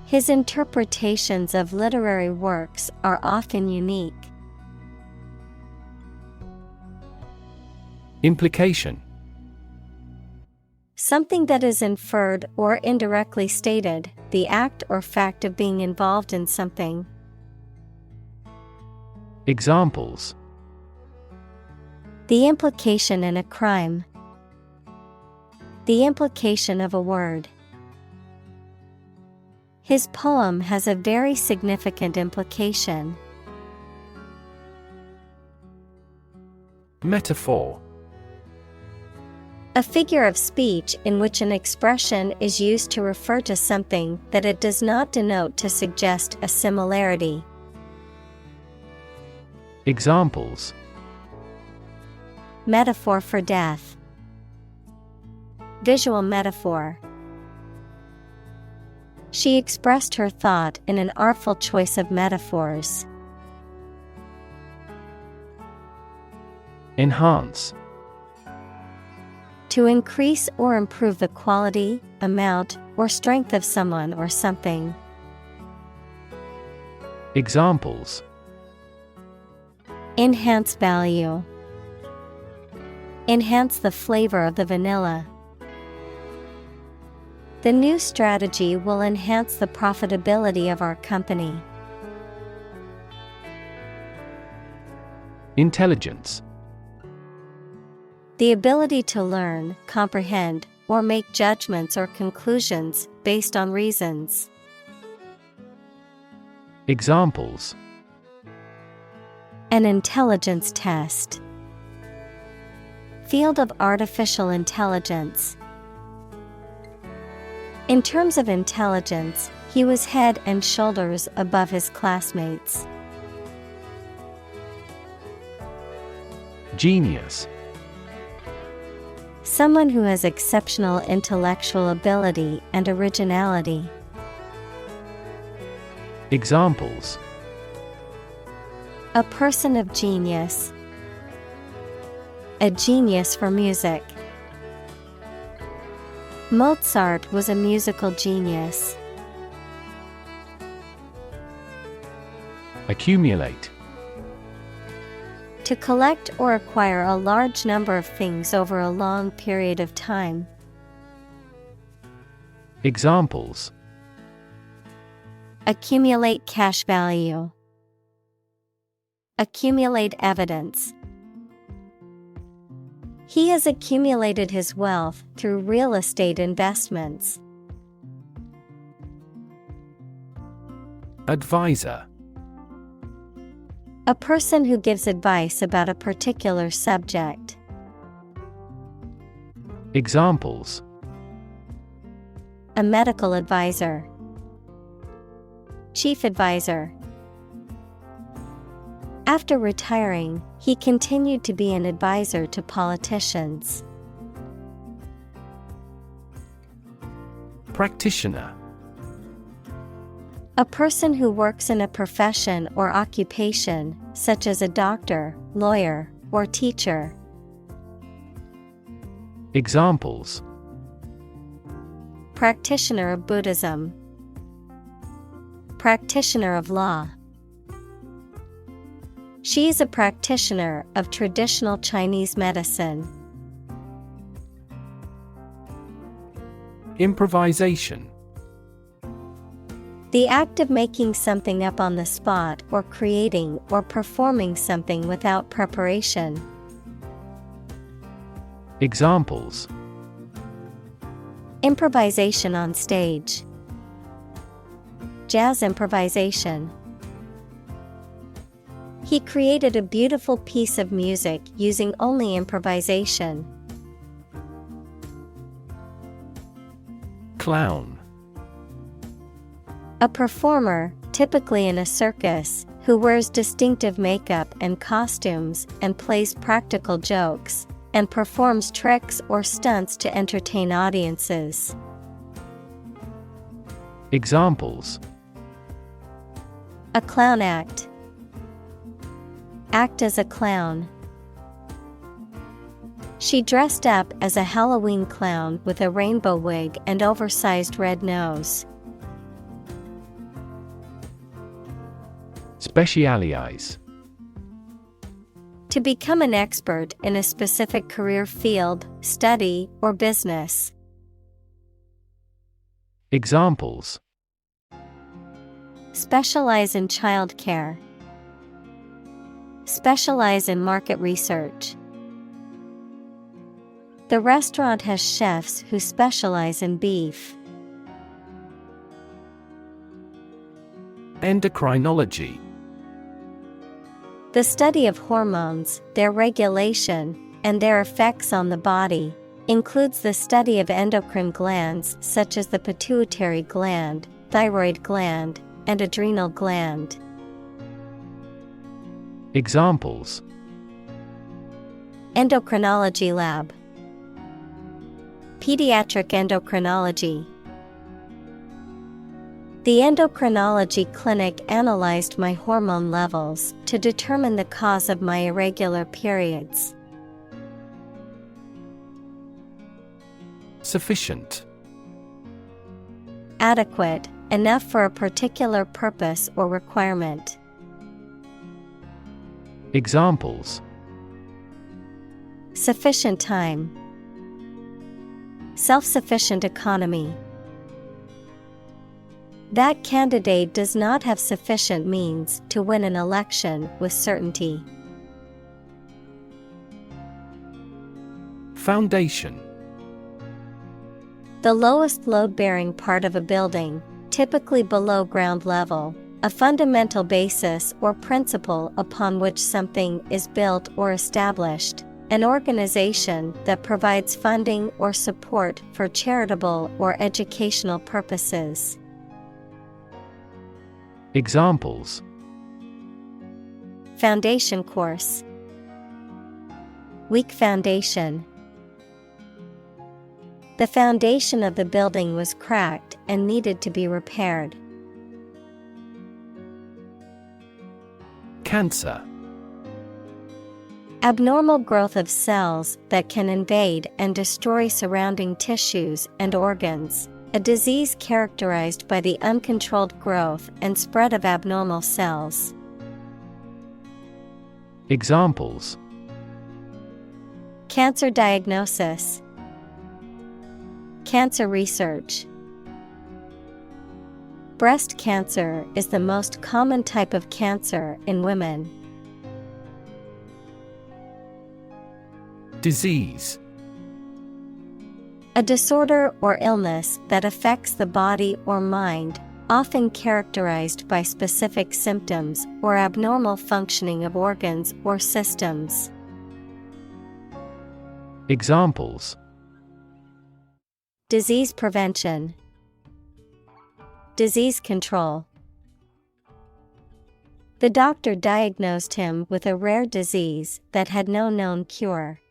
His interpretations of literary works are often unique. Implication. Something that is inferred or indirectly stated, the act or fact of being involved in something. Examples: The implication in a crime. The implication of a word. His poem has a very significant implication. Metaphor. A figure of speech in which an expression is used to refer to something that it does not denote to suggest a similarity. Examples: Metaphor for death. Visual metaphor. She expressed her thought in an artful choice of metaphors. Enhance. To increase or improve the quality, amount, or strength of someone or something. Examples: Enhance value. Enhance the flavor of the vanilla. The new strategy will enhance the profitability of our company. Intelligence. The ability to learn, comprehend, or make judgments or conclusions based on reasons. Examples: An intelligence test. Field of artificial intelligence. In terms of intelligence, he was head and shoulders above his classmates. Genius. Someone who has exceptional intellectual ability and originality. Examples: A person of genius. A genius for music. Mozart was a musical genius. Accumulate. To collect or acquire a large number of things over a long period of time. Examples: Accumulate cash value. Accumulate evidence. He has accumulated his wealth through real estate investments. Advisor. A person who gives advice about a particular subject. Examples: A medical advisor. Chief advisor. After retiring, he continued to be an advisor to politicians. Practitioner. A person who works in a profession or occupation, such as a doctor, lawyer, or teacher. Examples: Practitioner of Buddhism. Practitioner of law. She is a practitioner of traditional Chinese medicine. Improvisation. The act of making something up on the spot or creating or performing something without preparation. Examples: Improvisation on stage. Jazz improvisation. He created a beautiful piece of music using only improvisation. Clown. A performer, typically in a circus, who wears distinctive makeup and costumes and plays practical jokes, and performs tricks or stunts to entertain audiences. Examples: A clown act. Act as a clown. She dressed up as a Halloween clown with a rainbow wig and oversized red nose. Specialize. To become an expert in a specific career field, study, or business. Examples: Specialize in childcare. Specialize in market research. The restaurant has chefs who specialize in beef. Endocrinology. The study of hormones, their regulation, and their effects on the body, includes the study of endocrine glands such as the pituitary gland, thyroid gland, and adrenal gland. Examples: Endocrinology lab. Pediatric endocrinology. The endocrinology clinic analyzed my hormone levels to determine the cause of my irregular periods. Sufficient. Adequate, enough for a particular purpose or requirement. Examples: Sufficient time. Self-sufficient economy. That candidate does not have sufficient means to win an election with certainty. Foundation. The lowest load-bearing part of a building, typically below ground level, a fundamental basis or principle upon which something is built or established, an organization that provides funding or support for charitable or educational purposes. Examples: Foundation course. Weak foundation. The foundation of the building was cracked and needed to be repaired. Cancer. Abnormal growth of cells that can invade and destroy surrounding tissues and organs. A disease characterized by the uncontrolled growth and spread of abnormal cells. Examples: Cancer diagnosis. Cancer research. Breast cancer is the most common type of cancer in women. Disease. A disorder or illness that affects the body or mind, often characterized by specific symptoms or abnormal functioning of organs or systems. Examples: Disease prevention, disease control. The doctor diagnosed him with a rare disease that had no known cure.